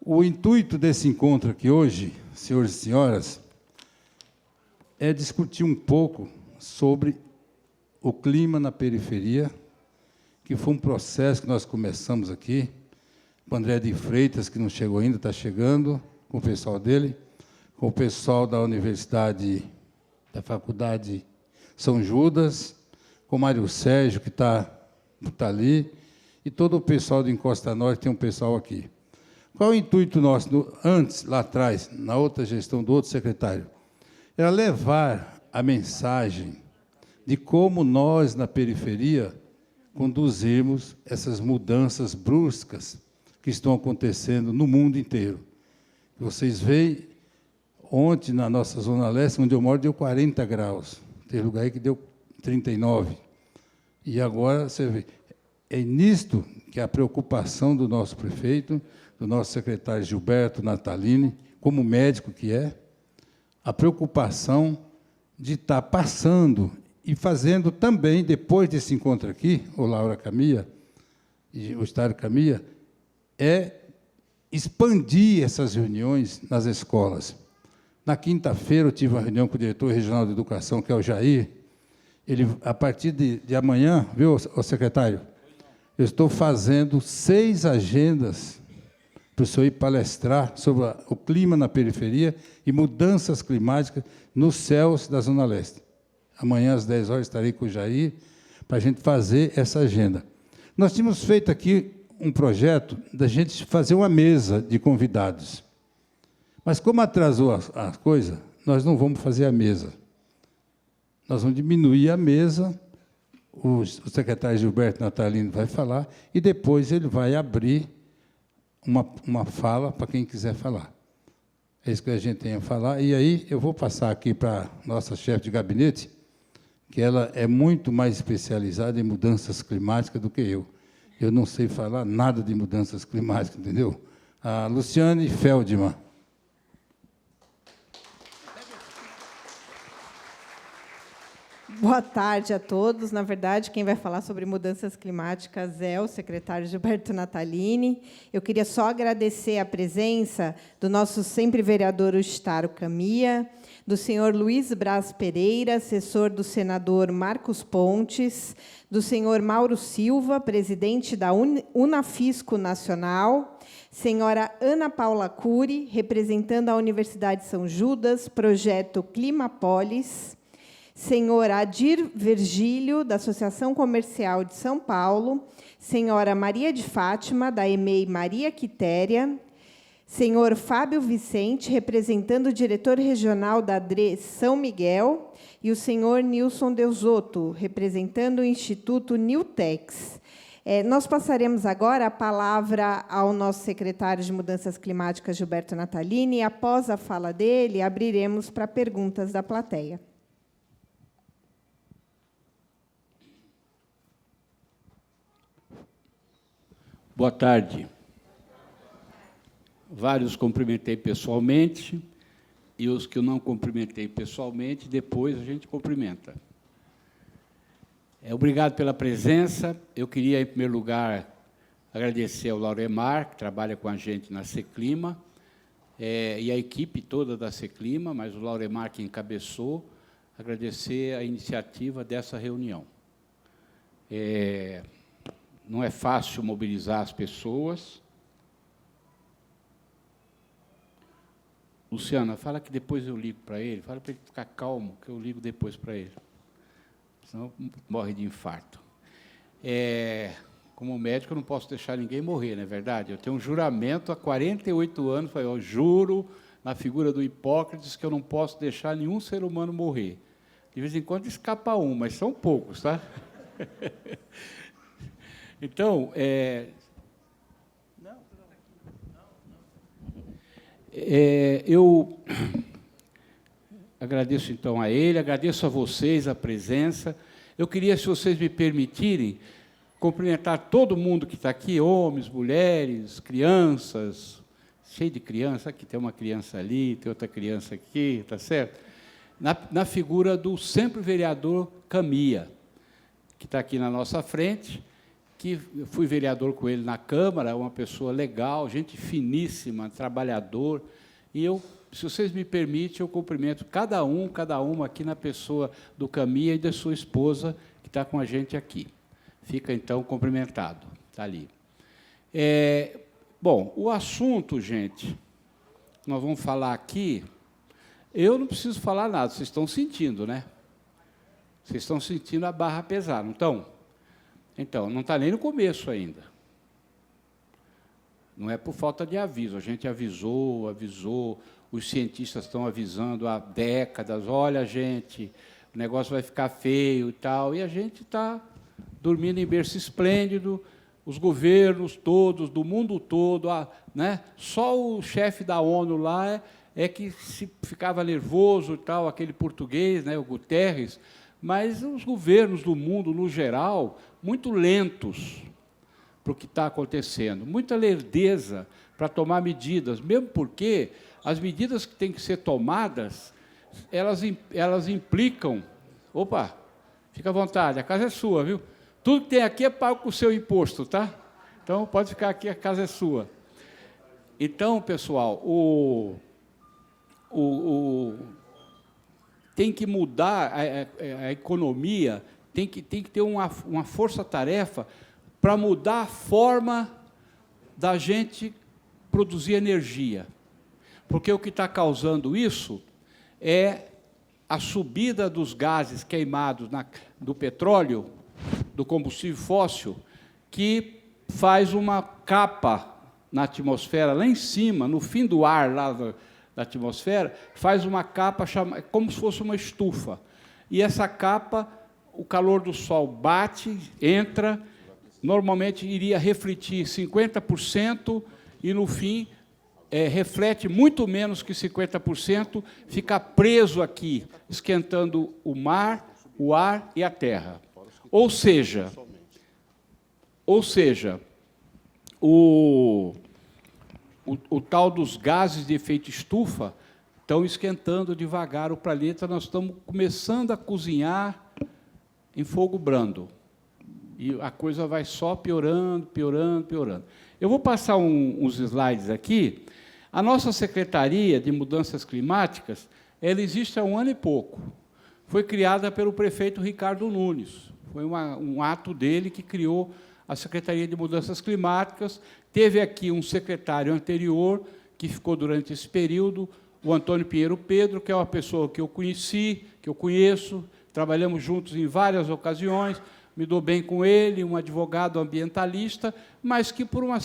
O intuito desse encontro aqui hoje, senhores e senhoras, é discutir um pouco sobre o clima na periferia, que foi um processo que nós começamos aqui, com o André de Freitas, que não chegou ainda, está chegando, com o pessoal dele, com o pessoal da Universidade, da Faculdade São Judas, com o Mário Sérgio, que está ali, e todo o pessoal do Encosta Norte, tem um pessoal aqui. Qual é o intuito nosso, antes, lá atrás, na outra gestão do outro secretário? Era levar a mensagem de como nós, na periferia, conduzimos essas mudanças bruscas que estão acontecendo no mundo inteiro. Vocês veem, ontem, na nossa Zona Leste, onde eu moro, deu 40 graus. Tem lugar aí que deu 39. E agora, você vê, é nisto que a preocupação do nosso prefeito, do nosso secretário Gilberto Natalini, como médico que é, a preocupação de estar passando e fazendo também, depois desse encontro aqui, o Laura Camia e o Estário Camia, é expandir essas reuniões nas escolas. Na quinta-feira, eu tive uma reunião com o diretor regional de educação, que é o Jair. Ele, a partir de amanhã, viu, o secretário, eu estou fazendo 6 agendas para o senhor ir palestrar sobre o clima na periferia e mudanças climáticas nos céus da Zona Leste. Amanhã, às 10 horas, estarei com o Jair para a gente fazer essa agenda. Nós tínhamos feito aqui um projeto da gente fazer uma mesa de convidados. Mas, como atrasou a coisa, nós não vamos fazer a mesa. Nós vamos diminuir a mesa, o secretário Gilberto Natalini vai falar, e depois ele vai abrir uma fala para quem quiser falar. É isso que a gente tem a falar. E aí eu vou passar aqui para a nossa chefe de gabinete, que ela é muito mais especializada em mudanças climáticas do que eu. Eu não sei falar nada de mudanças climáticas, entendeu? A Luciane Feldman. Boa tarde a todos. Na verdade, quem vai falar sobre mudanças climáticas é o secretário Gilberto Natalini. Eu queria só agradecer a presença do nosso sempre vereador Estário Camia, do senhor Luiz Braz Pereira, assessor do senador Marcos Pontes, do senhor Mauro Silva, presidente da Unafisco Nacional, senhora Ana Paula Cury, representando a Universidade São Judas, projeto Climapolis, senhor Adir Virgílio, da Associação Comercial de São Paulo, senhora Maria de Fátima, da EMEI Maria Quitéria, senhor Fábio Vicente, representando o diretor regional da DRE São Miguel, e o senhor Nilson Deusotto, representando o Instituto Newtex. Nós passaremos agora a palavra ao nosso secretário de Mudanças Climáticas, Gilberto Natalini, e, após a fala dele, abriremos para perguntas da plateia. Boa tarde. Vários cumprimentei pessoalmente, e os que eu não cumprimentei pessoalmente, depois a gente cumprimenta. Obrigado pela presença. Eu queria, em primeiro lugar, agradecer ao Lauremar, que trabalha com a gente na Seclima, e a equipe toda da Seclima, mas o Lauremar que encabeçou, agradecer a iniciativa dessa reunião. Não é fácil mobilizar as pessoas. Luciana, fala que depois eu ligo para ele, fala para ele ficar calmo, que eu ligo depois para ele. Senão morre de infarto. Como médico, eu não posso deixar ninguém morrer, não é verdade? Eu tenho um juramento há 48 anos, eu juro, na figura do Hipócrates, que eu não posso deixar nenhum ser humano morrer. De vez em quando escapa um, mas são poucos, tá? Então, eu agradeço, então, a ele, agradeço a vocês a presença. Eu queria, se vocês me permitirem, cumprimentar todo mundo que está aqui, homens, mulheres, crianças, cheio de criança, aqui tem uma criança ali, tem outra criança aqui, está certo? Na figura do sempre vereador Camia, que está aqui na nossa frente, que eu fui vereador com ele na Câmara, uma pessoa legal, gente finíssima, trabalhador, e eu, se vocês me permitem, eu cumprimento cada uma aqui na pessoa do Caminha e da sua esposa, que está com a gente aqui. Fica, então, cumprimentado. Está ali. Bom, o assunto, gente, nós vamos falar aqui, eu não preciso falar nada, vocês estão sentindo, né? Vocês estão sentindo a barra pesar, não estão? Então, não está nem no começo ainda. Não é por falta de aviso, a gente avisou, os cientistas estão avisando há décadas, olha, gente, o negócio vai ficar feio e tal, e a gente está dormindo em berço esplêndido, os governos todos, do mundo todo, né? Só o chefe da ONU lá que ficava nervoso e tal, aquele português, né, o Guterres, mas os governos do mundo, no geral, muito lentos para o que está acontecendo, muita lerdeza para tomar medidas, mesmo porque as medidas que têm que ser tomadas, elas implicam... Opa, fica à vontade, a casa é sua, viu? Tudo que tem aqui é pago com o seu imposto, tá? Então, pode ficar aqui, a casa é sua. Então, pessoal, tem que mudar a economia, tem que ter uma força-tarefa para mudar a forma da gente produzir energia. Porque o que está causando isso é a subida dos gases queimados do petróleo, do combustível fóssil, que faz uma capa na atmosfera, lá em cima, no fim do ar lá da atmosfera, faz uma capa como se fosse uma estufa. E essa capa, o calor do Sol bate, entra, normalmente iria refletir 50%, e, no fim, reflete muito menos que 50%, fica preso aqui, esquentando o mar, o ar e a terra. Ou seja, o tal dos gases de efeito estufa estão esquentando devagar o planeta, nós estamos começando a cozinhar em fogo brando. E a coisa vai só piorando, piorando, piorando. Eu vou passar uns slides aqui. A nossa Secretaria de Mudanças Climáticas, ela existe há 1 ano e pouco. Foi criada pelo prefeito Ricardo Nunes. Foi um ato dele que criou a Secretaria de Mudanças Climáticas. Teve aqui um secretário anterior, que ficou durante esse período, o Antônio Pinheiro Pedro, que é uma pessoa que eu conheci, que eu conheço, trabalhamos juntos em várias ocasiões, me dou bem com ele, um advogado ambientalista, mas que, por uma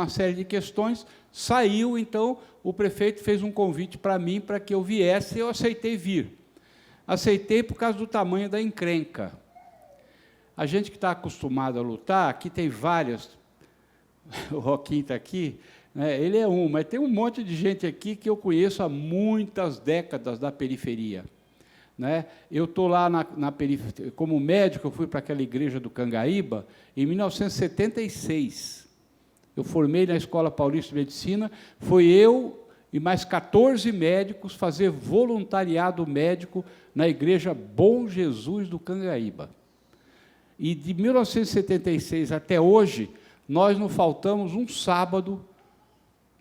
série de questões, saiu. Então, o prefeito fez um convite para mim, para que eu viesse, e eu aceitei vir. Aceitei por causa do tamanho da encrenca. A gente que está acostumado a lutar, aqui tem várias, o Roquinho está aqui, né, ele é um, mas tem um monte de gente aqui que eu conheço há muitas décadas da periferia. Né? Eu estou lá na periferia, como médico, eu fui para aquela igreja do Cangaíba em 1976. Eu formei na Escola Paulista de Medicina, foi eu e mais 14 médicos fazer voluntariado médico na igreja Bom Jesus do Cangaíba. E de 1976 até hoje, nós não faltamos um sábado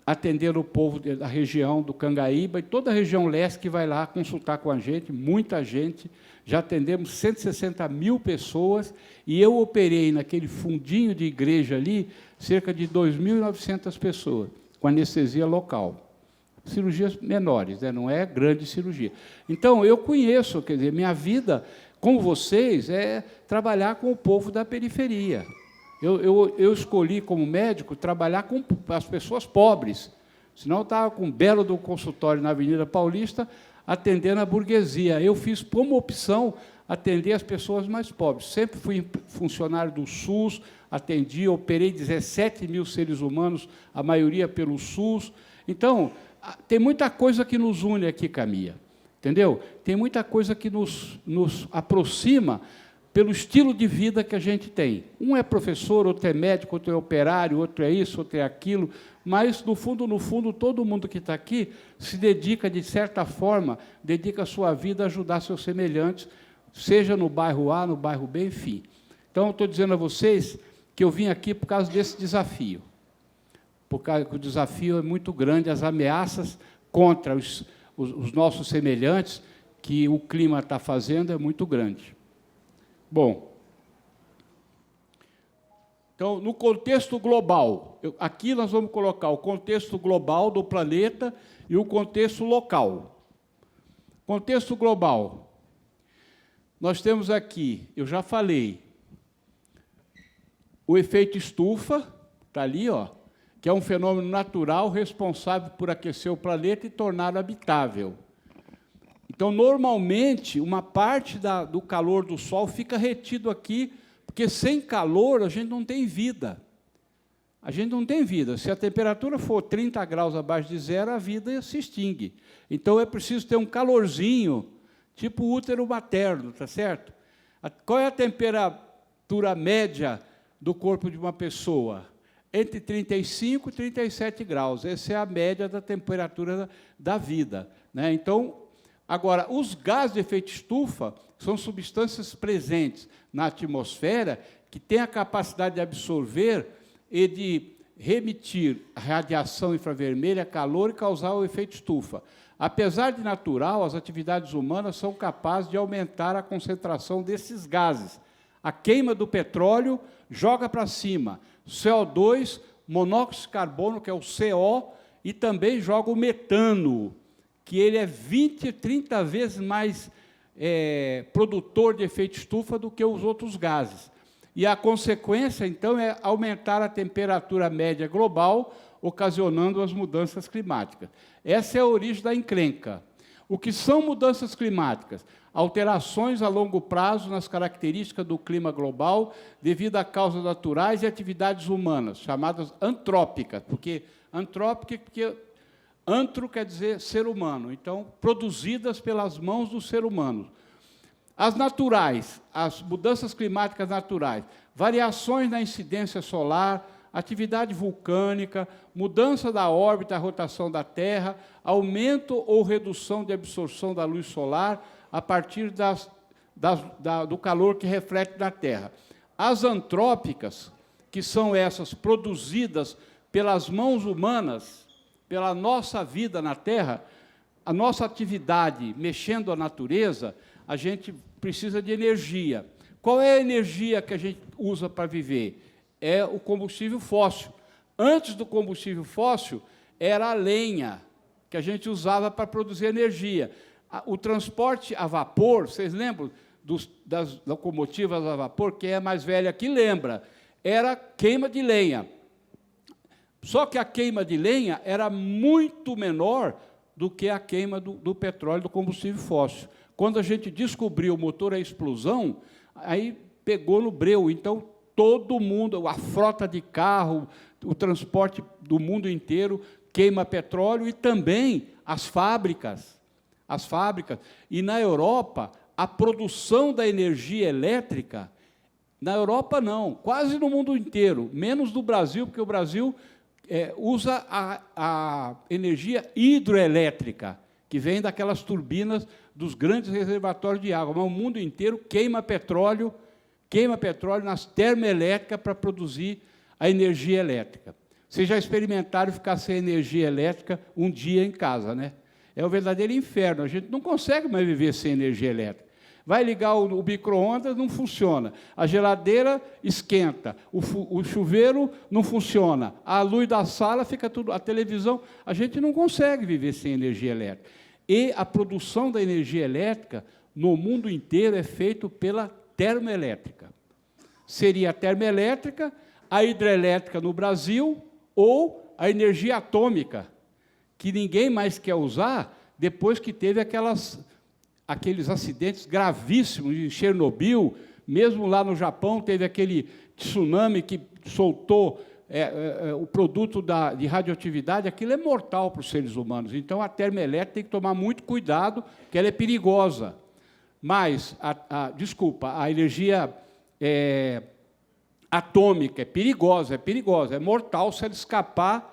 atendendo o povo da região do Cangaíba e toda a região leste que vai lá consultar com a gente, muita gente. Já atendemos 160 mil pessoas e eu operei naquele fundinho de igreja ali cerca de 2.900 pessoas, com anestesia local. Cirurgias menores, né? Não é grande cirurgia. Então, eu conheço, quer dizer, minha vida, como vocês, é trabalhar com o povo da periferia. Eu escolhi, como médico, trabalhar com as pessoas pobres. Senão, eu estava com um belo do consultório na Avenida Paulista, atendendo a burguesia. Eu fiz, como opção, atender as pessoas mais pobres. Sempre fui funcionário do SUS, atendi, operei 17 mil seres humanos, a maioria pelo SUS. Então, tem muita coisa que nos une aqui, Camila. Entendeu? Tem muita coisa que nos aproxima pelo estilo de vida que a gente tem. Um é professor, outro é médico, outro é operário, outro é isso, outro é aquilo, mas, no fundo, todo mundo que está aqui se dedica, de certa forma, dedica a sua vida a ajudar seus semelhantes, seja no bairro A, no bairro B, enfim. Então, eu estou dizendo a vocês que eu vim aqui por causa desse desafio. Por causa que o desafio é muito grande, as ameaças contra os nossos semelhantes que o clima está fazendo é muito grande. Bom, então, no contexto global, aqui nós vamos colocar o contexto global do planeta e o contexto local. Contexto global. Nós temos aqui, eu já falei, o efeito estufa, está ali, ó, que é um fenômeno natural responsável por aquecer o planeta e torná-lo habitável. Então, normalmente, uma parte do calor do Sol fica retido aqui, porque sem calor a gente não tem vida. A gente não tem vida. Se a temperatura for 30 graus abaixo de zero, a vida se extingue. Então, é preciso ter um calorzinho, tipo útero materno, tá certo? Qual é a temperatura média do corpo de uma pessoa? Entre 35 e 37 graus. Essa é a média da temperatura da vida, né? Então, agora, os gases de efeito estufa são substâncias presentes na atmosfera que têm a capacidade de absorver e de remitir a radiação infravermelha, calor e causar o efeito estufa. Apesar de natural, as atividades humanas são capazes de aumentar a concentração desses gases. A queima do petróleo joga para cima CO2, monóxido de carbono, que é o CO, e também joga o metano, que ele é 20, 30 vezes mais produtor de efeito estufa do que os outros gases. E a consequência, então, é aumentar a temperatura média global, ocasionando as mudanças climáticas. Essa é a origem da encrenca. O que são mudanças climáticas? Alterações a longo prazo nas características do clima global devido a causas naturais e atividades humanas, chamadas antrópicas, porque antro quer dizer ser humano, então, produzidas pelas mãos do ser humano. As naturais, as mudanças climáticas naturais, variações na incidência solar, atividade vulcânica, mudança da órbita, a rotação da Terra, aumento ou redução de absorção da luz solar a partir do calor que reflete na Terra. As antrópicas, que são essas produzidas pelas mãos humanas, pela nossa vida na Terra, a nossa atividade mexendo a natureza, a gente precisa de energia. Qual é a energia que a gente usa para viver? É o combustível fóssil. Antes do combustível fóssil, era a lenha, que a gente usava para produzir energia. O transporte a vapor, vocês lembram das locomotivas a vapor? Quem é mais velha aqui lembra. Era queima de lenha. Só que a queima de lenha era muito menor do que a queima do petróleo, do combustível fóssil. Quando a gente descobriu o motor a explosão, aí pegou no breu. Então, todo mundo, a frota de carro, o transporte do mundo inteiro queima petróleo e também as fábricas. As fábricas. E, na Europa, a produção da energia elétrica, na Europa, não, quase no mundo inteiro, menos no Brasil, porque o Brasil usa a energia hidroelétrica, que vem daquelas turbinas dos grandes reservatórios de água, mas o mundo inteiro queima petróleo nas termoelétricas para produzir a energia elétrica. Vocês já experimentaram ficar sem energia elétrica um dia em casa, né? É o verdadeiro inferno, a gente não consegue mais viver sem energia elétrica. Vai ligar o micro-ondas, não funciona. A geladeira esquenta, o chuveiro não funciona, a luz da sala fica tudo, a televisão, a gente não consegue viver sem energia elétrica. E a produção da energia elétrica no mundo inteiro é feita pela termoelétrica. Seria a termoelétrica, a hidrelétrica no Brasil ou a energia atômica, que ninguém mais quer usar depois que teve aqueles acidentes gravíssimos em Chernobyl, mesmo lá no Japão teve aquele tsunami que soltou o produto de radioatividade, aquilo é mortal para os seres humanos. Então, a termoelétrica tem que tomar muito cuidado, porque ela é perigosa. Mas, a energia atômica é perigosa, é mortal se ela escapar,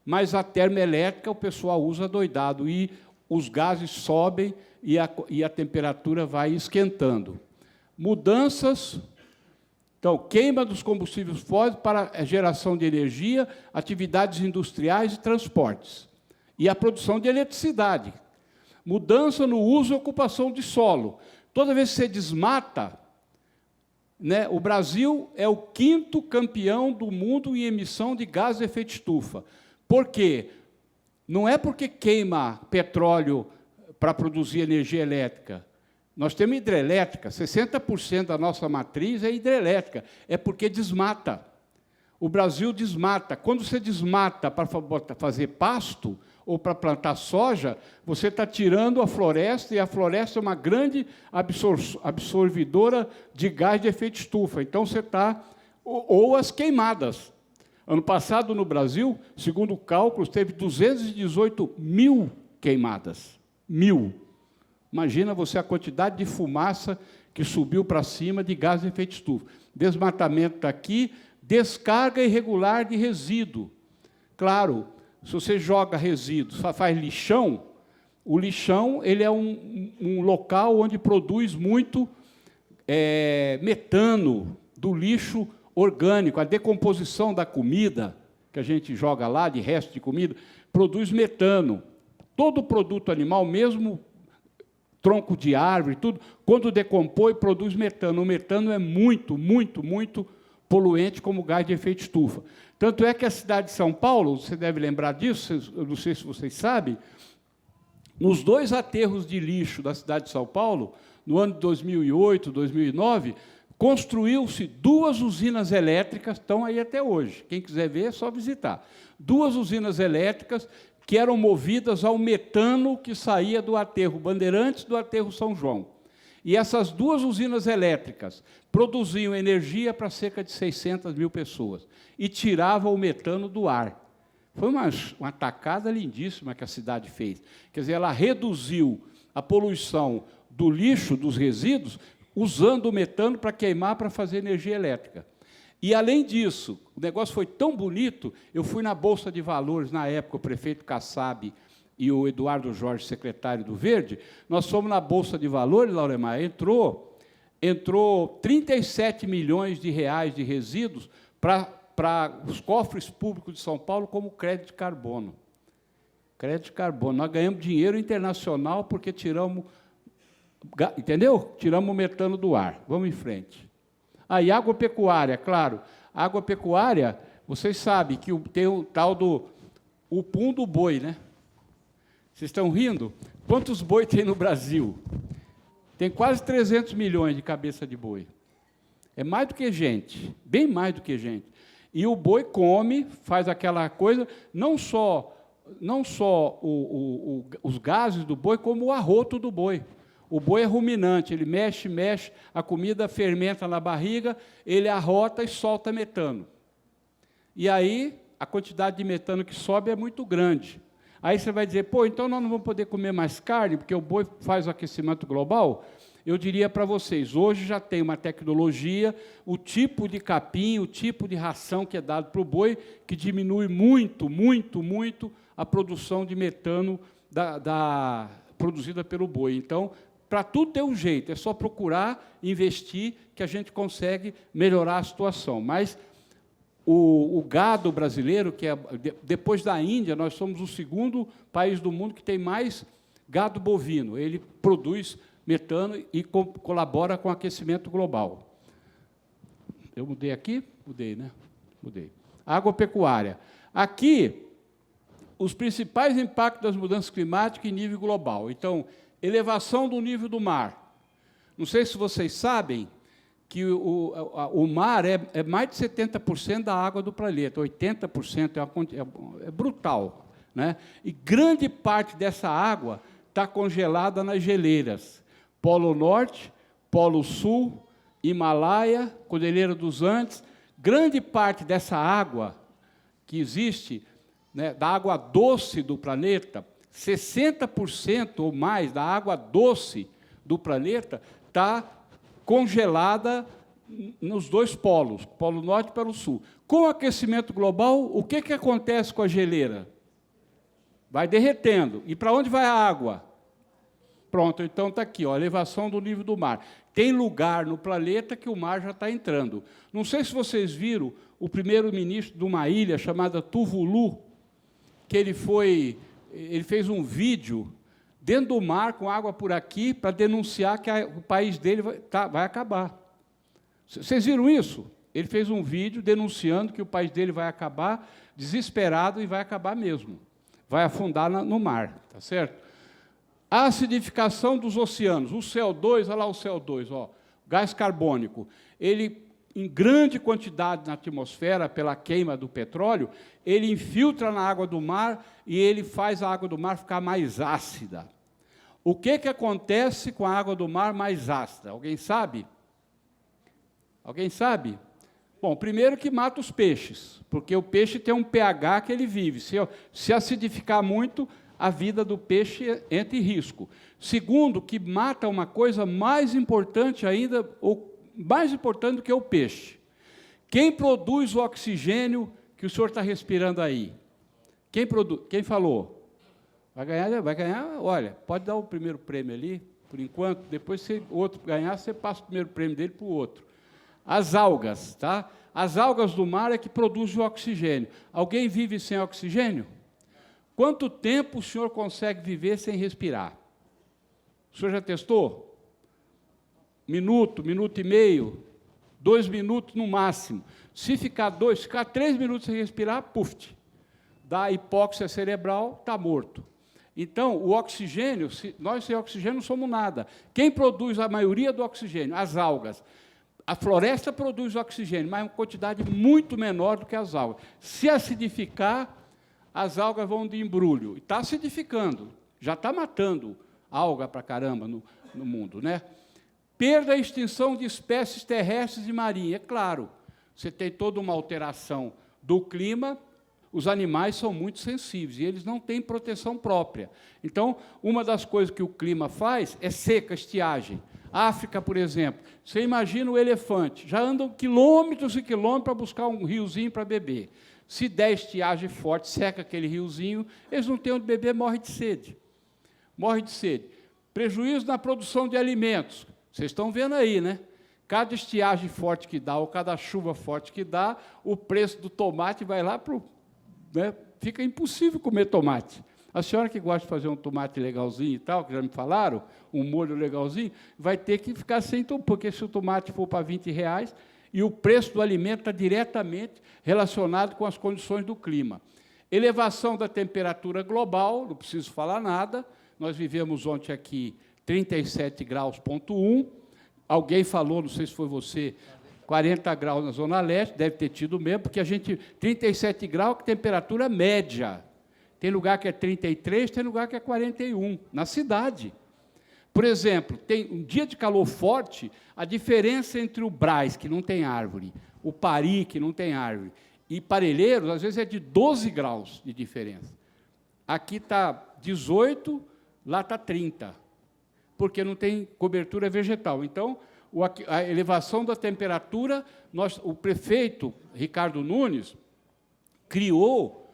mas a termoelétrica o pessoal usa doidado, e os gases sobem e a temperatura vai esquentando. Mudanças Então, queima dos combustíveis fósseis para a geração de energia, atividades industriais e transportes. E a produção de eletricidade. Mudança no uso e ocupação de solo. Toda vez que você desmata, né, o Brasil é o 5º campeão do mundo em emissão de gás de efeito estufa. Por quê? Não é porque queima petróleo para produzir energia elétrica. Nós temos hidrelétrica, 60% da nossa matriz é hidrelétrica, é porque desmata. O Brasil desmata. Quando você desmata para fazer pasto ou para plantar soja, você está tirando a floresta, e a floresta é uma grande absorvidora de gás de efeito estufa. Então, você está... Ou as queimadas. Ano passado, no Brasil, segundo cálculos, teve 218 mil queimadas. 1000. Imagina você a quantidade de fumaça que subiu para cima de gás de efeito estufa. Desmatamento está aqui, descarga irregular de resíduo. Claro, se você joga resíduos, faz lixão, o lixão ele é um local onde produz muito metano do lixo orgânico. A decomposição da comida, que a gente joga lá, de resto de comida, produz metano. Todo produto animal, mesmo tronco de árvore, tudo, quando decompõe, produz metano. O metano é muito, muito, muito poluente como gás de efeito estufa. Tanto é que a cidade de São Paulo, você deve lembrar disso, eu não sei se vocês sabem, nos 2 aterros de lixo da cidade de São Paulo, no ano de 2008, 2009, construiu-se 2 usinas elétricas, estão aí até hoje. Quem quiser ver, é só visitar. 2 usinas elétricas que eram movidas ao metano que saía do aterro Bandeirantes, do aterro São João. E essas 2 usinas elétricas produziam energia para cerca de 600 mil pessoas e tiravam o metano do ar. Foi uma tacada lindíssima que a cidade fez. Quer dizer, ela reduziu a poluição do lixo, dos resíduos, usando o metano para queimar, para fazer energia elétrica. E, além disso, o negócio foi tão bonito, eu fui na Bolsa de Valores, na época, o prefeito Kassab e o Eduardo Jorge, secretário do Verde, nós fomos na Bolsa de Valores, Lauremar, entrou 37 milhões de reais de resíduos para os cofres públicos de São Paulo como crédito de carbono. Crédito de carbono. Nós ganhamos dinheiro internacional porque tiramos... Entendeu? Tiramos o metano do ar. Vamos em frente. Aí, agropecuária, claro. A agropecuária, vocês sabem que tem o tal do pum do boi, né? Vocês estão rindo? Quantos boi tem no Brasil? Tem quase 300 milhões de cabeça de boi. É mais do que gente, bem mais do que gente. E o boi come, faz aquela coisa, não só os gases do boi, como o arroto do boi. O boi é ruminante, ele mexe, a comida fermenta na barriga, ele arrota e solta metano. E aí, a quantidade de metano que sobe é muito grande. Aí você vai dizer, pô, então nós não vamos poder comer mais carne, porque o boi faz o aquecimento global? Eu diria para vocês, hoje já tem uma tecnologia, o tipo de capim, o tipo de ração que é dado para o boi, que diminui muito, muito, muito a produção de metano produzida pelo boi. Então, para tudo ter um jeito, é só procurar, investir, que a gente consegue melhorar a situação. Mas o gado brasileiro, que é, depois da Índia, nós somos o 2º país do mundo que tem mais gado bovino. Ele produz metano e colabora com o aquecimento global. Eu mudei aqui? Mudei, né? Mudei. Agropecuária. Aqui, os principais impactos das mudanças climáticas em nível global. Então, elevação do nível do mar. Não sei se vocês sabem que o mar é mais de 70% da água do planeta, 80%, é brutal, né? E grande parte dessa água está congelada nas geleiras. Polo Norte, Polo Sul, Himalaia, Cordilheira dos Andes. Grande parte dessa água que existe, né, da água doce do planeta, 60% ou mais da água doce do planeta está congelada nos 2 polos, Polo Norte e Polo Sul. Com o aquecimento global, o que acontece com a geleira? Vai derretendo. E para onde vai a água? Pronto, então está aqui, ó, a elevação do nível do mar. Tem lugar no planeta que o mar já está entrando. Não sei se vocês viram o primeiro-ministro de uma ilha chamada Tuvalu, que ele fez um vídeo dentro do mar, com água por aqui, para denunciar que o país dele vai acabar. Vocês viram isso? Ele fez um vídeo denunciando que o país dele vai acabar, desesperado, e vai acabar mesmo. Vai afundar no mar, tá certo? A acidificação dos oceanos, o CO2, olha lá o CO2, ó, gás carbônico, ele, em grande quantidade na atmosfera, pela queima do petróleo, ele infiltra na água do mar e ele faz a água do mar ficar mais ácida. O que acontece com a água do mar mais ácida? Alguém sabe? Alguém sabe? Bom, primeiro que mata os peixes, porque o peixe tem um pH que ele vive. Se acidificar muito, a vida do peixe entra em risco. Segundo, que mata uma coisa mais importante ainda, ou mais importante do que o peixe. Quem produz o oxigênio que o senhor está respirando aí? Quem falou? Vai ganhar, olha, pode dar o primeiro prêmio ali, por enquanto, depois, se o outro ganhar, você passa o primeiro prêmio dele para o outro. As algas, tá? As algas do mar é que produzem o oxigênio. Alguém vive sem oxigênio? Quanto tempo o senhor consegue viver sem respirar? O senhor já testou? Minuto, minuto e meio, 2 minutos no máximo. Se ficar 3 minutos sem respirar, puf, dá hipóxia cerebral, está morto. Então, o oxigênio, nós sem oxigênio não somos nada. Quem produz a maioria do oxigênio? As algas. A floresta produz oxigênio, mas em quantidade muito menor do que as algas. Se acidificar, as algas vão de embrulho. Está acidificando, já está matando alga para caramba no mundo, né? Perda e extinção de espécies terrestres e marinhas. É claro, você tem toda uma alteração do clima, os animais são muito sensíveis e eles não têm proteção própria. Então, uma das coisas que o clima faz é seca, estiagem. África, por exemplo, você imagina o elefante, já andam quilômetros e quilômetros para buscar um riozinho para beber. Se der estiagem forte, seca aquele riozinho, eles não têm onde beber, morrem de sede. Morre de sede. Prejuízo na produção de alimentos. Vocês estão vendo aí, né? Cada estiagem forte que dá, ou cada chuva forte que dá, o preço do tomate vai lá para o... Né? Fica impossível comer tomate. A senhora que gosta de fazer um tomate legalzinho e tal, que já me falaram, um molho legalzinho, vai ter que ficar sem tomate, porque se o tomate for para R$20, e o preço do alimento está diretamente relacionado com as condições do clima. Elevação da temperatura global, não preciso falar nada, nós vivemos ontem aqui 37 graus,1, alguém falou, não sei se foi você, 40 graus na Zona Leste, deve ter tido mesmo, porque a gente, 37 graus, que temperatura média. Tem lugar que é 33, tem lugar que é 41, na cidade. Por exemplo, tem um dia de calor forte, a diferença entre o Brás, que não tem árvore, o Pari, que não tem árvore, e Parelheiros, às vezes é de 12 graus de diferença. Aqui está 18, lá está 30, porque não tem cobertura vegetal. Então, a elevação da temperatura, o prefeito Ricardo Nunes criou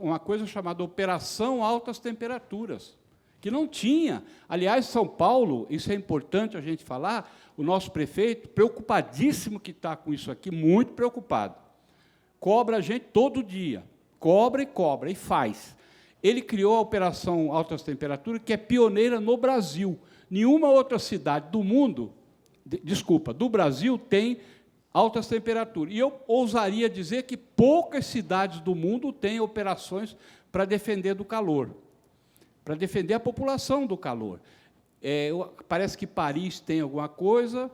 uma coisa chamada Operação Altas Temperaturas, que não tinha. Aliás, São Paulo, isso é importante a gente falar, o nosso prefeito, preocupadíssimo que está com isso aqui, muito preocupado. Cobra a gente todo dia, cobra, e faz. Ele criou a Operação Altas Temperaturas, que é pioneira no Brasil. Nenhuma outra cidade do mundo, do Brasil, tem altas temperaturas. E eu ousaria dizer que poucas cidades do mundo têm operações para defender do calor, para defender a população do calor. Parece que Paris tem alguma coisa,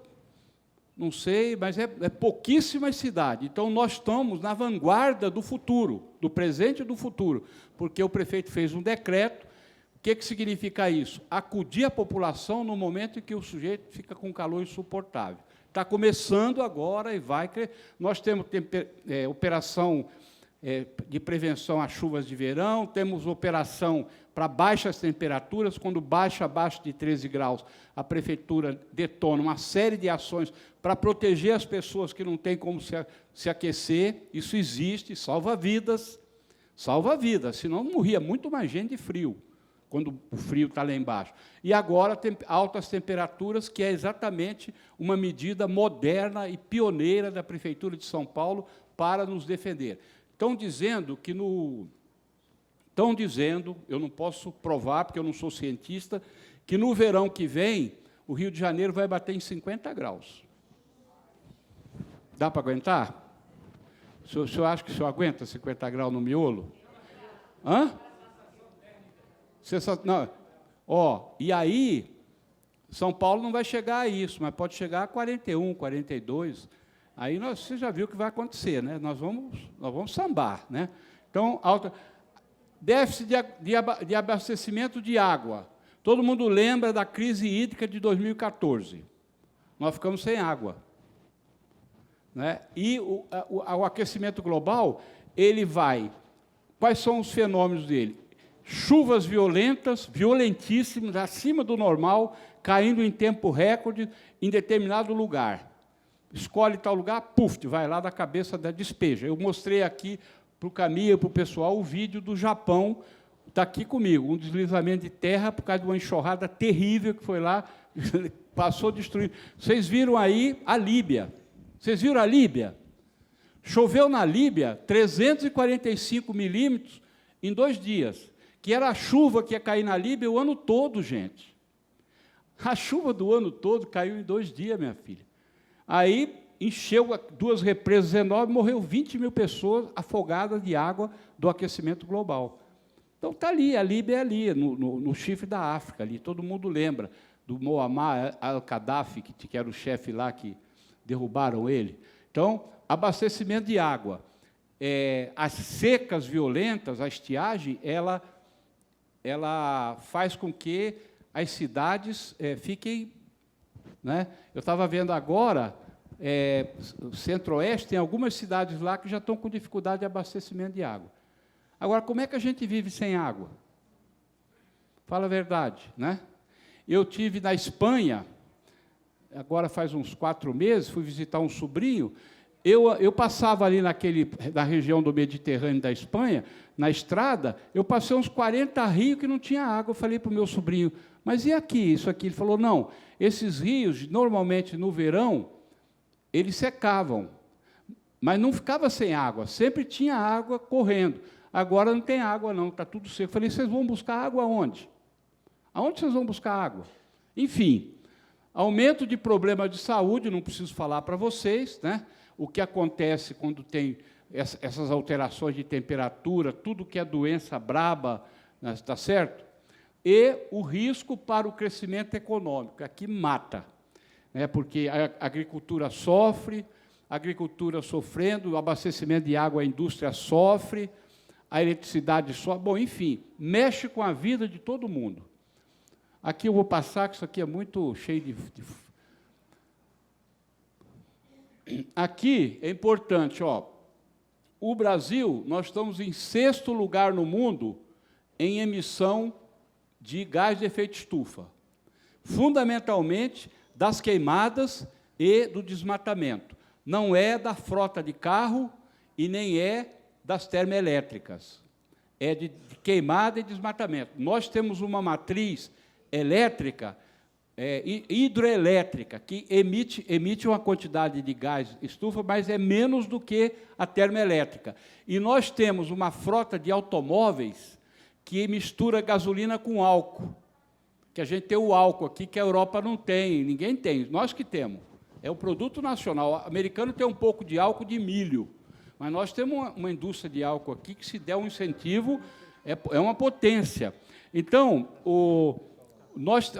não sei, mas é pouquíssimas cidades. Então, nós estamos na vanguarda do futuro, do presente e do futuro, porque o prefeito fez um decreto. O que significa isso? Acudir a população no momento em que o sujeito fica com calor insuportável. Está começando agora e vai crescer. Nós temos operação de prevenção às chuvas de verão, temos operação para baixas temperaturas, quando baixa abaixo de 13 graus, a prefeitura detona uma série de ações para proteger as pessoas que não têm como se aquecer. Isso existe, salva vidas, senão morria muito mais gente de frio. quando o frio está lá embaixo. E agora, altas temperaturas, que é exatamente uma medida moderna e pioneira da Prefeitura de São Paulo para nos defender. Estão dizendo, eu não posso provar, porque eu não sou cientista, que no verão que vem, o Rio de Janeiro vai bater em 50 graus. Dá para aguentar? O senhor acha que o senhor aguenta 50 graus no miolo? Hã? Não. E aí, São Paulo não vai chegar a isso, mas pode chegar a 41, 42. Aí você já viu o que vai acontecer, né? Nós vamos sambar, né? Então, déficit de abastecimento de água. Todo mundo lembra da crise hídrica de 2014. Nós ficamos sem água, né? E o aquecimento global, ele vai... Quais são os fenômenos dele? Chuvas violentas, violentíssimas, acima do normal, caindo em tempo recorde em determinado lugar. Escolhe tal lugar, puf, vai lá da cabeça da despeja. Eu mostrei aqui para o Camille, para o pessoal, o vídeo do Japão, está aqui comigo, um deslizamento de terra por causa de uma enxurrada terrível que foi lá, passou destruindo. Vocês viram aí a Líbia. Vocês viram a Líbia? Choveu na Líbia 345 milímetros em 2 dias, que era a chuva que ia cair na Líbia o ano todo, gente. A chuva do ano todo caiu em 2 dias, minha filha. Aí encheu 2 represas enormes, morreu 20 mil pessoas afogadas de água do aquecimento global. Então está ali, a Líbia é ali, no chifre da África, ali, todo mundo lembra do Muammar al-Gaddafi, que era o chefe lá que derrubaram ele. Então, abastecimento de água. As secas violentas, a estiagem, ela faz com que as cidades fiquem... Né? Eu estava vendo agora, o Centro-Oeste, tem algumas cidades lá que já estão com dificuldade de abastecimento de água. Agora, como é que a gente vive sem água? Fala a verdade, né? Eu tive na Espanha, agora faz uns 4 meses, fui visitar um sobrinho. Eu passava ali na região do Mediterrâneo da Espanha, na estrada, eu passei uns 40 rios que não tinha água. Eu falei para o meu sobrinho, mas e aqui, isso aqui? Ele falou, não, esses rios, normalmente no verão, eles secavam, mas não ficava sem água, sempre tinha água correndo. Agora não tem água, não, está tudo seco. Eu falei, vocês vão buscar água aonde? Aonde vocês vão buscar água? Enfim, aumento de problemas de saúde, não preciso falar para vocês, né? O que acontece quando tem essas alterações de temperatura, tudo que é doença braba, está certo? E o risco para o crescimento econômico, aqui mata, né? Porque a agricultura sofre, a agricultura sofrendo, o abastecimento de água, a indústria sofre, a eletricidade sofre, bom, enfim, mexe com a vida de todo mundo. Aqui eu vou passar, que isso aqui é muito cheio de... Aqui é importante, o Brasil, nós estamos em 6º lugar no mundo em emissão de gás de efeito estufa, fundamentalmente das queimadas e do desmatamento. Não é da frota de carro e nem é das termoelétricas, é de queimada e desmatamento. Nós temos uma matriz elétrica, hidroelétrica, que emite uma quantidade de gás estufa, mas é menos do que a termoelétrica. E nós temos uma frota de automóveis que mistura gasolina com álcool, que a gente tem o álcool aqui, que a Europa não tem, ninguém tem, nós que temos. É o produto nacional. O americano tem um pouco de álcool de milho, mas nós temos uma indústria de álcool aqui que, se der um incentivo, é uma potência. Então,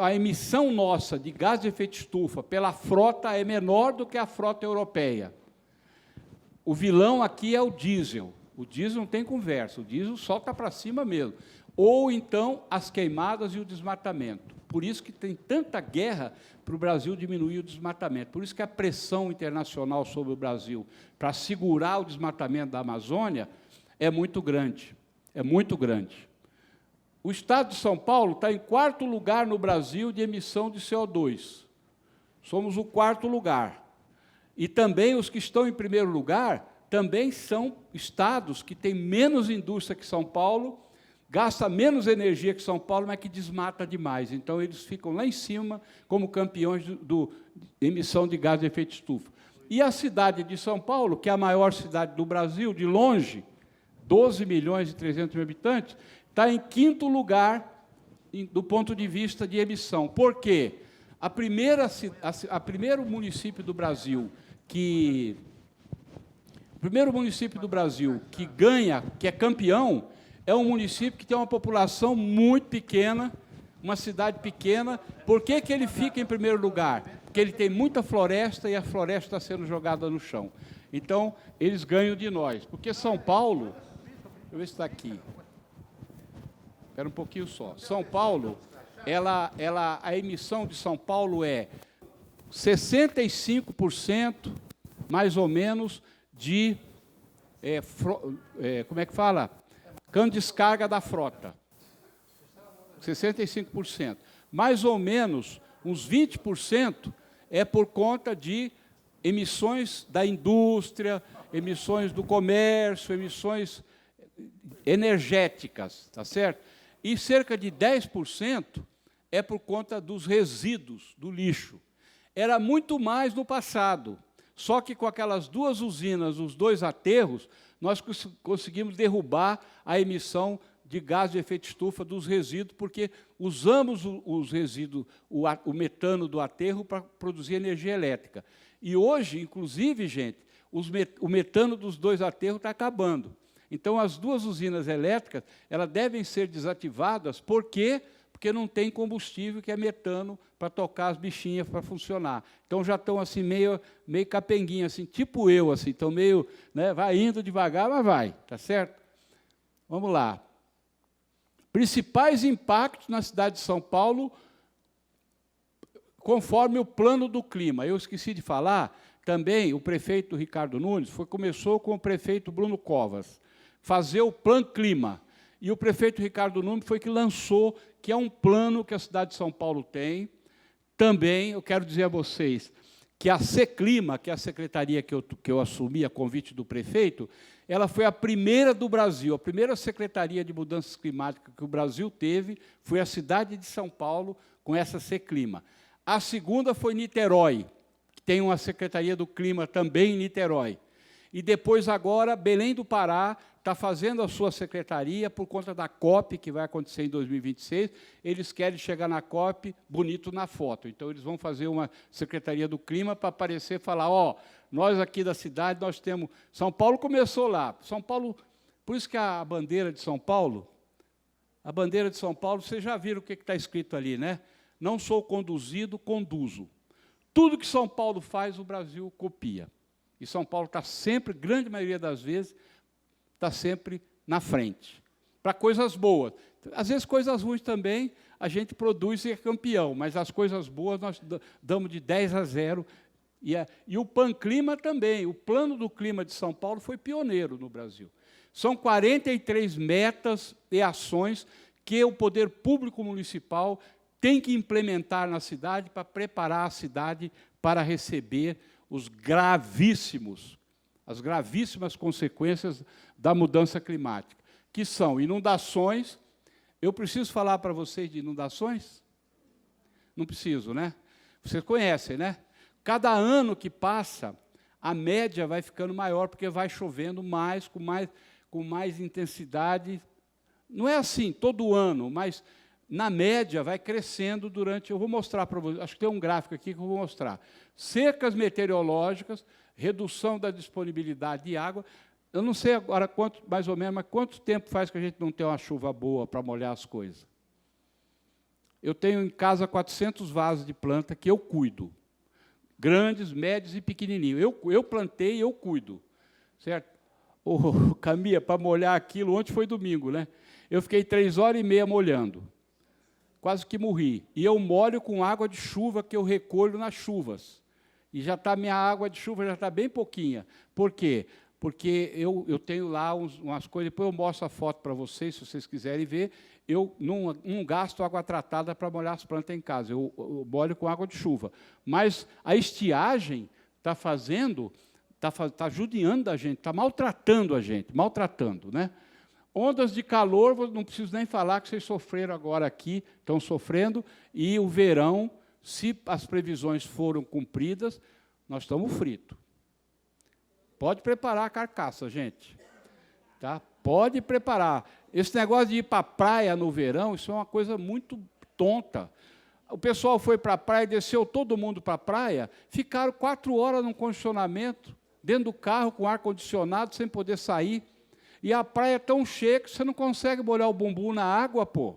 a emissão nossa de gás de efeito estufa pela frota é menor do que a frota europeia. O vilão aqui é o diesel. O diesel não tem conversa, o diesel solta para cima mesmo. Ou, então, as queimadas e o desmatamento. Por isso que tem tanta guerra para o Brasil diminuir o desmatamento. Por isso que a pressão internacional sobre o Brasil para segurar o desmatamento da Amazônia é muito grande. É muito grande. O Estado de São Paulo está em 4º lugar no Brasil de emissão de CO2. Somos o 4º lugar. E também os que estão em 1º lugar também são estados que têm menos indústria que São Paulo, gasta menos energia que São Paulo, mas que desmata demais. Então, eles ficam lá em cima como campeões de emissão de gás de efeito estufa. E a cidade de São Paulo, que é a maior cidade do Brasil, de longe, 12 milhões e 300 mil habitantes, está em 5º lugar do ponto de vista de emissão. Por quê? A primeiro município do Brasil que ganha, que é campeão, é um município que tem uma população muito pequena, uma cidade pequena. Por que que ele fica em primeiro lugar? Porque ele tem muita floresta e a floresta está sendo jogada no chão. Então, eles ganham de nós. Porque São Paulo... Deixa eu ver se está aqui. Espera um pouquinho só. São Paulo, a emissão de São Paulo é 65%, mais ou menos, de... como é que fala? Cano de descarga da frota. 65%. Mais ou menos, uns 20% é por conta de emissões da indústria, emissões do comércio, emissões energéticas, tá certo? E cerca de 10% é por conta dos resíduos do lixo. Era muito mais no passado, só que com aquelas 2 usinas, os 2 aterros, nós conseguimos derrubar a emissão de gás de efeito estufa dos resíduos, porque usamos os resíduos, o metano do aterro, para produzir energia elétrica. E hoje, inclusive, gente, o metano dos 2 aterros está acabando. Então, as 2 usinas elétricas, elas devem ser desativadas. Por quê? Porque não tem combustível, que é metano, para tocar as bichinhas para funcionar. Então, já estão assim, meio capenguinho, assim, tipo eu, assim, estão meio, né, vai indo devagar, mas vai, tá certo? Vamos lá. Principais impactos na cidade de São Paulo, conforme o plano do clima. Eu esqueci de falar, também o prefeito Ricardo Nunes começou com o prefeito Bruno Covas, fazer o plano clima. E o prefeito Ricardo Nunes foi que lançou, que é um plano que a cidade de São Paulo tem. Também, eu quero dizer a vocês, que a Seclima, que é a secretaria que eu assumi a convite do prefeito, ela foi a primeira do Brasil, a primeira secretaria de mudanças climáticas que o Brasil teve, foi a cidade de São Paulo, com essa Seclima. A segunda foi Niterói, que tem uma secretaria do clima também em Niterói. E depois, agora, Belém do Pará está fazendo a sua secretaria por conta da COP, que vai acontecer em 2026. Eles querem chegar na COP bonito na foto. Então, eles vão fazer uma secretaria do clima para aparecer e falar, ó, nós aqui da cidade, nós temos... São Paulo começou lá. São Paulo, por isso que a bandeira de São Paulo, vocês já viram o que está escrito ali, né? Não sou conduzido, conduzo. Tudo que São Paulo faz, o Brasil copia. E São Paulo está sempre, grande maioria das vezes, está sempre na frente, para coisas boas. Às vezes, coisas ruins também, a gente produz e é campeão, mas as coisas boas nós damos de 10-0. E o PAN-Clima também, o Plano do Clima de São Paulo foi pioneiro no Brasil. São 43 metas e ações que o poder público municipal tem que implementar na cidade para preparar a cidade para receber as gravíssimas consequências da mudança climática, que são inundações. Eu preciso falar para vocês de inundações? Não preciso, né? Vocês conhecem, né? Cada ano que passa, a média vai ficando maior, porque vai chovendo mais, com mais intensidade. Não é assim todo ano, mas, na média, vai crescendo durante... Eu vou mostrar para vocês, acho que tem um gráfico aqui que eu vou mostrar. Secas meteorológicas, redução da disponibilidade de água. Eu não sei agora, mais ou menos, mas quanto tempo faz que a gente não tem uma chuva boa para molhar as coisas? Eu tenho em casa 400 vasos de planta que eu cuido. Grandes, médios e pequenininhos. Eu plantei e eu cuido. Certo? Ô, Camila, para molhar aquilo, ontem foi domingo, né? Eu fiquei 3h30 molhando. Quase que morri. E eu molho com água de chuva que eu recolho nas chuvas. E já está, minha água de chuva já está bem pouquinha. Por quê? Porque eu tenho lá umas coisas, depois eu mostro a foto para vocês, se vocês quiserem ver. Eu não gasto água tratada para molhar as plantas em casa, eu molho com água de chuva. Mas a estiagem está judiando da gente, está maltratando a gente, né? Ondas de calor, não preciso nem falar que vocês sofreram agora aqui, estão sofrendo, e o verão, se as previsões foram cumpridas, nós estamos fritos. Pode preparar a carcaça, gente. Tá? Pode preparar. Esse negócio de ir para a praia no verão, isso é uma coisa muito tonta. O pessoal foi para a praia, desceu todo mundo para a praia, ficaram 4 horas num condicionamento, dentro do carro, com ar-condicionado, sem poder sair. E a praia é tão cheia que você não consegue molhar o bumbum na água, pô.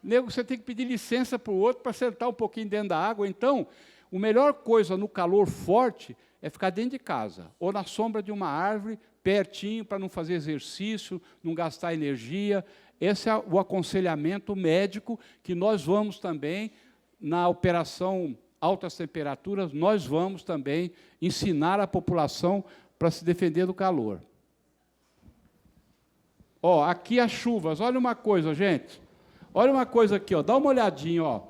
Nego, você tem que pedir licença para o outro para sentar um pouquinho dentro da água. Então, a melhor coisa no calor forte é ficar dentro de casa, ou na sombra de uma árvore, pertinho, para não fazer exercício, não gastar energia. Esse é o aconselhamento médico que nós vamos também, na operação altas temperaturas, nós vamos também ensinar a população para se defender do calor. Ó, aqui as chuvas, olha uma coisa, gente. Olha uma coisa aqui, ó, dá uma olhadinha, ó.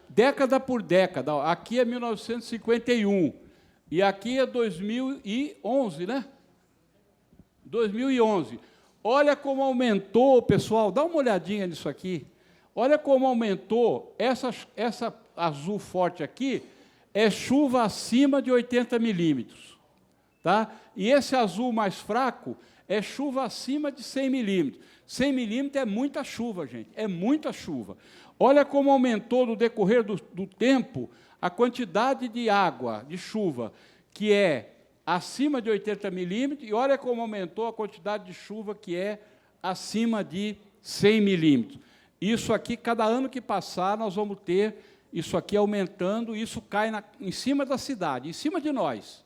Década por década, ó, aqui é 1951, e aqui é 2011, né? 2011. Olha como aumentou, pessoal, dá uma olhadinha nisso aqui. Olha como aumentou, essa azul forte aqui é chuva acima de 80 milímetros. Tá? E esse azul mais fraco é chuva acima de 100 milímetros. 100 milímetros é muita chuva, gente, é muita chuva. Olha como aumentou no decorrer do tempo a quantidade de água, de chuva, que é acima de 80 milímetros, e olha como aumentou a quantidade de chuva que é acima de 100 milímetros. Isso aqui, cada ano que passar, nós vamos ter isso aqui aumentando, e isso cai em cima da cidade, em cima de nós.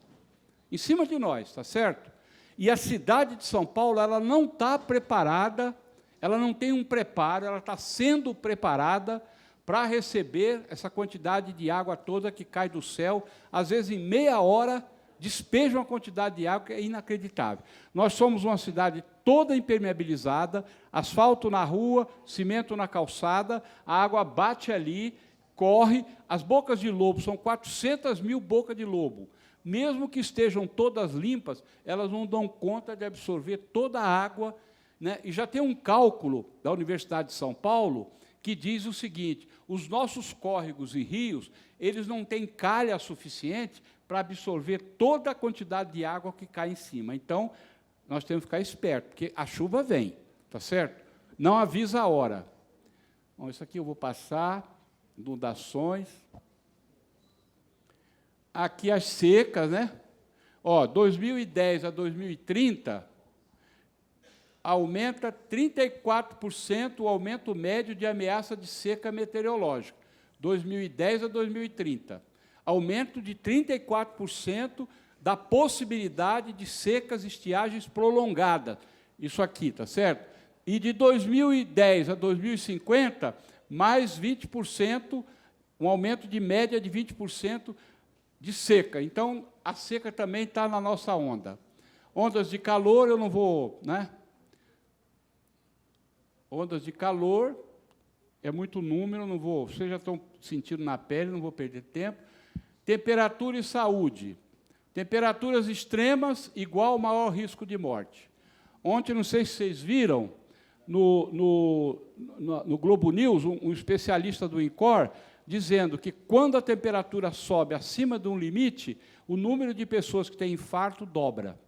Em cima de nós, tá certo? E a cidade de São Paulo, ela não está preparada, ela não tem um preparo, ela está sendo preparada para receber essa quantidade de água toda que cai do céu. Às vezes, em meia hora, despeja uma quantidade de água que é inacreditável. Nós somos uma cidade toda impermeabilizada, asfalto na rua, cimento na calçada, a água bate ali, corre, as bocas de lobo, são 400 mil bocas de lobo. Mesmo que estejam todas limpas, elas não dão conta de absorver toda a água, né? E já tem um cálculo da Universidade de São Paulo que diz o seguinte: os nossos córregos e rios, eles não têm calha suficiente para absorver toda a quantidade de água que cai em cima. Então, nós temos que ficar espertos, porque a chuva vem, tá certo? Não avisa a hora. Bom, isso aqui eu vou passar, inundações. Aqui as secas, né? Ó, 2010 a 2030, aumenta 34% o aumento médio de ameaça de seca meteorológica. 2010 a 2030. Aumento de 34% da possibilidade de secas e estiagens prolongadas. Isso aqui, tá certo? E de 2010 a 2050, mais 20%, um aumento de média de 20% de seca. Então, a seca também está na nossa onda. Ondas de calor, eu não vou, né? Ondas de calor, é muito número, não vou, vocês já estão sentindo na pele, não vou perder tempo. Temperatura e saúde. Temperaturas extremas, igual maior risco de morte. Ontem, não sei se vocês viram, no Globo News, um especialista do INCOR, dizendo que, quando a temperatura sobe acima de um limite, o número de pessoas que têm infarto dobra.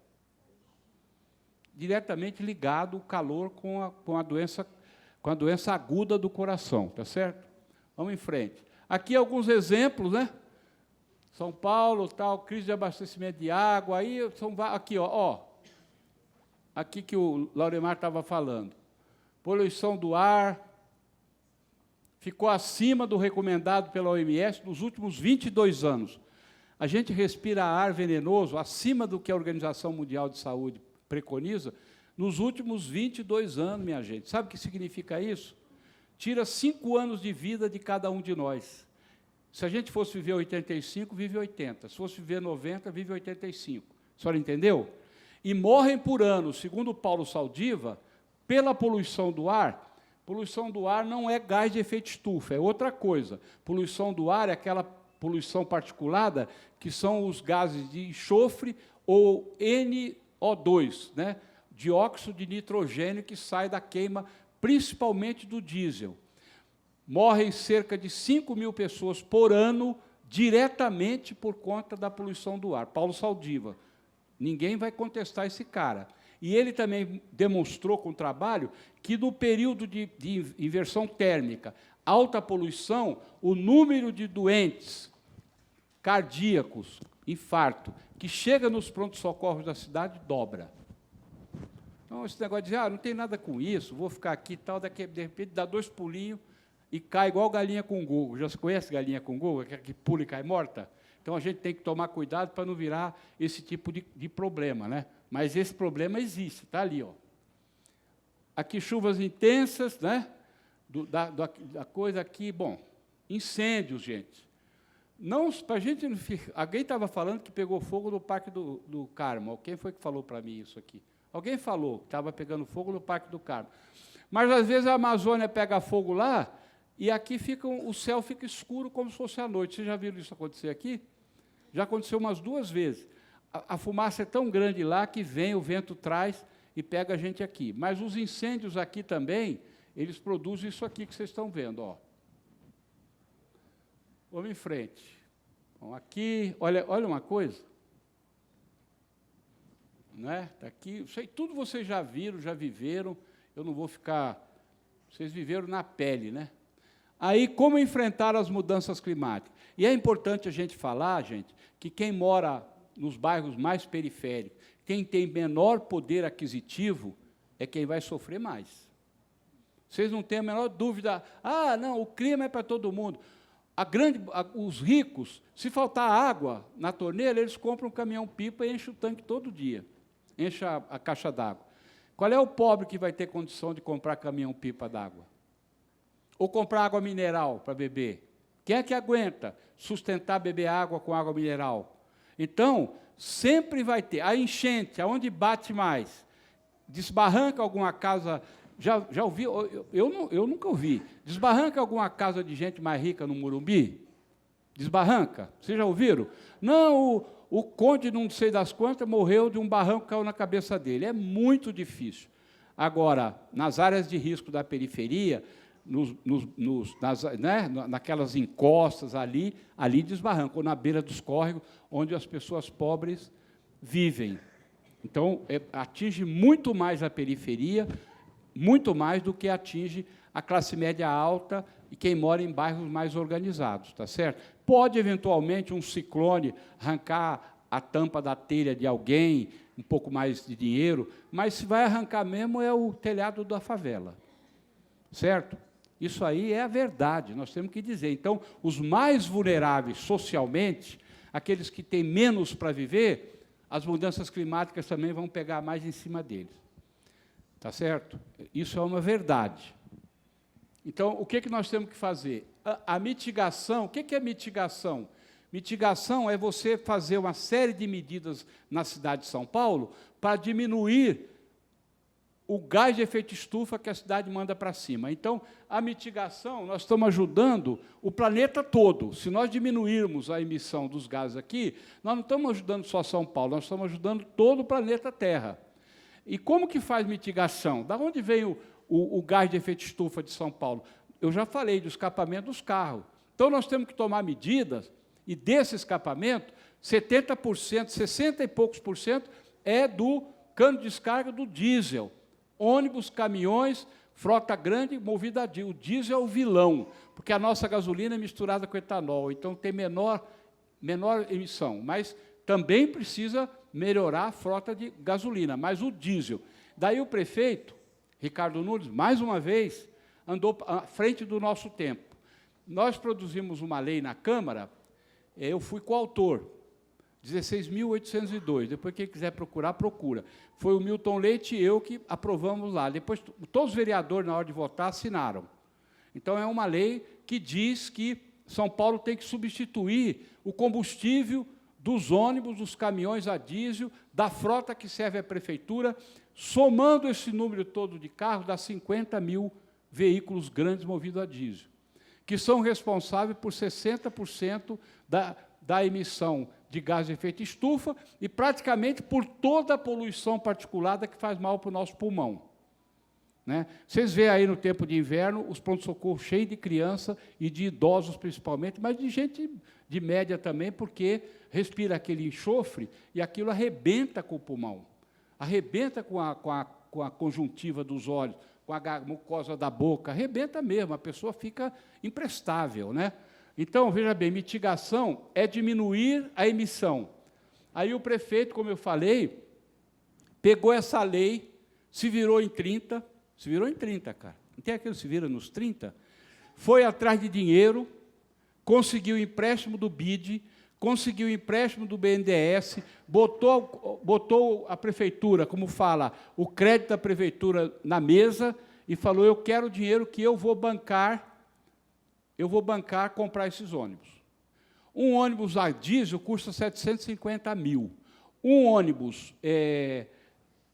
Diretamente ligado o calor com a doença aguda do coração, tá certo? Vamos em frente. Aqui alguns exemplos, né? São Paulo, tal, crise de abastecimento de água, aí aqui, ó, aqui que o Lauremar estava falando. Poluição do ar ficou acima do recomendado pela OMS nos últimos 22 anos. A gente respira ar venenoso acima do que a Organização Mundial de Saúde preconiza nos últimos 22 anos, minha gente. Sabe o que significa isso? Tira 5 anos de vida de cada um de nós. Se a gente fosse viver 85, vive 80. Se fosse viver 90, vive 85. A senhora entendeu? E morrem por ano, segundo Paulo Saldiva, pela poluição do ar. Poluição do ar não é gás de efeito estufa, é outra coisa. Poluição do ar é aquela poluição particulada, que são os gases de enxofre ou NO2, né? dióxido de nitrogênio que sai da queima, principalmente do diesel. Morrem cerca de 5.000 pessoas por ano diretamente por conta da poluição do ar. Paulo Saldiva. Ninguém vai contestar esse cara. E ele também demonstrou com o trabalho que, no período de inversão térmica, alta poluição, o número de doentes cardíacos, infarto, que chega nos prontos-socorros da cidade, dobra. Então, esse negócio de não tem nada com isso, vou ficar aqui e tal, daqui, de repente, dá 2 pulinhos e cai igual galinha com gogo. Já se conhece galinha com gogo, que pula e cai morta? Então, a gente tem que tomar cuidado para não virar esse tipo de problema, né? Mas esse problema existe, está ali, ó. Aqui, chuvas intensas, né? Da coisa aqui, bom, incêndios, gente. Não, para a gente não ficar... Alguém estava falando que pegou fogo no Parque do Carmo. Quem foi que falou para mim isso aqui? Alguém falou que estava pegando fogo no Parque do Carmo. Mas, às vezes, a Amazônia pega fogo lá e aqui o céu fica escuro como se fosse à noite. Vocês já viram isso acontecer aqui? Já aconteceu umas 2 vezes. A fumaça é tão grande lá que vem, o vento traz e pega a gente aqui. Mas os incêndios aqui também, eles produzem isso aqui que vocês estão vendo, ó. Vamos em frente. Bom, aqui, olha uma coisa. Né? Tá aqui, isso aí tudo vocês já viram, já viveram. Eu não vou ficar... Vocês viveram na pele, né? Aí, como enfrentar as mudanças climáticas? E é importante a gente falar, gente, que quem mora nos bairros mais periféricos, quem tem menor poder aquisitivo, é quem vai sofrer mais. Vocês não têm a menor dúvida, não, o clima é para todo mundo. Os ricos, se faltar água na torneira, eles compram um caminhão-pipa e enchem o tanque todo dia, enchem a caixa d'água. Qual é o pobre que vai ter condição de comprar caminhão-pipa d'água? Ou comprar água mineral para beber? Quem é que aguenta sustentar beber água com água mineral? Então, sempre vai ter. A enchente, aonde bate mais, desbarranca alguma casa... Já ouvi? Eu nunca ouvi. Desbarranca alguma casa de gente mais rica no Morumbi? Desbarranca? Vocês já ouviram? Não, o conde, não sei das quantas, morreu de um barranco que caiu na cabeça dele. É muito difícil. Agora, nas áreas de risco da periferia, naquelas encostas ali desbarranca, ou na beira dos córregos, onde as pessoas pobres vivem. Então, atinge muito mais a periferia, muito mais do que atinge a classe média alta e quem mora em bairros mais organizados, tá certo? Pode, eventualmente, um ciclone arrancar a tampa da telha de alguém, um pouco mais de dinheiro, mas se vai arrancar mesmo é o telhado da favela, certo? Isso aí é a verdade, nós temos que dizer. Então, os mais vulneráveis socialmente, aqueles que têm menos para viver, as mudanças climáticas também vão pegar mais em cima deles. Tá certo? Isso é uma verdade. Então, o que nós temos que fazer? A mitigação, o que é mitigação? Mitigação é você fazer uma série de medidas na cidade de São Paulo para diminuir o gás de efeito estufa que a cidade manda para cima. Então, a mitigação, nós estamos ajudando o planeta todo. Se nós diminuirmos a emissão dos gases aqui, nós não estamos ajudando só São Paulo, nós estamos ajudando todo o planeta Terra. E como que faz mitigação? Da onde vem o gás de efeito estufa de São Paulo? Eu já falei do escapamento dos carros. Então, nós temos que tomar medidas, e desse escapamento, 70%, 60 e poucos por cento é do cano de descarga do diesel. Ônibus, caminhões, frota grande movida a diesel. O diesel é o vilão, porque a nossa gasolina é misturada com etanol, então tem menor emissão, mas também precisa melhorar a frota de gasolina, mas o diesel. Daí o prefeito, Ricardo Nunes, mais uma vez, andou à frente do nosso tempo. Nós produzimos uma lei na Câmara, eu fui coautor, 16.802, depois quem quiser procurar, procura. Foi o Milton Leite e eu que aprovamos lá. Depois, todos os vereadores, na hora de votar, assinaram. Então, é uma lei que diz que São Paulo tem que substituir o combustível dos ônibus, dos caminhões a diesel, da frota que serve à prefeitura, somando esse número todo de carros, dá 50 mil veículos grandes movidos a diesel, que são responsáveis por 60% da emissão de gás de efeito estufa e praticamente por toda a poluição particulada que faz mal para o nosso pulmão. Né? Vocês veem aí no tempo de inverno os pronto-socorro cheios de criança e de idosos principalmente, mas de gente de média também, porque respira aquele enxofre e aquilo arrebenta com o pulmão, arrebenta com a conjuntiva dos olhos, com a mucosa da boca, arrebenta mesmo, a pessoa fica imprestável. Né? Então, veja bem, mitigação é diminuir a emissão. Aí o prefeito, como eu falei, pegou essa lei, se virou em 30, cara. Não tem aquilo que se vira nos 30? Foi atrás de dinheiro, conseguiu o empréstimo do BID, conseguiu o empréstimo do BNDES, botou a prefeitura, como fala, o crédito da prefeitura na mesa e falou, eu quero o dinheiro que eu vou bancar comprar esses ônibus. Um ônibus a diesel custa 750 mil. Um ônibus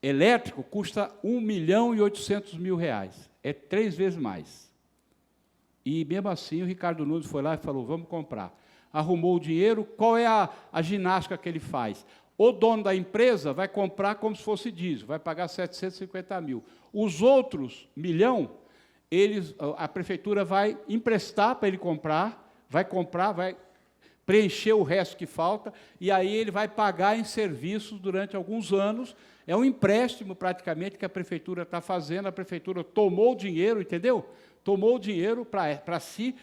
elétrico custa R$1.800.000. É 3 vezes mais. E, mesmo assim, o Ricardo Nunes foi lá e falou, vamos comprar. Arrumou o dinheiro, qual é a ginástica que ele faz? O dono da empresa vai comprar como se fosse diesel, vai pagar 750 mil. Os outros, R$1 milhão, a prefeitura vai emprestar para ele comprar, vai preencher o resto que falta, e aí ele vai pagar em serviços durante alguns anos. É um empréstimo, praticamente, que a prefeitura está fazendo, a prefeitura tomou o dinheiro, entendeu? Tomou o dinheiro para si.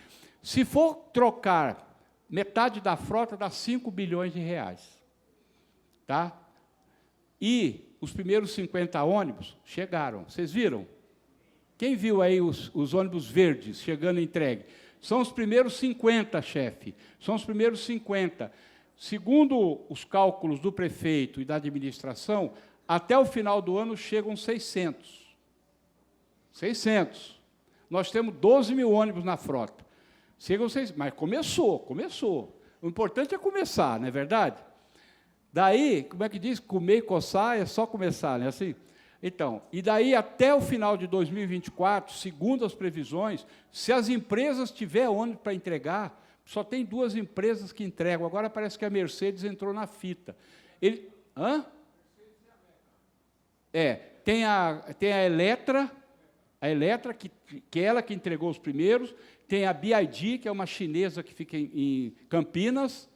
Se for trocar metade da frota, dá 5 bilhões de reais. Tá? E os primeiros 50 ônibus chegaram. Vocês viram? Quem viu aí os ônibus verdes chegando entregue? São os primeiros 50, chefe. São os primeiros 50. Segundo os cálculos do prefeito e da administração, até o final do ano chegam 600. 600. Nós temos 12 mil ônibus na frota. Chegam 600, mas começou. O importante é começar, não é verdade? Daí, como é que diz? Comer e coçar é só começar, não é assim? Então, e daí até o final de 2024, segundo as previsões, se as empresas tiverem ônibus para entregar, só tem 2 empresas que entregam. Agora parece que a Mercedes entrou na fita. Hã? Tem a Eletra, que é ela que entregou os primeiros, tem a BYD, que é uma chinesa que fica em Campinas.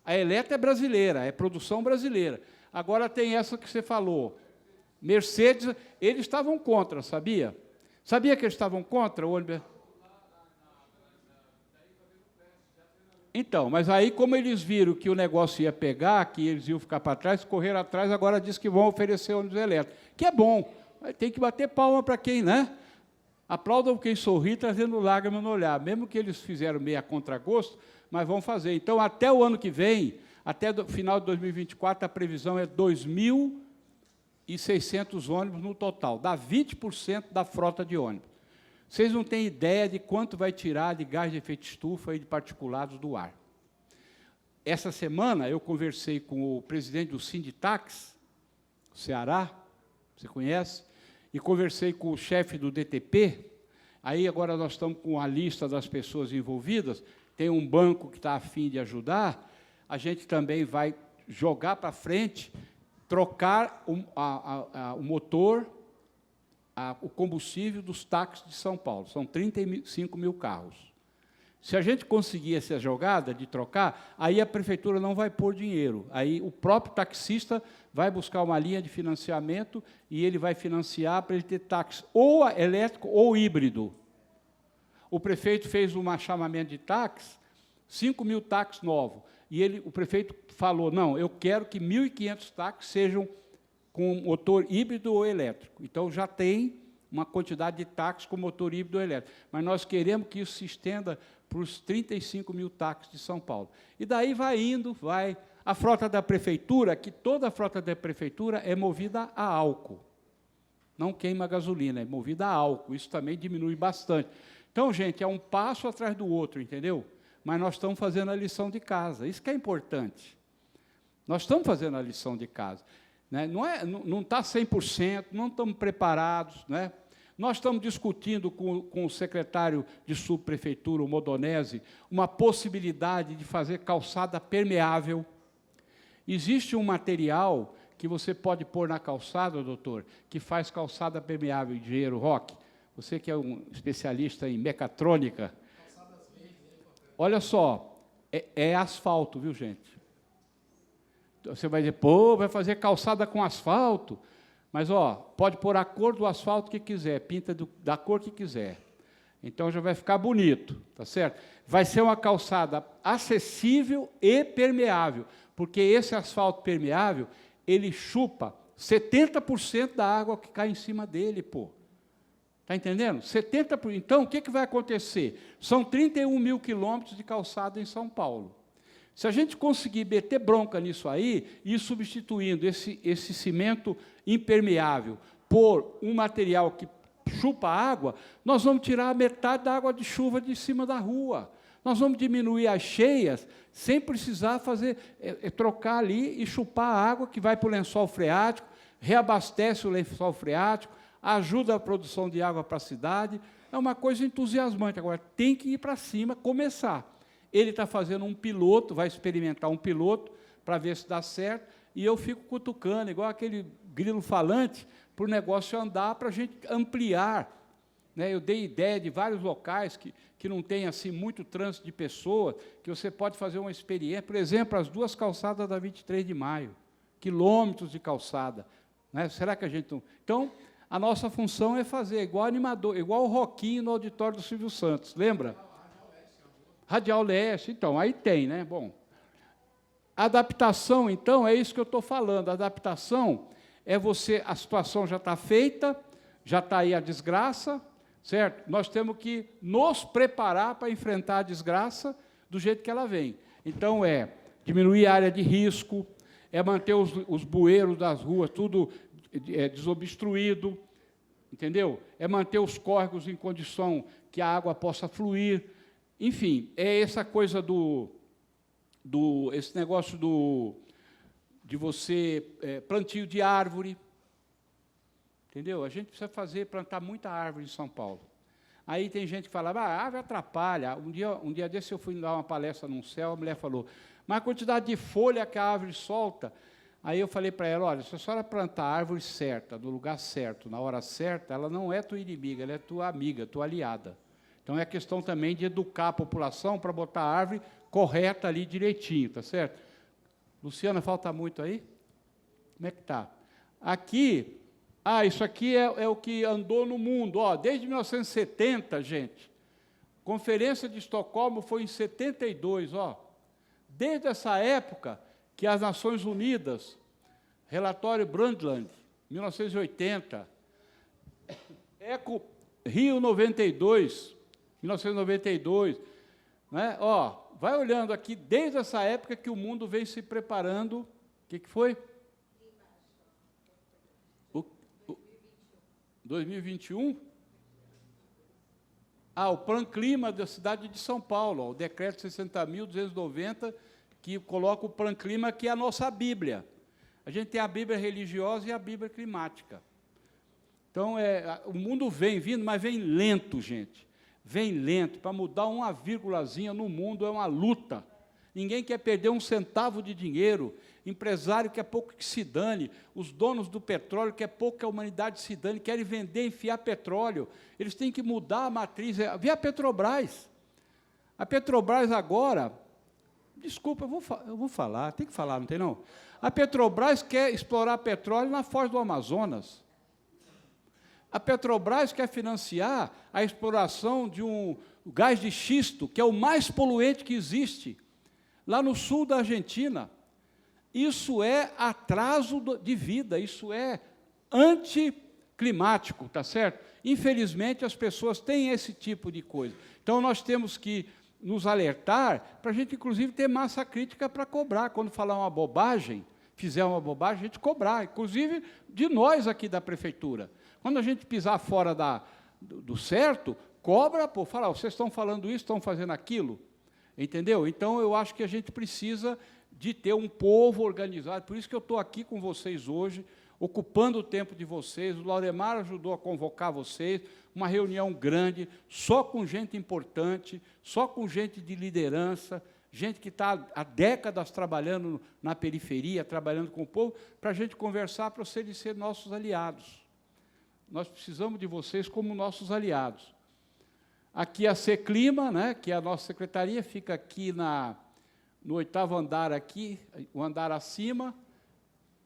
A Eletra é brasileira, é produção brasileira. Agora tem essa que você falou, Mercedes, eles estavam contra, sabia? Sabia que eles estavam contra o ônibus? Então, mas aí, como eles viram que o negócio ia pegar, que eles iam ficar para trás, correram atrás, agora diz que vão oferecer ônibus elétrico, que é bom, tem que bater palma para quem, né? Aplaudam quem sorri, trazendo lágrimas no olhar, mesmo que eles fizeram meio a contragosto, mas vão fazer. Então, até o ano que vem, até o final de 2024, a previsão é 2.600 ônibus no total, dá 20% da frota de ônibus. Vocês não têm ideia de quanto vai tirar de gás de efeito estufa e de particulados do ar. Essa semana, eu conversei com o presidente do Sinditax, Ceará, você conhece, e conversei com o chefe do DTP. Aí, agora, nós estamos com a lista das pessoas envolvidas, tem um banco que está a fim de ajudar, a gente também vai jogar para frente, trocar o motor, o combustível dos táxis de São Paulo. São 35 mil carros. Se a gente conseguir essa jogada de trocar, aí a prefeitura não vai pôr dinheiro. Aí o próprio taxista vai buscar uma linha de financiamento e ele vai financiar para ele ter táxi ou elétrico ou híbrido. O prefeito fez um chamamento de táxi, 5 mil táxis novos. E o prefeito falou, não, eu quero que 1.500 táxis sejam com motor híbrido ou elétrico. Então, já tem uma quantidade de táxis com motor híbrido ou elétrico. Mas nós queremos que isso se estenda para os 35 mil táxis de São Paulo. E daí vai indo, vai. A frota da prefeitura, que toda a frota da prefeitura é movida a álcool. Não queima gasolina, é movida a álcool. Isso também diminui bastante. Então, gente, é um passo atrás do outro, entendeu? Mas nós estamos fazendo a lição de casa. Isso que é importante. Nós estamos fazendo a lição de casa. Né? Não está 100%, não estamos preparados. Né? Nós estamos discutindo com o secretário de subprefeitura, o Modonese, uma possibilidade de fazer calçada permeável. Existe um material que você pode pôr na calçada, doutor, que faz calçada permeável, engenheiro Roque. Você que é um especialista em mecatrônica. Olha só, é asfalto, viu, gente? Você vai dizer, pô, vai fazer calçada com asfalto. Mas, ó, pode pôr a cor do asfalto que quiser, pinta da cor que quiser. Então, já vai ficar bonito, tá certo? Vai ser uma calçada acessível e permeável, porque esse asfalto permeável, ele chupa 70% da água que cai em cima dele, pô. Está entendendo? 70%. Então, o que vai acontecer? São 31 mil quilômetros de calçada em São Paulo. Se a gente conseguir meter bronca nisso aí, e ir substituindo esse cimento impermeável por um material que chupa água, nós vamos tirar a metade da água de chuva de cima da rua. Nós vamos diminuir as cheias sem precisar trocar ali e chupar a água que vai para o lençol freático, reabastece o lençol freático, ajuda a produção de água para a cidade. É uma coisa entusiasmante. Agora, tem que ir para cima, começar. Ele está fazendo um piloto, vai experimentar um piloto para ver se dá certo, e eu fico cutucando, igual aquele grilo falante, para o negócio andar, para a gente ampliar. Né? Eu dei ideia de vários locais que não tem assim, muito trânsito de pessoas, que você pode fazer uma experiência. Por exemplo, as duas calçadas da 23 de maio, quilômetros de calçada. Né? Será que a gente não... Então, a nossa função é fazer igual animador, igual o Roquinho no auditório do Silvio Santos, lembra? Radial Leste, então, aí tem, né? Bom, adaptação, então, é isso que eu estou falando. Adaptação é a situação já está feita, já está aí a desgraça, certo? Nós temos que nos preparar para enfrentar a desgraça do jeito que ela vem. Então, é diminuir a área de risco, é manter os bueiros das ruas tudo desobstruído, entendeu? É manter os córregos em condição que a água possa fluir. Enfim, é essa coisa esse negócio de você plantio de árvore, entendeu? A gente precisa plantar muita árvore em São Paulo. Aí tem gente que fala, a árvore atrapalha. Um dia desse eu fui dar uma palestra num céu, a mulher falou, mas a quantidade de folha que a árvore solta. Aí eu falei para ela, olha, se a senhora plantar a árvore certa, no lugar certo, na hora certa, ela não é tua inimiga, ela é tua amiga, tua aliada. Então, é questão também de educar a população para botar a árvore correta ali direitinho, tá certo? Luciana, falta muito aí? Como é que está? Aqui, isso aqui é o que andou no mundo. Ó, desde 1970, gente, Conferência de Estocolmo foi em 72, ó. Desde essa época que as Nações Unidas, relatório Brundtland, 1980, Eco Rio 92, 1992, né? Ó, vai olhando aqui, desde essa época que o mundo vem se preparando. O que foi? 2021? O Plano Clima da cidade de São Paulo, ó, o decreto 60.290, que coloca o Plano Clima, que é a nossa Bíblia. A gente tem a Bíblia religiosa e a Bíblia climática. Então, o mundo vem vindo, mas vem lento, gente. Vem lento. Para mudar uma vírgulazinha no mundo é uma luta. Ninguém quer perder um centavo de dinheiro. Empresário quer pouco que se dane. Os donos do petróleo quer pouco que a humanidade se dane. Querem vender, enfiar petróleo. Eles têm que mudar a matriz. Vê a Petrobras. A Petrobras agora... Desculpa, eu vou falar. Tem que falar, não tem não? A Petrobras quer explorar petróleo na foz do Amazonas. A Petrobras quer financiar a exploração de um gás de xisto, que é o mais poluente que existe, lá no sul da Argentina. Isso é atraso de vida, isso é anticlimático, tá certo? Infelizmente, as pessoas têm esse tipo de coisa. Então, nós temos que nos alertar, para a gente, inclusive, ter massa crítica para cobrar. Quando falar uma bobagem, fizer uma bobagem, a gente cobrar, inclusive de nós aqui da prefeitura. Quando a gente pisar fora do certo, cobra, fala, vocês estão falando isso, estão fazendo aquilo, entendeu? Então, eu acho que a gente precisa de ter um povo organizado, por isso que eu estou aqui com vocês hoje, ocupando o tempo de vocês. O Lauremar ajudou a convocar vocês, uma reunião grande, só com gente importante, só com gente de liderança, gente que está há décadas trabalhando na periferia, trabalhando com o povo, para a gente conversar, para vocês ser nossos aliados. Nós precisamos de vocês como nossos aliados. Aqui a Seclima, né, que é a nossa secretaria, fica aqui no 8º andar, aqui, o andar acima.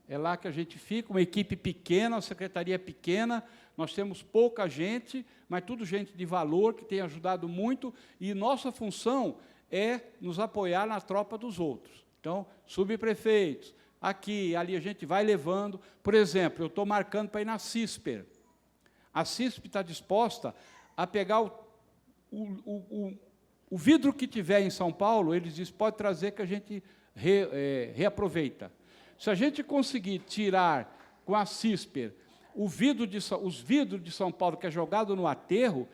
É lá que a gente fica, uma equipe pequena, uma secretaria pequena, nós temos pouca gente, mas tudo gente de valor, que tem ajudado muito, e nossa função é nos apoiar na tropa dos outros. Então, subprefeitos, aqui, ali, a gente vai levando. Por exemplo, eu estou marcando para ir na CISPER. A CISPER está disposta a pegar o vidro que tiver em São Paulo, eles dizem, pode trazer que a gente reaproveita. Se a gente conseguir tirar com a CISPER os vidros de São Paulo, que é jogado no aterro,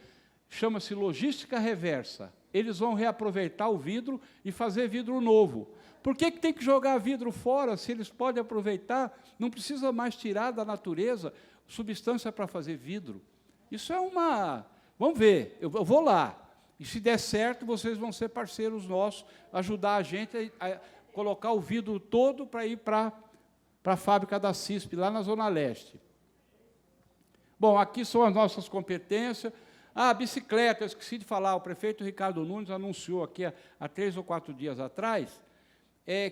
chama-se logística reversa. Eles vão reaproveitar o vidro e fazer vidro novo. Por que tem que jogar vidro fora, se eles podem aproveitar? Não precisa mais tirar da natureza substância para fazer vidro. Isso é uma... Vamos ver, eu vou lá. E, se der certo, vocês vão ser parceiros nossos, ajudar a gente a colocar o vidro todo para ir para a fábrica da CISP, lá na Zona Leste. Bom, aqui são as nossas competências. A bicicleta, eu esqueci de falar, o prefeito Ricardo Nunes anunciou aqui há 3 ou 4 dias atrás,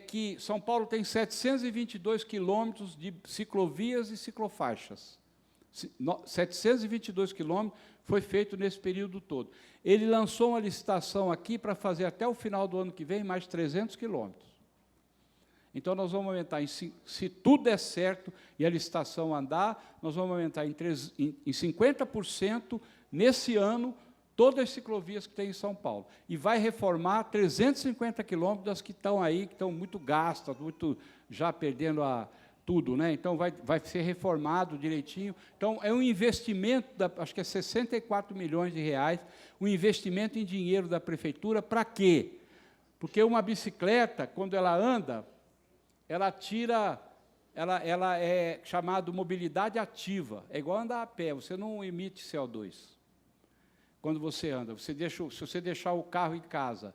que São Paulo tem 722 quilômetros de ciclovias e ciclofaixas. 722 quilômetros foi feito nesse período todo. Ele lançou uma licitação aqui para fazer até o final do ano que vem mais 300 quilômetros. Então, nós vamos aumentar, se tudo der certo e a licitação andar, nós vamos aumentar em 50% nesse ano todas as ciclovias que tem em São Paulo. E vai reformar 350 quilômetros das que estão aí, que estão muito gastas, muito já perdendo tudo, né? Então, vai ser reformado direitinho. Então, é um investimento, acho que é 64 milhões de reais, um investimento em dinheiro da prefeitura. Para quê? Porque uma bicicleta, quando ela anda, ela é chamada mobilidade ativa. É igual andar a pé, você não emite CO2 quando você anda. Se você deixar o carro em casa,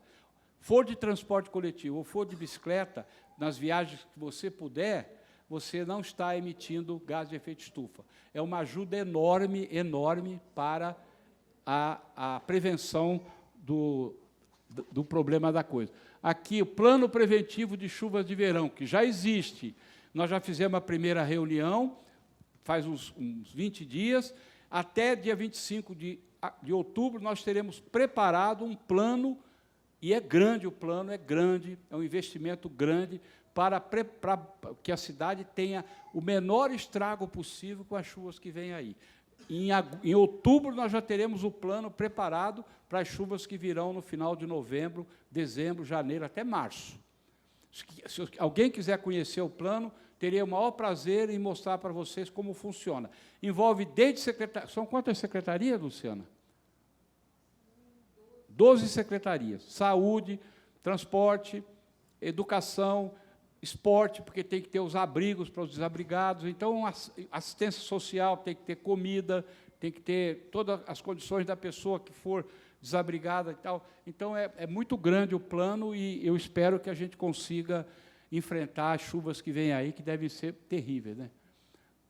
for de transporte coletivo ou for de bicicleta, nas viagens que você puder, você não está emitindo gás de efeito estufa. É uma ajuda enorme, enorme para a prevenção do problema da coisa. Aqui, o plano preventivo de chuvas de verão, que já existe. Nós já fizemos a primeira reunião, faz uns 20 dias. Até dia 25 de outubro, nós teremos preparado um plano, e é grande, o plano é grande, é um investimento grande, para que a cidade tenha o menor estrago possível com as chuvas que vêm aí. Em outubro, nós já teremos o plano preparado para as chuvas que virão no final de novembro, dezembro, janeiro, até março. Se alguém quiser conhecer o plano, teria o maior prazer em mostrar para vocês como funciona. Envolve desde secretaria... São quantas secretarias, Luciana? 12 secretarias. Saúde, transporte, educação, esporte, porque tem que ter os abrigos para os desabrigados. Então, assistência social, tem que ter comida, tem que ter todas as condições da pessoa que for desabrigada e tal. Então, é muito grande o plano e eu espero que a gente consiga enfrentar as chuvas que vêm aí, que devem ser terríveis, né?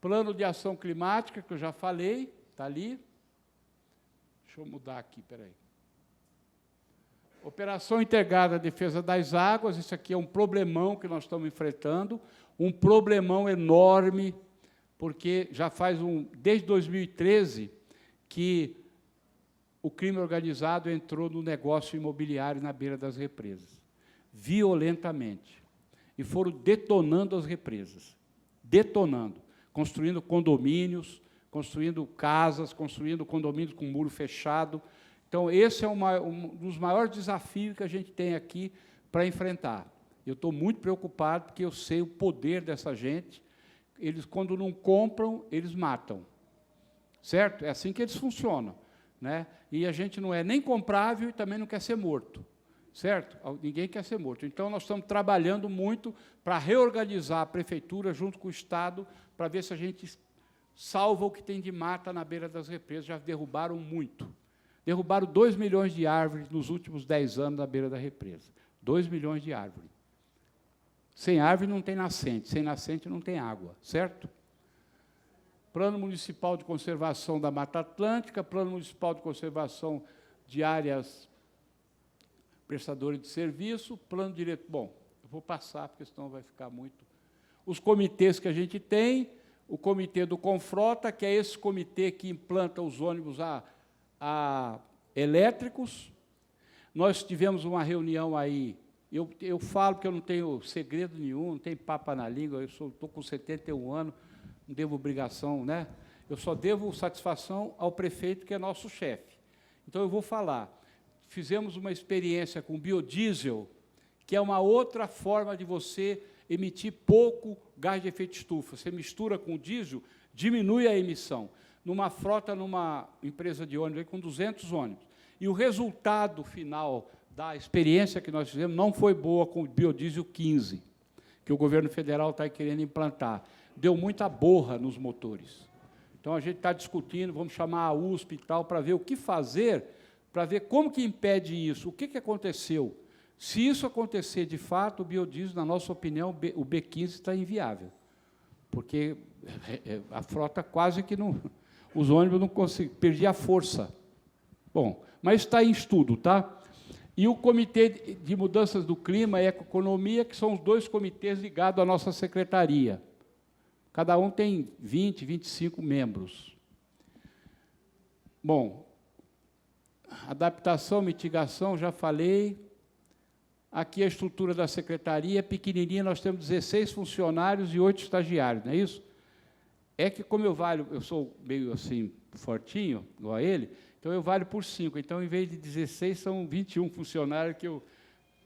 Plano de ação climática, que eu já falei, está ali. Deixa eu mudar aqui, espera aí. Operação Integrada de Defesa das Águas, isso aqui é um problemão que nós estamos enfrentando, um problemão enorme, porque já faz desde 2013 que o crime organizado entrou no negócio imobiliário na beira das represas, violentamente, e foram detonando as represas, construindo condomínios, construindo casas, construindo condomínios com muro fechado. Então, esse é um dos maiores desafios que a gente tem aqui para enfrentar. Eu estou muito preocupado, porque eu sei o poder dessa gente. Eles, quando não compram, eles matam. Certo? É assim que eles funcionam, né? E a gente não é nem comprável e também não quer ser morto. Certo? Ninguém quer ser morto. Então, nós estamos trabalhando muito para reorganizar a prefeitura junto com o Estado, para ver se a gente salva o que tem de mata na beira das represas. Já derrubaram muito. Derrubaram 2 milhões de árvores nos últimos 10 anos na beira da represa. 2 milhões de árvores. Sem árvore não tem nascente, sem nascente não tem água, certo? Plano Municipal de Conservação da Mata Atlântica, Plano Municipal de Conservação de Áreas Prestadores de Serviço, Plano Direto... Bom, eu vou passar, porque senão vai ficar muito... Os comitês que a gente tem, o Comitê do Confrota, que é esse comitê que implanta os ônibus elétricos. Nós tivemos uma reunião aí, eu falo que eu não tenho segredo nenhum, não tenho papa na língua, eu estou com 71 anos, não devo obrigação, né? Eu só devo satisfação ao prefeito, que é nosso chefe. Então, eu vou falar. Fizemos uma experiência com biodiesel, que é uma outra forma de você emitir pouco gás de efeito estufa. Você mistura com o diesel, diminui a emissão. Numa frota, numa empresa de ônibus, com 200 ônibus. E o resultado final da experiência que nós fizemos não foi boa com o biodiesel 15, que o governo federal está querendo implantar. Deu muita borra nos motores. Então, a gente está discutindo, vamos chamar a USP e tal, para ver o que fazer, para ver como que impede isso, o que aconteceu. Se isso acontecer de fato, o biodiesel, na nossa opinião, o B15 está inviável, porque a frota quase que não... Os ônibus não conseguiam, perdia a força. Bom, mas está em estudo, tá? E o Comitê de Mudanças do Clima e Economia, que são os 2 comitês ligados à nossa secretaria. Cada um tem 20, 25 membros. Bom, adaptação, mitigação, já falei. Aqui a estrutura da secretaria, pequenininha, nós temos 16 funcionários e 8 estagiários, não é isso? É que, como eu sou meio assim, fortinho, igual a ele, então eu valho por 5. Então, em vez de 16, são 21 funcionários, que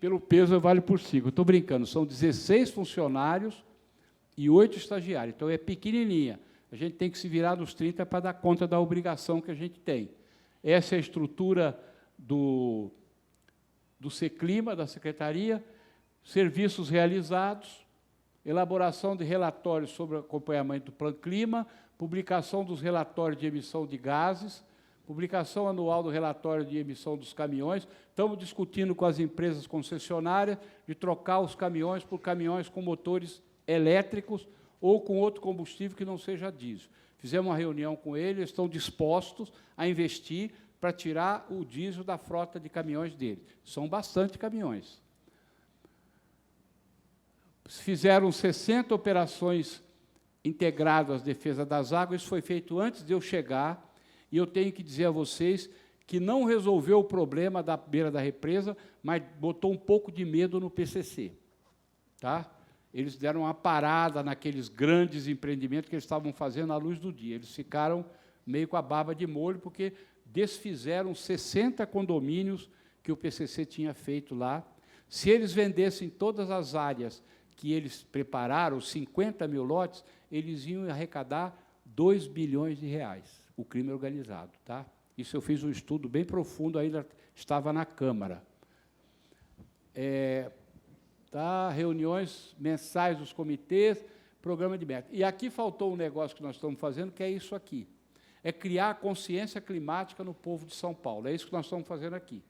pelo peso eu valho por 5. Estou brincando, são 16 funcionários e 8 estagiários. Então, é pequenininha. A gente tem que se virar nos 30 para dar conta da obrigação que a gente tem. Essa é a estrutura do Seclima, da Secretaria, serviços realizados, elaboração de relatórios sobre acompanhamento do Plano Clima, publicação dos relatórios de emissão de gases, publicação anual do relatório de emissão dos caminhões. Estamos discutindo com as empresas concessionárias de trocar os caminhões por caminhões com motores elétricos ou com outro combustível que não seja diesel. Fizemos uma reunião com eles, estão dispostos a investir para tirar o diesel da frota de caminhões deles. São bastante caminhões. Fizeram 60 operações integradas à defesa das águas, isso foi feito antes de eu chegar, e eu tenho que dizer a vocês que não resolveu o problema da beira da represa, mas botou um pouco de medo no PCC. Tá? Eles deram uma parada naqueles grandes empreendimentos que eles estavam fazendo à luz do dia. Eles ficaram meio com a baba de molho, porque desfizeram 60 condomínios que o PCC tinha feito lá. Se eles vendessem todas as áreas que eles prepararam, 50 mil lotes, eles iam arrecadar 2 bilhões de reais, o crime organizado. Tá? Isso eu fiz um estudo bem profundo, ainda estava na Câmara. Tá, reuniões mensais dos comitês, programa de meta. E aqui faltou um negócio que nós estamos fazendo, que é isso aqui. É criar consciência climática no povo de São Paulo. É isso que nós estamos fazendo aqui.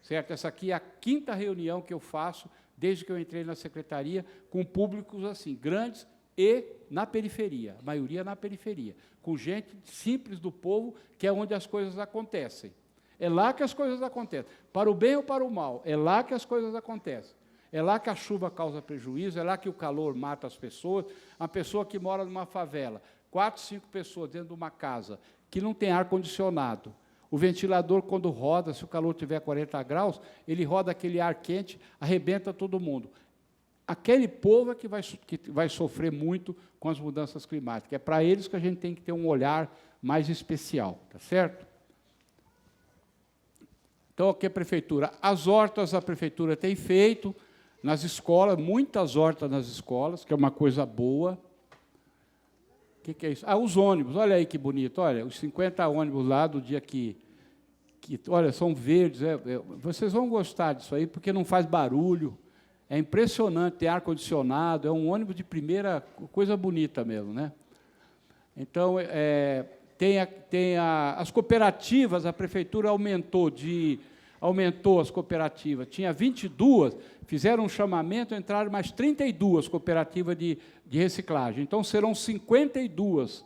Certo? Essa aqui é a 5ª reunião que eu faço, desde que eu entrei na secretaria, com públicos assim, grandes e na periferia, a maioria na periferia, com gente simples do povo, que é onde as coisas acontecem. É lá que as coisas acontecem. Para o bem ou para o mal, é lá que as coisas acontecem. É lá que a chuva causa prejuízo, é lá que o calor mata as pessoas. A pessoa que mora numa favela, 4, 5 pessoas dentro de uma casa, que não tem ar-condicionado. O ventilador, quando roda, se o calor tiver 40 graus, ele roda aquele ar quente, arrebenta todo mundo. Aquele povo é que vai sofrer muito com as mudanças climáticas. É para eles que a gente tem que ter um olhar mais especial, tá certo? Então, aqui a prefeitura. As hortas a prefeitura tem feito nas escolas, muitas hortas nas escolas, que é uma coisa boa. O que é isso? Ah, os ônibus, olha aí que bonito, olha, os 50 ônibus lá do dia que olha, são verdes, vocês vão gostar disso aí, porque não faz barulho, é impressionante, tem ar-condicionado, é um ônibus de primeira, coisa bonita mesmo, né? Então, as cooperativas, a prefeitura aumentou aumentou as cooperativas. Tinha 22, fizeram um chamamento, entraram mais 32 cooperativas de reciclagem. Então, serão 52,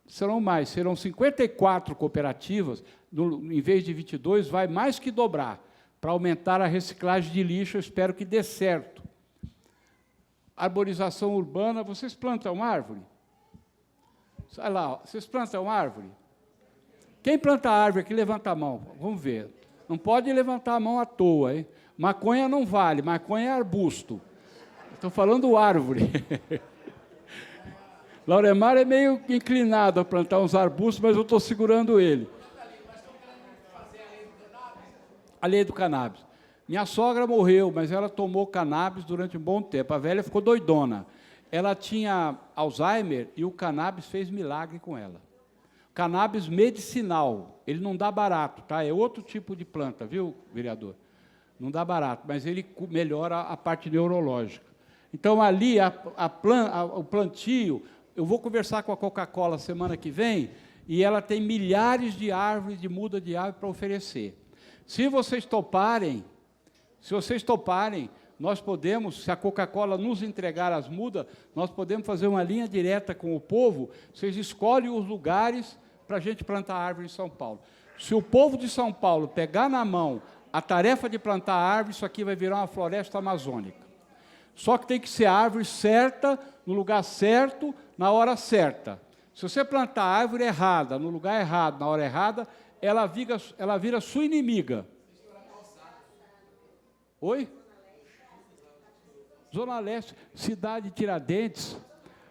serão mais, serão 54 cooperativas, em vez de 22, vai mais que dobrar, para aumentar a reciclagem de lixo. Eu espero que dê certo. Arborização urbana, vocês plantam árvore? Olha lá, ó, vocês plantam árvore? Quem planta árvore aqui, levanta a mão. Vamos ver. Não pode levantar a mão à toa, hein? Maconha não vale, maconha é arbusto. Estou falando árvore. Lauremar é meio inclinado a plantar uns arbustos, mas eu estou segurando ele. A lei do cannabis. Minha sogra morreu, mas ela tomou cannabis durante um bom tempo. A velha ficou doidona. Ela tinha Alzheimer e o cannabis fez milagre com ela. Cannabis medicinal, ele não dá barato, tá? É outro tipo de planta, viu, vereador? Não dá barato, mas ele melhora a parte neurológica. Então, ali, o plantio, eu vou conversar com a Coca-Cola semana que vem, e ela tem milhares de árvores, de muda de árvore para oferecer. Se vocês toparem, nós podemos, se a Coca-Cola nos entregar as mudas, nós podemos fazer uma linha direta com o povo, vocês escolhem os lugares para a gente plantar árvore em São Paulo. Se o povo de São Paulo pegar na mão a tarefa de plantar árvore, isso aqui vai virar uma floresta amazônica. Só que tem que ser a árvore certa, no lugar certo, na hora certa. Se você plantar a árvore errada, no lugar errado, na hora errada, ela vira sua inimiga. Oi? Zona Leste, Cidade Tiradentes.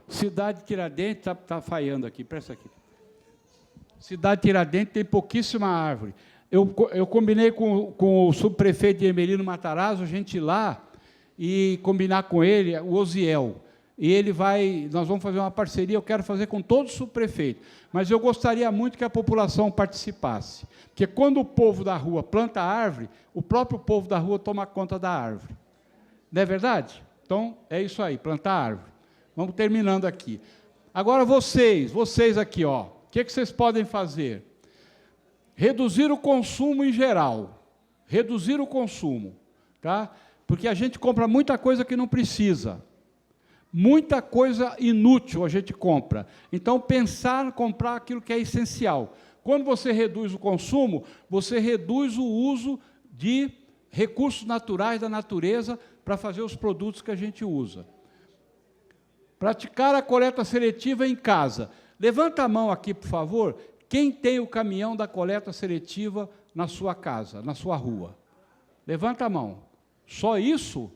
Cidade Tiradentes está falhando aqui, presta aqui. Cidade Tiradentes tem pouquíssima árvore. Eu combinei com o subprefeito de Emelino Matarazzo, a gente ir lá e combinar com ele, o Osiel. E nós vamos fazer uma parceria, eu quero fazer com todos os subprefeitos. Mas eu gostaria muito que a população participasse. Porque quando o povo da rua planta árvore, o próprio povo da rua toma conta da árvore. Não é verdade? Então, é isso aí, plantar árvore. Vamos terminando aqui. Agora, vocês aqui, ó, o que vocês podem fazer? Reduzir o consumo em geral. Reduzir o consumo. Tá? Porque a gente compra muita coisa que não precisa. Muita coisa inútil a gente compra. Então, pensar em comprar aquilo que é essencial. Quando você reduz o consumo, você reduz o uso de recursos naturais da natureza para fazer os produtos que a gente usa. Praticar a coleta seletiva em casa. Levanta a mão aqui, por favor, quem tem o caminhão da coleta seletiva na sua casa, na sua rua. Levanta a mão. Só isso?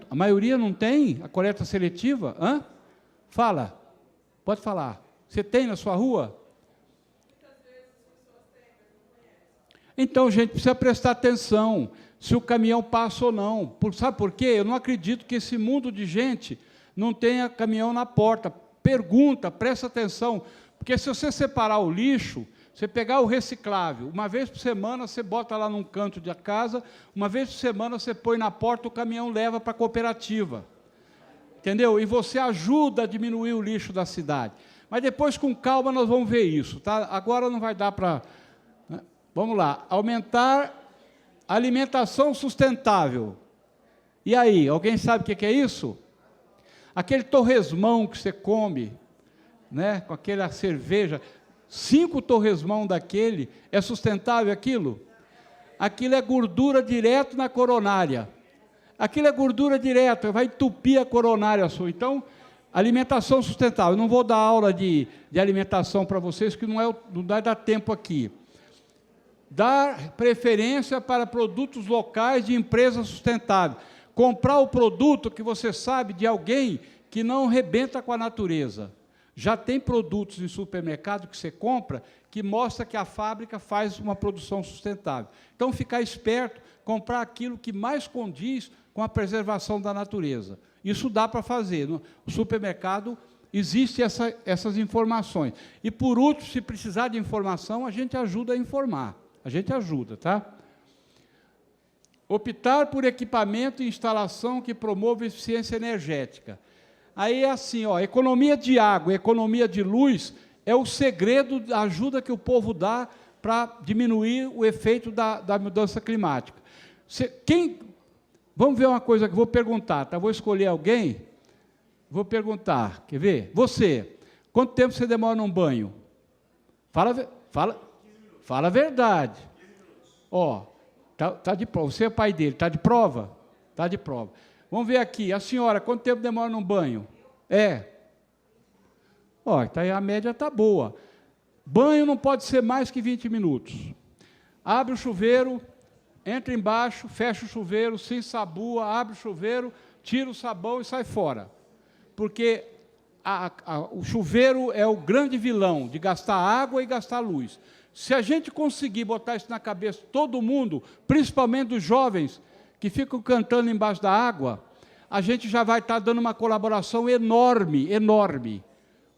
A maioria não tem a coleta seletiva? Hã? Fala. Pode falar. Você tem na sua rua? Então, gente, precisa prestar atenção se o caminhão passa ou não. Sabe por quê? Eu não acredito que esse mundo de gente não tenha caminhão na porta. Pergunta, presta atenção, porque se você separar o lixo, você pegar o reciclável, uma vez por semana você bota lá num canto da casa, uma vez por semana você põe na porta, o caminhão leva para a cooperativa. Entendeu? E você ajuda a diminuir o lixo da cidade. Mas depois, com calma, nós vamos ver isso. Tá? Agora não vai dar para... Vamos lá. Aumentar a alimentação sustentável. E aí, alguém sabe o que é isso? Aquele torresmão que você come, né, com aquela cerveja, 5 torresmão daquele, é sustentável aquilo? Aquilo é gordura direto na coronária. Aquilo é gordura direto, vai entupir a coronária sua. Então, alimentação sustentável. Eu não vou dar aula de alimentação para vocês, que não vai dar tempo aqui. Dar preferência para produtos locais de empresas sustentáveis. Comprar o produto que você sabe de alguém que não rebenta com a natureza. Já tem produtos em supermercado que você compra que mostra que a fábrica faz uma produção sustentável. Então, ficar esperto, comprar aquilo que mais condiz com a preservação da natureza. Isso dá para fazer. No supermercado existem essas informações. E, por último, se precisar de informação, a gente ajuda a informar. A gente ajuda, tá? Optar por equipamento e instalação que promova eficiência energética. Aí é assim, ó, economia de água, economia de luz é o segredo da ajuda que o povo dá para diminuir o efeito da mudança climática. Vamos ver uma coisa que eu vou perguntar, tá? Vou escolher alguém, vou perguntar, quer ver? Você, quanto tempo você demora num banho? Fala a verdade. Ó, tá de prova. Você é pai dele, tá de prova? Tá de prova. Vamos ver aqui, a senhora, quanto tempo demora num banho? Ó, tá aí, a média está boa. Banho não pode ser mais que 20 minutos. Abre o chuveiro, entra embaixo, fecha o chuveiro, se ensabua, abre o chuveiro, tira o sabão e sai fora. Porque o chuveiro é o grande vilão de gastar água e gastar luz. Se a gente conseguir botar isso na cabeça de todo mundo, principalmente dos jovens que ficam cantando embaixo da água, a gente já vai estar dando uma colaboração enorme, enorme,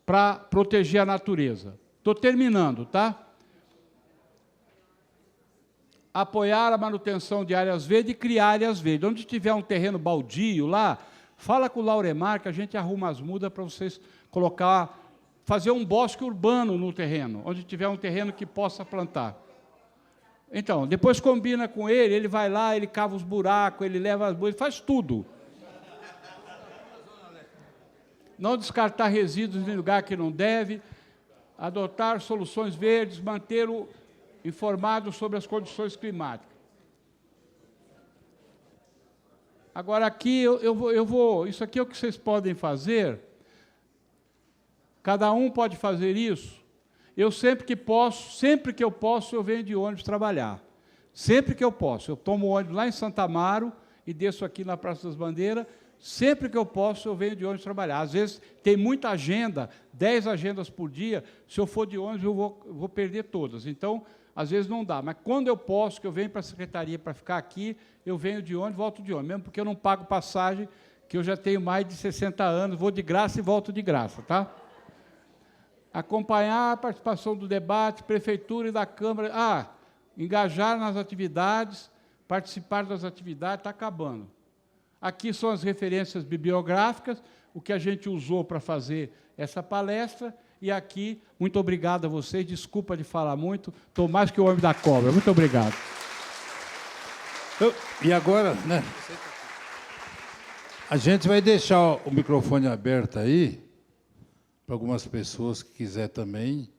para proteger a natureza. Estou terminando, tá? Apoiar a manutenção de áreas verdes e criar áreas verdes. Onde tiver um terreno baldio lá, fala com o Lauremar que a gente arruma as mudas para vocês fazer um bosque urbano no terreno, onde tiver um terreno que possa plantar. Então, depois combina com ele, ele vai lá, ele cava os buracos, ele leva as mudas, faz tudo. Não descartar resíduos em lugar que não deve, adotar soluções verdes, manter-o informado sobre as condições climáticas. Agora, aqui, eu vou... Isso aqui é o que vocês podem fazer. Cada um pode fazer isso. Eu, sempre que eu posso, eu venho de ônibus trabalhar. Sempre que eu posso. Eu tomo ônibus lá em Santa Amaro e desço aqui na Praça das Bandeiras. Sempre que eu posso, eu venho de ônibus trabalhar. Às vezes, tem muita agenda, 10 agendas por dia. Se eu for de ônibus, eu vou perder todas. Então, às vezes não dá. Mas quando eu posso, que eu venho para a secretaria para ficar aqui, eu venho de ônibus, volto de ônibus. Mesmo porque eu não pago passagem, que eu já tenho mais de 60 anos, vou de graça e volto de graça, tá? Acompanhar a participação do debate, prefeitura e da Câmara. Engajar nas atividades, participar das atividades, está acabando. Aqui são as referências bibliográficas, o que a gente usou para fazer essa palestra, e aqui, muito obrigado a vocês, desculpa de falar muito, estou mais que o homem da cobra, muito obrigado. E agora, né, a gente vai deixar o microfone aberto aí, para algumas pessoas que quiser também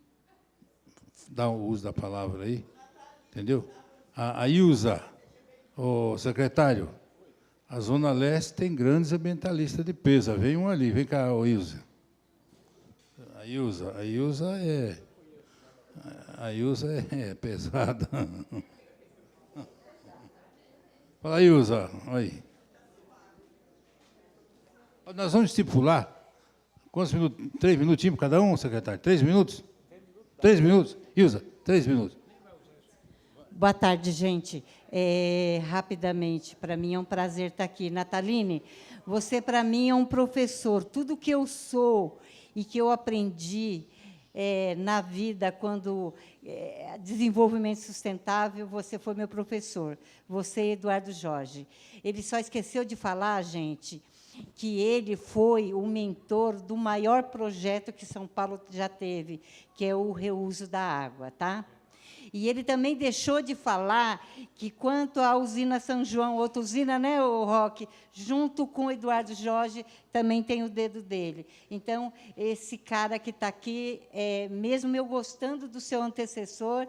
dar o uso da palavra aí, entendeu? A Ilza, o secretário, a Zona Leste tem grandes ambientalistas de peso. Vem um ali, vem cá, Ilza. A Ilza é pesada. Fala, Ilza, aí. Nós vamos estipular. Quantos minutos? 3 minutinhos para cada um, secretário? 3 minutos? 3 minutos? Ilza, 3 minutos. Boa tarde, gente. Rapidamente, para mim é um prazer estar aqui. Nataline, você, para mim, é um professor. Tudo que eu sou e que eu aprendi na vida, quando desenvolvimento sustentável, você foi meu professor. Você, Eduardo Jorge. Ele só esqueceu de falar, gente, que ele foi o mentor do maior projeto que São Paulo já teve, que é o reuso da água, tá? E ele também deixou de falar que, quanto à usina São João, outra usina, né, o Roque, junto com o Eduardo Jorge, também tem o dedo dele. Então, esse cara que está aqui, mesmo eu gostando do seu antecessor,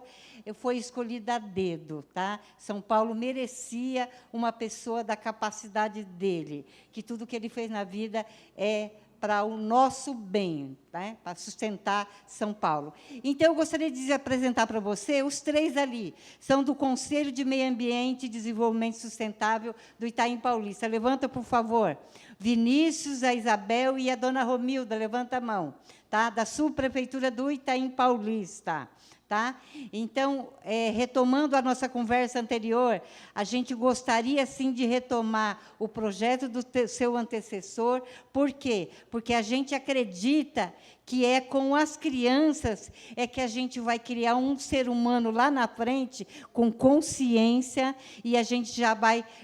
foi escolhido a dedo. Tá? São Paulo merecia uma pessoa da capacidade dele, que tudo que ele fez na vida é para o nosso bem, né? Para sustentar São Paulo. Então, eu gostaria de apresentar para você os 3 ali. São do Conselho de Meio Ambiente e Desenvolvimento Sustentável do Itaim Paulista. Levanta, por favor. Vinícius, a Isabel e a dona Romilda, levanta a mão. Tá? Da Subprefeitura do Itaim Paulista. Tá? Então, retomando a nossa conversa anterior, a gente gostaria, sim, de retomar o projeto do seu antecessor. Por quê? Porque a gente acredita que é com as crianças que a gente vai criar um ser humano lá na frente com consciência, e a gente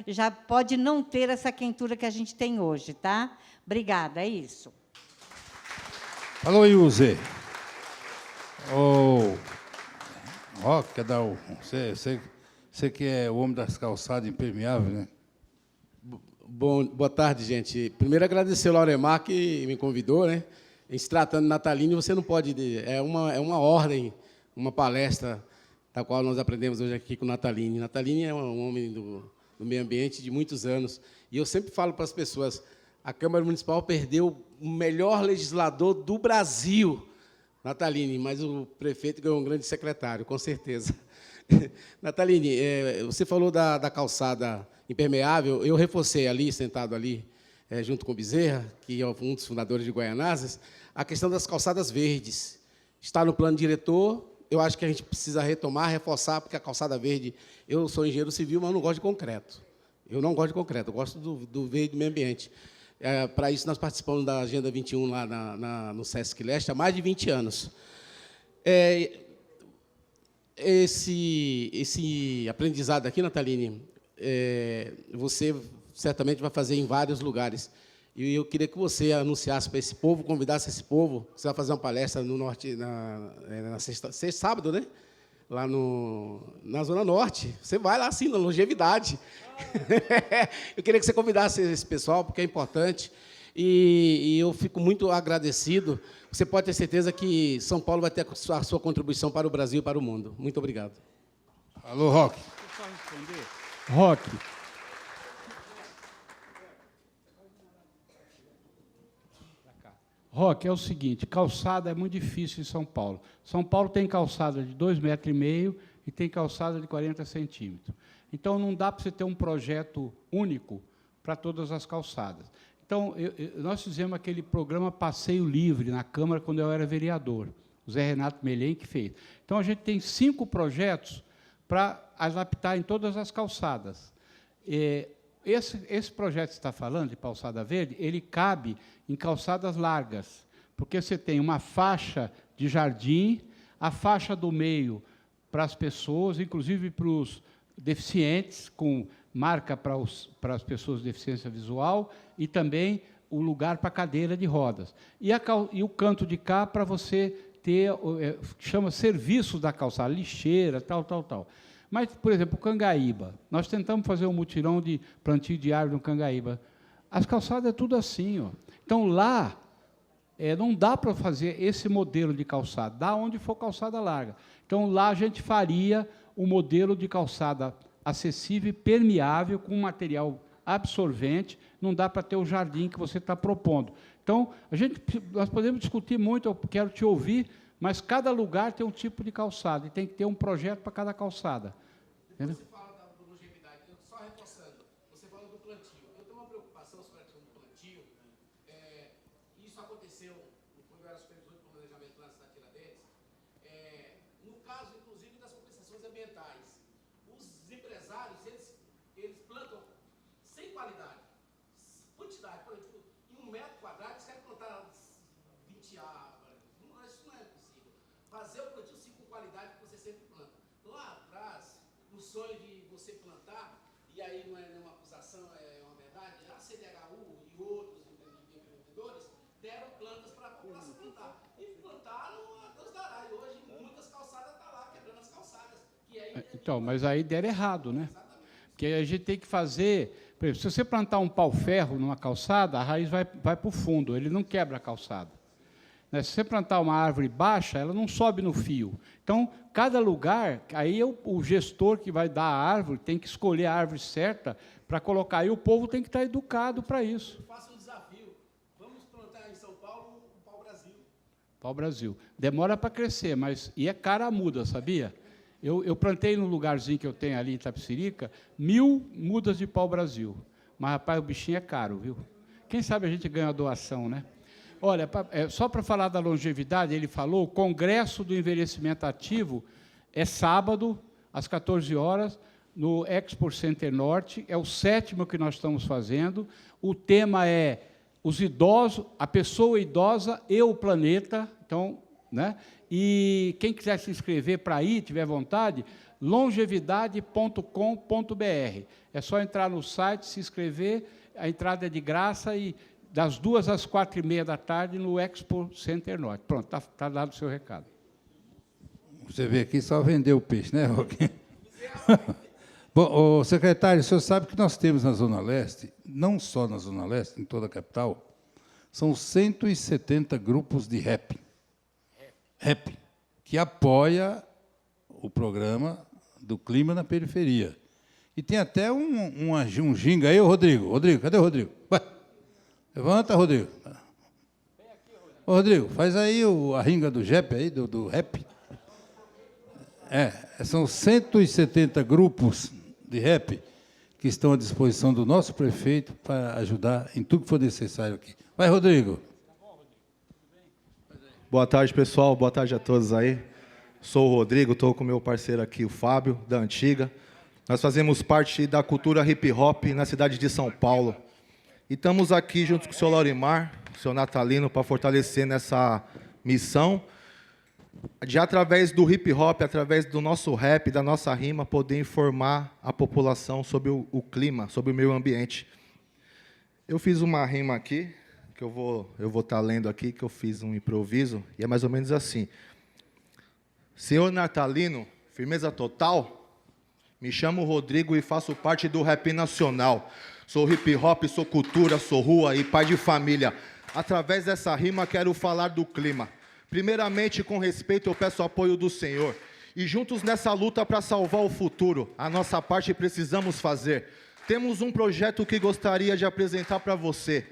já pode não ter essa quentura que a gente tem hoje. Tá? Obrigada, é isso. Falou, Ilze. Roque, quer dar você que é o homem das calçadas impermeáveis, né? Boa tarde, gente. Primeiro, agradecer ao Lauremar, que me convidou, né? Em se tratando de Natalini, você não pode... É uma ordem, uma palestra, da qual nós aprendemos hoje aqui com o Natalini. Natalini é um homem do meio ambiente de muitos anos. E eu sempre falo para as pessoas, a Câmara Municipal perdeu o melhor legislador do Brasil, Natalini, mas o prefeito ganhou um grande secretário, com certeza. Natalini, você falou da calçada impermeável, eu reforcei ali, sentado ali, junto com o Bezerra, que é um dos fundadores de Guaianazes, a questão das calçadas verdes. Está no plano diretor, eu acho que a gente precisa retomar, reforçar, porque a calçada verde, eu sou engenheiro civil, mas não gosto de concreto. Eu não gosto de concreto, eu gosto do verde do meio ambiente. Para isso, nós participamos da Agenda 21 lá no Sesc Leste há mais de 20 anos. Esse aprendizado aqui, Natalini, você certamente vai fazer em vários lugares. E eu queria que você anunciasse para esse povo, convidasse esse povo. Você vai fazer uma palestra no norte, na sexta, sábado, né? Lá na Zona Norte. Você vai lá, sim, na longevidade. Eu queria que você convidasse esse pessoal, porque é importante. E eu fico muito agradecido. Você pode ter certeza que São Paulo vai ter a sua contribuição para o Brasil e para o mundo. Muito obrigado. Alô, Roque. Deixa eu só responder. Roque. Roque, é o seguinte, calçada é muito difícil em São Paulo. São Paulo tem calçada de 2,5 metros e tem calçada de 40 centímetros. Então, não dá para você ter um projeto único para todas as calçadas. Então, nós fizemos aquele programa Passeio Livre na Câmara quando eu era vereador. O Zé Renato Melhem que fez. Então, a gente tem 5 projetos para adaptar em todas as calçadas. Esse projeto que você está falando, de calçada verde, ele cabe em calçadas largas, porque você tem uma faixa de jardim, a faixa do meio para as pessoas, inclusive para os deficientes, com marca para as pessoas de deficiência visual, e também o lugar para cadeira de rodas. E o canto de cá para você ter, chama serviços da calçada, lixeira, tal. Mas, por exemplo, o Cangaíba, nós tentamos fazer um mutirão de plantio de árvore no Cangaíba. As calçadas é tudo assim, ó. Então, lá, não dá para fazer esse modelo de calçada, dá onde for calçada larga. Então, lá a gente faria o modelo de calçada acessível e permeável, com material absorvente, não dá para ter o jardim que você está propondo. Então, nós podemos discutir muito, eu quero te ouvir, mas cada lugar tem um tipo de calçada, e tem que ter um projeto para cada calçada. Entendeu? Você fala da longevidade, só reforçando, você fala do plantio. Eu tenho uma preocupação sobre a questão do plantio. Isso aconteceu quando eu era supervisor de planejamento lá na cidade de Tiradentes. No caso, inclusive, das compensações ambientais. Os empresários, eles plantam sem qualidade. Quantidade, por exemplo, em 1 metro quadrado, eles querem plantar 20 árvores. Isso não é possível. Fazer o plantio sim com qualidade que você sempre planta. Lá atrás, o sonho de você plantar, e aí não é uma acusação, é uma verdade, a CDHU e outros empreendedores deram plantas para a população plantar. E plantaram a Deus dará. E hoje muitas calçadas estão lá, quebrando as calçadas. Então, mas aí deram errado, né? Porque a gente tem que fazer... Por exemplo, se você plantar um pau-ferro numa calçada, a raiz vai para o fundo, ele não quebra a calçada. Se você plantar uma árvore baixa, ela não sobe no fio. Então, cada lugar, aí o gestor que vai dar a árvore tem que escolher a árvore certa para colocar. E o povo tem que estar educado para isso. Faça um desafio. Vamos plantar em São Paulo o pau-brasil. Pau-brasil. Demora para crescer, mas é cara muda, sabia? Eu plantei num lugarzinho que eu tenho ali em Itapecerica, 1000 mudas de pau-brasil. Mas, rapaz, o bichinho é caro, viu? Quem sabe a gente ganha a doação, né? Olha, só para falar da longevidade, ele falou, o Congresso do Envelhecimento Ativo é sábado, às 14 horas, no Expo Center Norte, é o 7º que nós estamos fazendo. O tema é os idosos, a pessoa idosa e o planeta. Então, né? E quem quiser se inscrever para ir, tiver vontade, longevidade.com.br. É só entrar no site, se inscrever, a entrada é de graça e das 2 às 4h30 da tarde no Expo Center Norte. Pronto, está dado o seu recado. Você vê aqui, só vendeu o peixe, né, Roque? Bom, secretário, o senhor sabe que nós temos na Zona Leste, não só na Zona Leste, em toda a capital, são 170 grupos de rap, que apoia o programa do Clima na Periferia. E tem até um ginga aí, ô Rodrigo. Rodrigo, cadê o Rodrigo? Vai. Levanta, Rodrigo. Ô, Rodrigo, faz aí a ringa do JEP aí, do rap. São 170 grupos de rap que estão à disposição do nosso prefeito para ajudar em tudo que for necessário aqui. Vai, Rodrigo. Boa tarde, pessoal. Boa tarde a todos aí. Sou o Rodrigo, estou com o meu parceiro aqui, o Fábio, da Antiga. Nós fazemos parte da cultura hip-hop na cidade de São Paulo. E estamos aqui junto com o senhor Laurimar, o senhor Natalino, para fortalecer nessa missão de, através do hip-hop, através do nosso rap, da nossa rima, poder informar a população sobre o clima, sobre o meio ambiente. Eu fiz uma rima aqui, que eu vou estar lendo aqui, que eu fiz um improviso, e é mais ou menos assim. Senhor Natalino, firmeza total? Me chamo Rodrigo e faço parte do rap nacional. Sou hip-hop, sou cultura, sou rua e pai de família. Através dessa rima quero falar do clima. Primeiramente, com respeito, eu peço apoio do Senhor. E juntos nessa luta para salvar o futuro, a nossa parte precisamos fazer. Temos um projeto que gostaria de apresentar para você.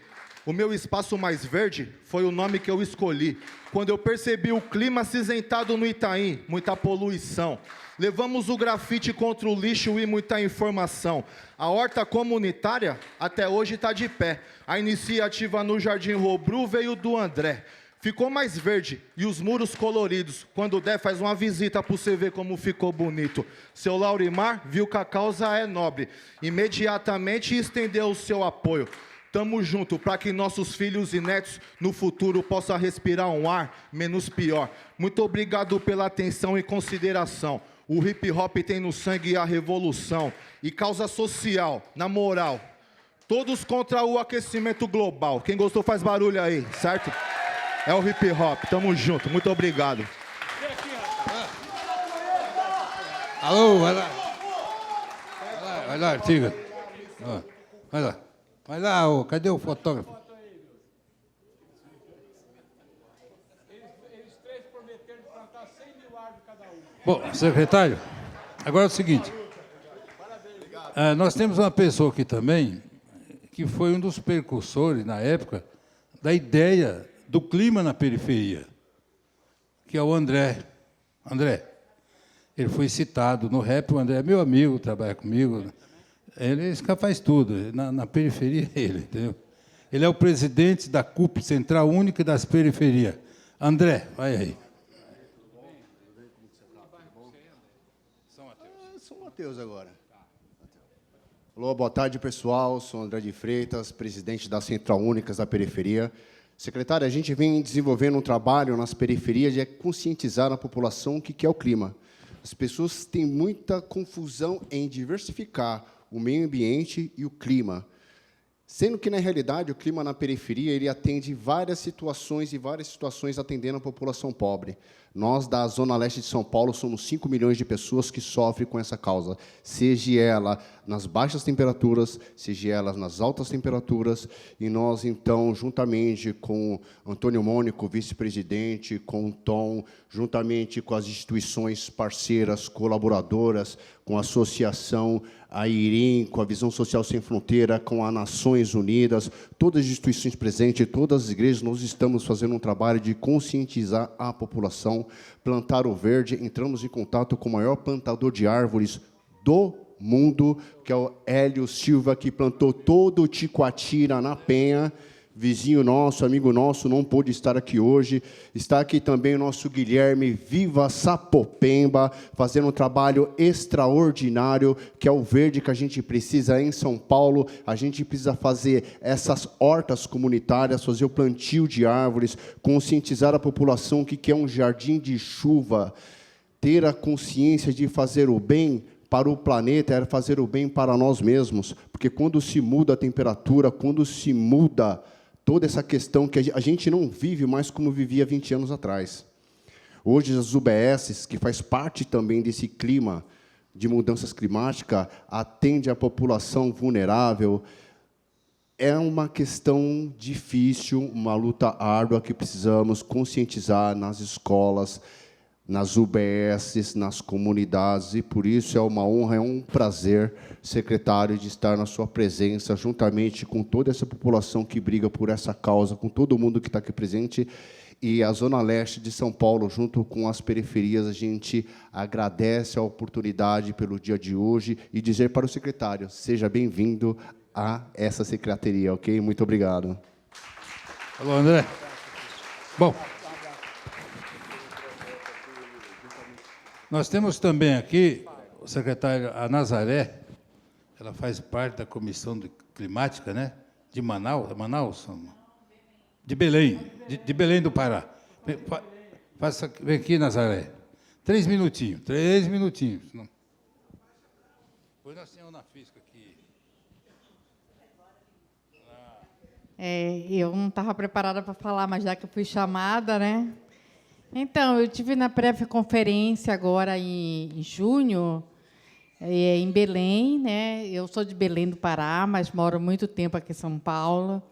O meu espaço mais verde foi o nome que eu escolhi. Quando eu percebi o clima acinzentado no Itaim, muita poluição. Levamos o grafite contra o lixo e muita informação. A horta comunitária até hoje está de pé. A iniciativa no Jardim Robru veio do André. Ficou mais verde e os muros coloridos. Quando der, faz uma visita para você ver como ficou bonito. Seu Laurimar viu que a causa é nobre. Imediatamente estendeu o seu apoio. Tamo junto para que nossos filhos e netos no futuro possam respirar um ar menos pior. Muito obrigado pela atenção e consideração. O hip-hop tem no sangue a revolução e causa social, na moral. Todos contra o aquecimento global. Quem gostou faz barulho aí, certo? É o hip-hop, tamo junto. Muito obrigado. Alô, vai lá. Vai lá, Artiga. Vai lá. Vai lá, cadê o fotógrafo? Eles três prometeram plantar 100 mil árvores cada um. Bom, secretário, agora é o seguinte. Nós temos uma pessoa aqui também que foi um dos precursores, na época, da ideia do clima na periferia, que é o André. André, ele foi citado no rap, o André é meu amigo, trabalha comigo. Ele faz tudo, na periferia é ele, entendeu? Ele é o presidente da CUP, Central Única das Periferias. André, vai aí. São Mateus agora. Alô, boa tarde, pessoal. Sou André de Freitas, presidente da Central Únicas da Periferia. Secretário, a gente vem desenvolvendo um trabalho nas periferias de conscientizar a população o que é o clima. As pessoas têm muita confusão em diversificar o meio ambiente e o clima. Sendo que, na realidade, o clima na periferia ele atende várias situações atendendo a população pobre. Nós, da Zona Leste de São Paulo, somos 5 milhões de pessoas que sofrem com essa causa, seja ela nas baixas temperaturas, seja ela nas altas temperaturas, e nós, então, juntamente com Antônio Mônico, vice-presidente, com o Tom, juntamente com as instituições parceiras, colaboradoras, com a Associação a IRIM, com a Visão Social Sem Fronteira, com as Nações Unidas, todas as instituições presentes, todas as igrejas, nós estamos fazendo um trabalho de conscientizar a população, plantar o verde. Entramos em contato com o maior plantador de árvores do mundo, que é o Hélio Silva, que plantou todo o Ticoatira na Penha. Vizinho nosso, amigo nosso, não pôde estar aqui hoje. Está aqui também o nosso Guilherme Viva Sapopemba, fazendo um trabalho extraordinário, que é o verde que a gente precisa em São Paulo. A gente precisa fazer essas hortas comunitárias, fazer o plantio de árvores, conscientizar a população o que é um jardim de chuva, ter a consciência de fazer o bem para o planeta, é fazer o bem para nós mesmos, porque quando se muda a temperatura, quando se muda toda essa questão que a gente não vive mais como vivia 20 anos atrás. Hoje, as UBSs, que faz parte também desse clima de mudanças climáticas, atende a população vulnerável. É uma questão difícil, uma luta árdua que precisamos conscientizar nas escolas, nas UBSs, nas comunidades, e por isso é uma honra, é um prazer, secretário, de estar na sua presença, juntamente com toda essa população que briga por essa causa, com todo mundo que está aqui presente, e a Zona Leste de São Paulo, junto com as periferias, a gente agradece a oportunidade pelo dia de hoje e dizer para o secretário, seja bem-vindo a essa secretaria, ok? Muito obrigado. Alô, André. Bom, nós temos também aqui o secretário, a Nazaré, ela faz parte da comissão climática, né? De Manaus, Manaus? De Belém, de Belém do Pará. Vem aqui, Nazaré. 3 minutinhos, 3 minutinhos. Depois nós temos na física aqui. Eu não estava preparada para falar, mas já que eu fui chamada, né? Então, eu tive na pré-conferência agora em junho, em Belém, né? Eu sou de Belém do Pará, mas moro muito tempo aqui em São Paulo.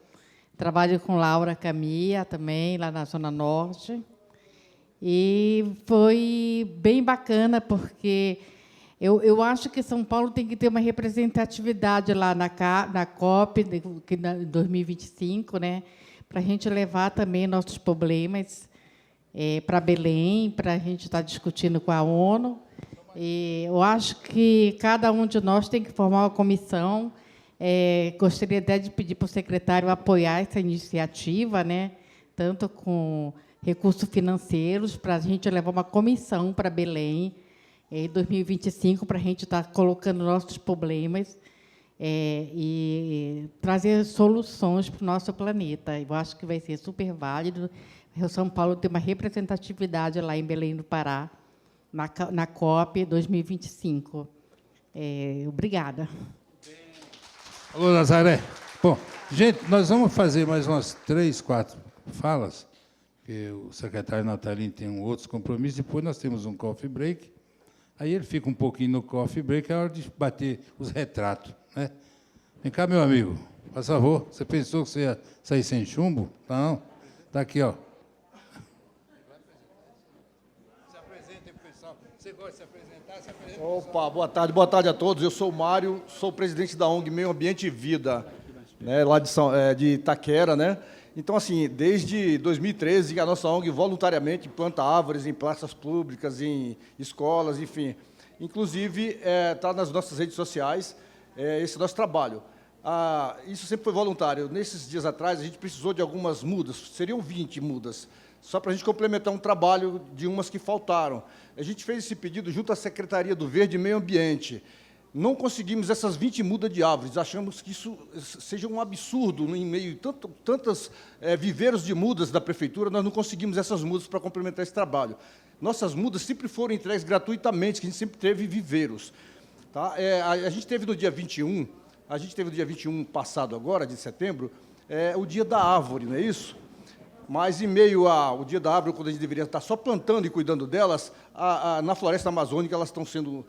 Trabalho com Laura Camia também, lá na Zona Norte. E foi bem bacana, porque eu acho que São Paulo tem que ter uma representatividade lá na COP, em 2025, né? Para a gente levar também nossos problemas para Belém, para a gente estar discutindo com a ONU. E eu acho que cada um de nós tem que formar uma comissão. Gostaria até de pedir para o secretário apoiar essa iniciativa, né? Tanto com recursos financeiros, para a gente levar uma comissão para Belém em 2025, para a gente estar colocando nossos problemas e trazer soluções para o nosso planeta. Eu acho que vai ser super válido. O São Paulo tem uma representatividade lá em Belém do Pará, na COP 2025. Obrigada. Alô, Nazaré. Bom, gente, nós vamos fazer mais umas 3, 4 falas, porque o secretário Natalini tem outros compromissos, depois nós temos um coffee break, aí ele fica um pouquinho no coffee break, é hora de bater os retratos, né? Vem cá, meu amigo, por favor, você pensou que você ia sair sem chumbo? Não, está aqui, ó. Se apresente, pessoal. Você gosta de se apresentar? Se apresenta. Opa, boa tarde a todos. Eu sou o Mário, sou presidente da ONG Meio Ambiente e Vida, né, lá de Itaquera, né? Então, assim, desde 2013, a nossa ONG voluntariamente planta árvores em praças públicas, em escolas, enfim. Inclusive, está nas nossas redes sociais esse nosso trabalho. Isso sempre foi voluntário. Nesses dias atrás, a gente precisou de algumas mudas, seriam 20 mudas, só para a gente complementar um trabalho de umas que faltaram. A gente fez esse pedido junto à Secretaria do Verde e Meio Ambiente. Não conseguimos essas 20 mudas de árvores, achamos que isso seja um absurdo, em meio a tantos viveiros de mudas da Prefeitura, nós não conseguimos essas mudas para complementar esse trabalho. Nossas mudas sempre foram entregues gratuitamente, que a gente sempre teve viveiros. Tá? A gente teve no dia 21, passado agora, de setembro, o Dia da Árvore, não é isso? Mas, em meio ao Dia da Árvore, quando a gente deveria estar só plantando e cuidando delas, na floresta amazônica elas estão sendo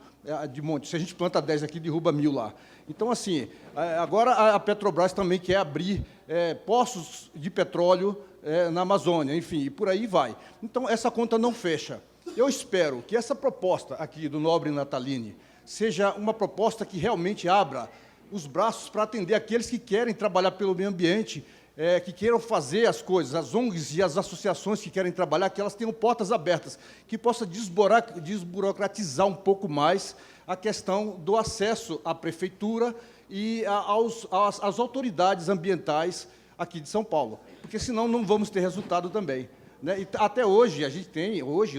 de monte. Se a gente planta 10 aqui, derruba 1000 lá. Então, assim, agora a Petrobras também quer abrir poços de petróleo na Amazônia, enfim, e por aí vai. Então, essa conta não fecha. Eu espero que essa proposta aqui do nobre Natalini seja uma proposta que realmente abra os braços para atender aqueles que querem trabalhar pelo meio ambiente, que queiram fazer as coisas, as ONGs e as associações que querem trabalhar, que elas tenham portas abertas, que possa desburocratizar um pouco mais a questão do acesso à prefeitura e às autoridades ambientais aqui de São Paulo, porque senão não vamos ter resultado também. Né? E até hoje,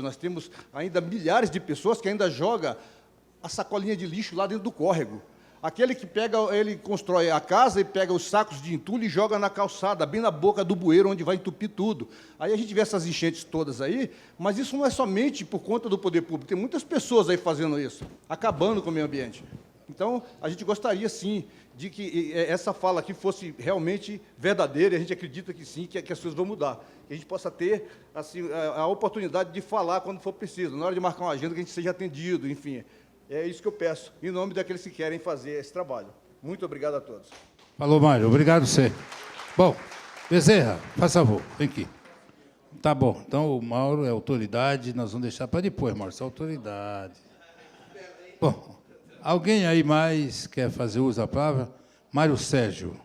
nós temos ainda milhares de pessoas que ainda jogam a sacolinha de lixo lá dentro do córrego. Aquele que ele constrói a casa e pega os sacos de entulho e joga na calçada, bem na boca do bueiro, onde vai entupir tudo. Aí a gente vê essas enchentes todas aí, mas isso não é somente por conta do poder público. Tem muitas pessoas aí fazendo isso, acabando com o meio ambiente. Então, a gente gostaria, sim, de que essa fala aqui fosse realmente verdadeira, e a gente acredita que sim, que as coisas vão mudar. Que a gente possa ter assim, a oportunidade de falar quando for preciso, na hora de marcar uma agenda, que a gente seja atendido, enfim. É isso que eu peço, em nome daqueles que querem fazer esse trabalho. Muito obrigado a todos. Falou, Mário. Obrigado, você. Bom, Bezerra, faz favor, vem aqui. Tá bom, então o Mauro é autoridade, nós vamos deixar para depois, Mauro, você é autoridade. Bom, alguém aí mais quer fazer uso da palavra? Mário Sérgio.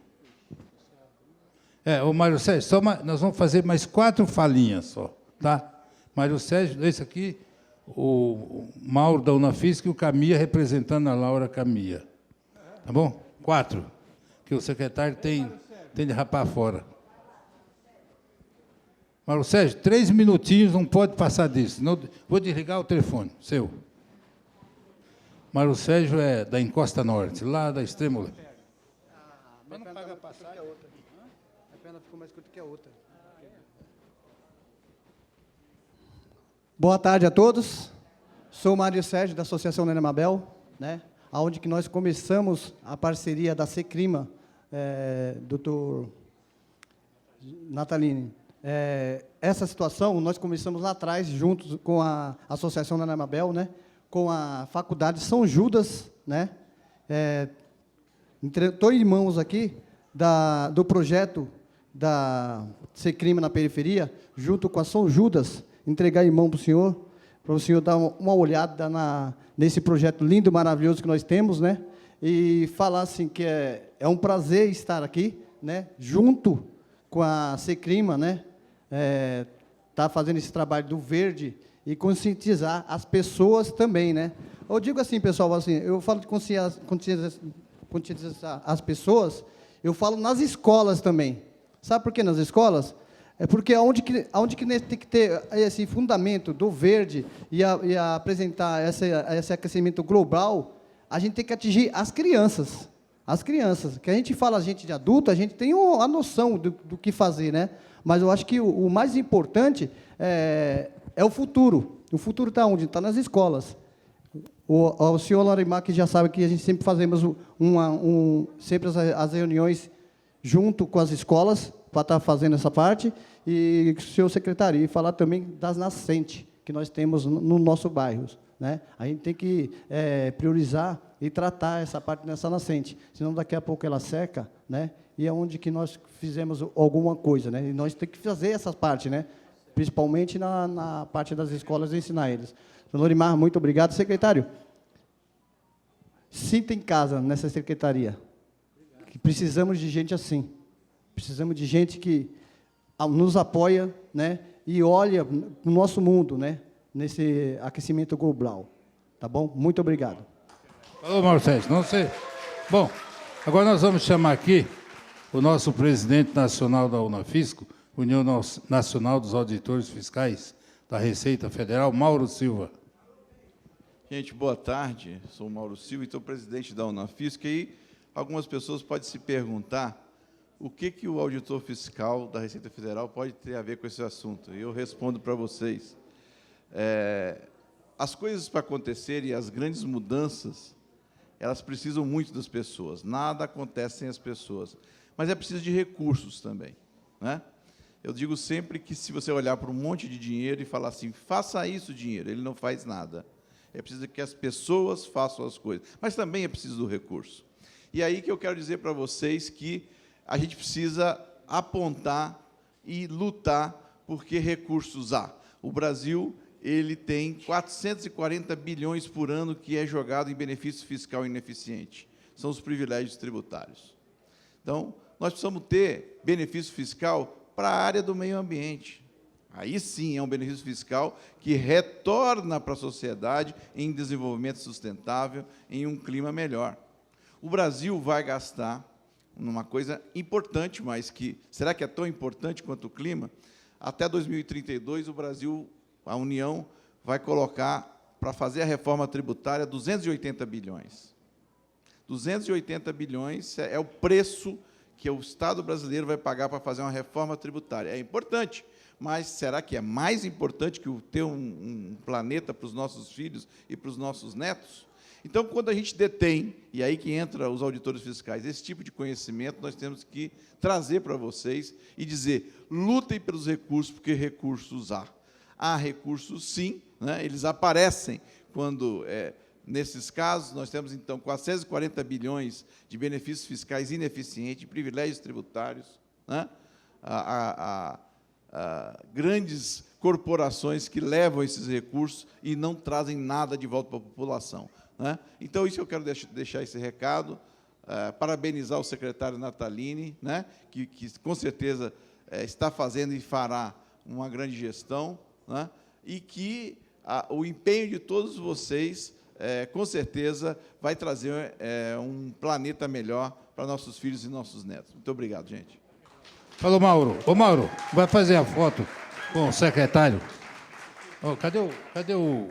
Ô Mário Sérgio, nós vamos fazer mais 4 falinhas só, tá? Mário Sérgio, esse aqui, o Mauro da Unafisc e o Camia representando a Laura Camia. Tá bom? 4, que o secretário tem de rapar fora. Mário Sérgio, 3 minutinhos, não pode passar disso, senão vou desligar o telefone, seu. Mário Sérgio é da Encosta Norte, lá da extrema leste. Mas não paga a passagem. A perna ficou mais curta que a outra. Boa tarde a todos. Sou o Mário Sérgio, da Associação Nena Mabel, né? Onde que nós começamos a parceria da Secrima, doutor Natalini. Essa situação nós começamos lá atrás, juntos com a Associação Nena Mabel, né? Com a Faculdade São Judas, né? Estou em mãos aqui do projeto da Secrima na periferia, junto com a São Judas, entregar em mão para o senhor dar uma olhada nesse projeto lindo, maravilhoso que nós temos, né? E falar assim que é um prazer estar aqui, né? Junto com a Secrima, né? Tá fazendo esse trabalho do verde e conscientizar as pessoas também, né? Eu digo assim, pessoal, assim, eu falo de conscientizar as pessoas, eu falo nas escolas também. Sabe por que nas escolas? É porque aonde que tem que ter esse fundamento do verde e apresentar esse aquecimento global, a gente tem que atingir as crianças. As crianças, que a gente fala, a gente de adulto, a gente tem a noção do que fazer, né? Mas eu acho que o mais importante é o futuro. O futuro está onde? Está nas escolas. O senhor Larimar, que já sabe que a gente sempre fazemos sempre as reuniões junto com as escolas, para estar fazendo essa parte, e o senhor secretário, e falar também das nascentes que nós temos no nosso bairro, né? A gente tem que priorizar e tratar essa parte dessa nascente, senão daqui a pouco ela seca, né? E é onde que nós fizemos alguma coisa, né? E nós temos que fazer essa parte, né? Principalmente na parte das escolas, ensinar eles. Senhor Lorimar, muito obrigado. Secretário, sinta em casa nessa secretaria, que precisamos de gente assim. Precisamos de gente que nos apoia, né? E olha no nosso mundo, né? Nesse aquecimento global. Tá bom? Muito obrigado. Falou, Mauro Sérgio. Não sei. Bom, agora nós vamos chamar aqui o nosso presidente nacional da Unafisco, União Nacional dos Auditores Fiscais da Receita Federal, Mauro Silva. Gente, boa tarde. Sou o Mauro Silva e estou presidente da Unafisco. E algumas pessoas podem se perguntar o que o auditor fiscal da Receita Federal pode ter a ver com esse assunto. E eu respondo para vocês. As coisas para acontecerem, as grandes mudanças, elas precisam muito das pessoas. Nada acontece sem as pessoas. Mas é preciso de recursos também, né? Eu digo sempre que, se você olhar para um monte de dinheiro e falar assim, faça isso, dinheiro, ele não faz nada. É preciso que as pessoas façam as coisas. Mas também é preciso do recurso. E aí que eu quero dizer para vocês que a gente precisa apontar e lutar porque recursos há. O Brasil, ele tem 440 bilhões por ano que é jogado em benefício fiscal ineficiente. São os privilégios tributários. Então, nós precisamos ter benefício fiscal para a área do meio ambiente. Aí sim é um benefício fiscal que retorna para a sociedade em desenvolvimento sustentável, em um clima melhor. O Brasil vai gastar numa coisa importante, mas que será que é tão importante quanto o clima? Até 2032, o Brasil, a União, vai colocar, para fazer a reforma tributária, 280 bilhões. 280 bilhões é o preço que o Estado brasileiro vai pagar para fazer uma reforma tributária. É importante, mas será que é mais importante que ter um planeta para os nossos filhos e para os nossos netos? Então, quando a gente detém, e aí que entra os auditores fiscais, esse tipo de conhecimento, nós temos que trazer para vocês e dizer, lutem pelos recursos, porque recursos há. Há recursos, sim, né? Eles aparecem quando, nesses casos, nós temos, então, 440 bilhões de benefícios fiscais ineficientes, privilégios tributários, né? Grandes corporações que levam esses recursos e não trazem nada de volta para a população, né? Então, isso eu quero deixar esse recado, parabenizar o secretário Natalini, né? que com certeza está fazendo e fará uma grande gestão, né? E que o empenho de todos vocês, com certeza, vai trazer um planeta melhor para nossos filhos e nossos netos. Muito obrigado, gente. Falou, Mauro. Ô, Mauro, vai fazer a foto com o secretário. Oh, cadê o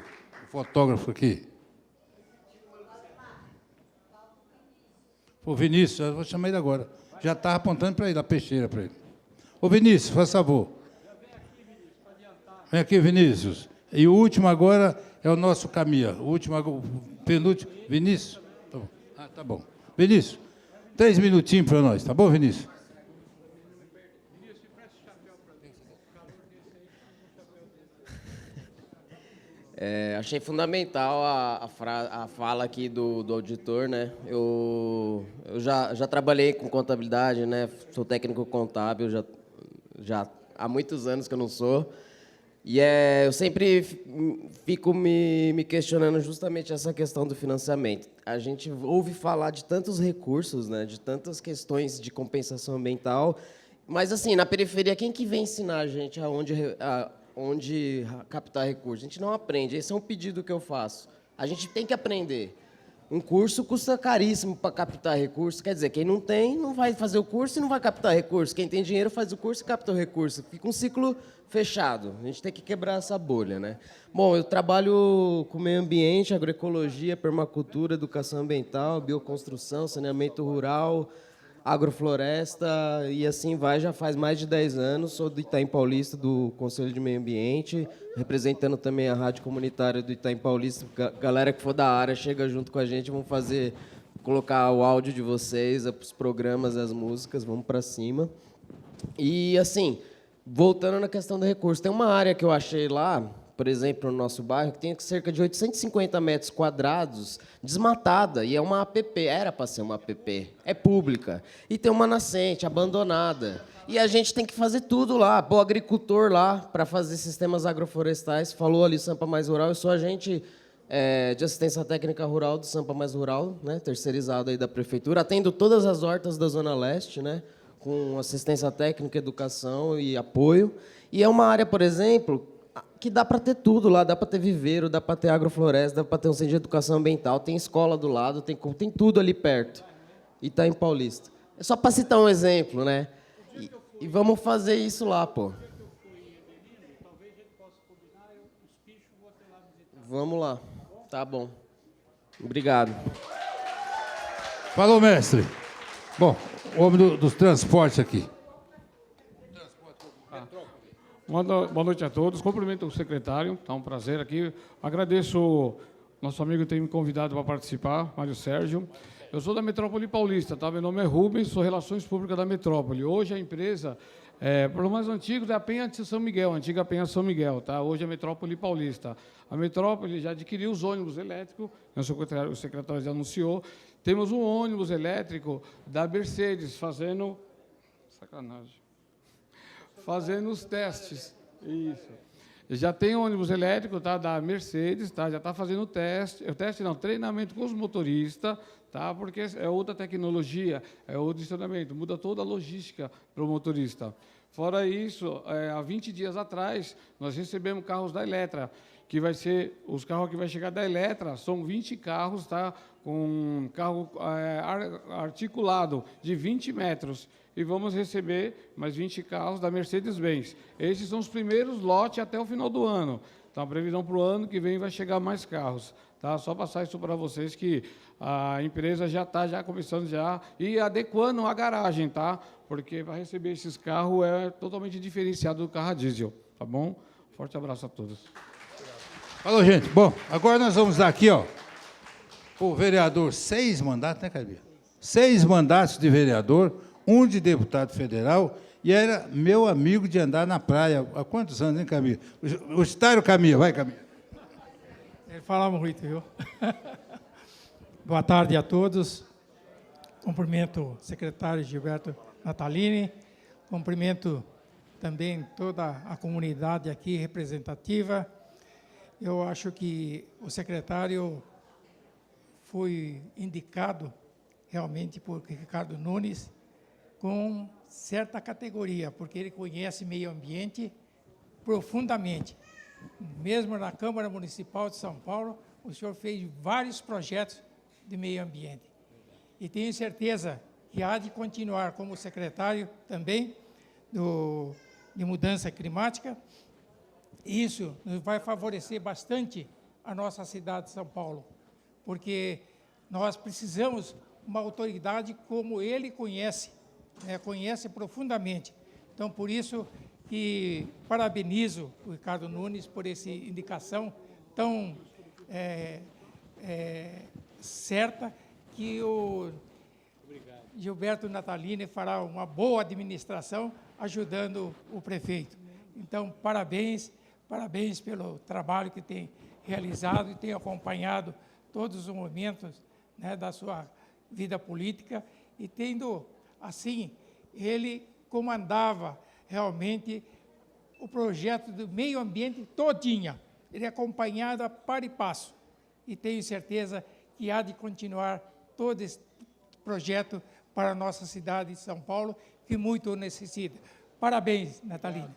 fotógrafo aqui? O Vinícius, eu vou chamar ele agora. Já estava apontando para ele, a peixeira para ele. Ô, Vinícius, faz favor. Vem aqui, Vinícius. E o último agora é o nosso Camila. O último, o penúltimo. Vinícius? Tá bom. Ah, tá bom. Vinícius, 3 minutinhos para nós, tá bom, Vinícius? Achei fundamental a fala aqui do auditor, né? Eu já trabalhei com contabilidade, né? Sou técnico contábil, já há muitos anos que eu não sou. E eu sempre fico me questionando justamente essa questão do financiamento. A gente ouve falar de tantos recursos, né? De tantas questões de compensação ambiental, mas, assim, na periferia, quem que vem ensinar a gente onde captar recursos? A gente não aprende. Esse é um pedido que eu faço. A gente tem que aprender. Um curso custa caríssimo para captar recursos. Quer dizer, quem não tem, não vai fazer o curso e não vai captar recursos. Quem tem dinheiro faz o curso e capta o recurso. Fica um ciclo fechado. A gente tem que quebrar essa bolha, né? Bom, eu trabalho com meio ambiente, agroecologia, permacultura, educação ambiental, bioconstrução, saneamento rural, agrofloresta e assim vai, já faz mais de 10 anos. Sou do Itaim Paulista, do Conselho de Meio Ambiente, representando também a rádio comunitária do Itaim Paulista. Galera que for da área, chega junto com a gente, vamos colocar o áudio de vocês, os programas, as músicas, vamos para cima. E, assim, voltando na questão do recurso, tem uma área que eu achei lá, por exemplo, no nosso bairro, que tem cerca de 850 metros quadrados desmatada, e é uma APP, era para ser uma APP, é pública, e tem uma nascente abandonada. E a gente tem que fazer tudo lá, pôr agricultor lá para fazer sistemas agroflorestais. Falou ali Sampa Mais Rural, eu sou agente de assistência técnica rural do Sampa Mais Rural, né, terceirizado aí da prefeitura, atendo todas as hortas da Zona Leste, né, com assistência técnica, educação e apoio. E é uma área, por exemplo, que dá para ter tudo lá, dá para ter viveiro, dá para ter agrofloresta, dá para ter um centro de educação ambiental, tem escola do lado, tem tudo ali perto. Itaim Paulista. É só para citar um exemplo, né? E vamos fazer isso lá, pô. Vamos lá. Tá bom. Obrigado. Falou, mestre. Bom, o homem dos transportes aqui. Boa noite a todos. Cumprimento o secretário, está um prazer aqui. Agradeço nosso amigo que tem me convidado para participar, Mário Sérgio. Eu sou da Metrópole Paulista, tá? Meu nome é Rubens, sou Relações Públicas da Metrópole. Hoje a empresa, pelo mais antigo, é a Penha de São Miguel, a antiga Penha São Miguel, tá? Hoje é a Metrópole Paulista. A Metrópole já adquiriu os ônibus elétricos, o secretário já anunciou. Temos um ônibus elétrico da Mercedes fazendo... Sacanagem. Fazendo os testes. Isso. Já tem ônibus elétrico, tá, da Mercedes, tá, já está fazendo treinamento com os motoristas, tá, porque é outra tecnologia, é outro estacionamento, muda toda a logística para o motorista. Fora isso, há 20 dias atrás, nós recebemos carros da Eletra, que vai ser, os carros que vai chegar da Eletra, são 20 carros, tá, com um carro articulado de 20 metros, e vamos receber mais 20 carros da Mercedes-Benz. Esses são os primeiros lotes até o final do ano. Então, a previsão para o ano que vem vai chegar mais carros. Tá? Só passar isso para vocês que a empresa já está começando e adequando a garagem, tá? Porque para receber esses carros é totalmente diferenciado do carro a diesel. Tá bom? Forte abraço a todos. Falou, gente. Bom, agora nós vamos dar aqui, ó, Pô, vereador, 6 mandatos, né, Camila? 6 mandatos de vereador, 1 de deputado federal, e era meu amigo de andar na praia. Há quantos anos, hein, Camila? O Estário Camila, vai, Camila. Ele falava muito, viu? Boa tarde a todos. Cumprimento o secretário Gilberto Natalini, cumprimento também toda a comunidade aqui representativa. Eu acho que o secretário foi indicado realmente por Ricardo Nunes com certa categoria, porque ele conhece meio ambiente profundamente. Mesmo na Câmara Municipal de São Paulo, o senhor fez vários projetos de meio ambiente. E tenho certeza que há de continuar como secretário também de mudança climática. Isso nos vai favorecer bastante a nossa cidade de São Paulo, porque nós precisamos uma autoridade como ele conhece, né, conhece profundamente. Então, por isso que parabenizo o Ricardo Nunes por essa indicação tão certa, que o Gilberto Natalini fará uma boa administração ajudando o prefeito. Então, parabéns pelo trabalho que tem realizado e tem acompanhado todos os momentos, né, da sua vida política, e tendo, assim, ele comandava realmente o projeto do meio ambiente todinha. Ele acompanhava para e passo, e tenho certeza que há de continuar todo esse projeto para a nossa cidade de São Paulo, que muito necessita. Parabéns, Natalini.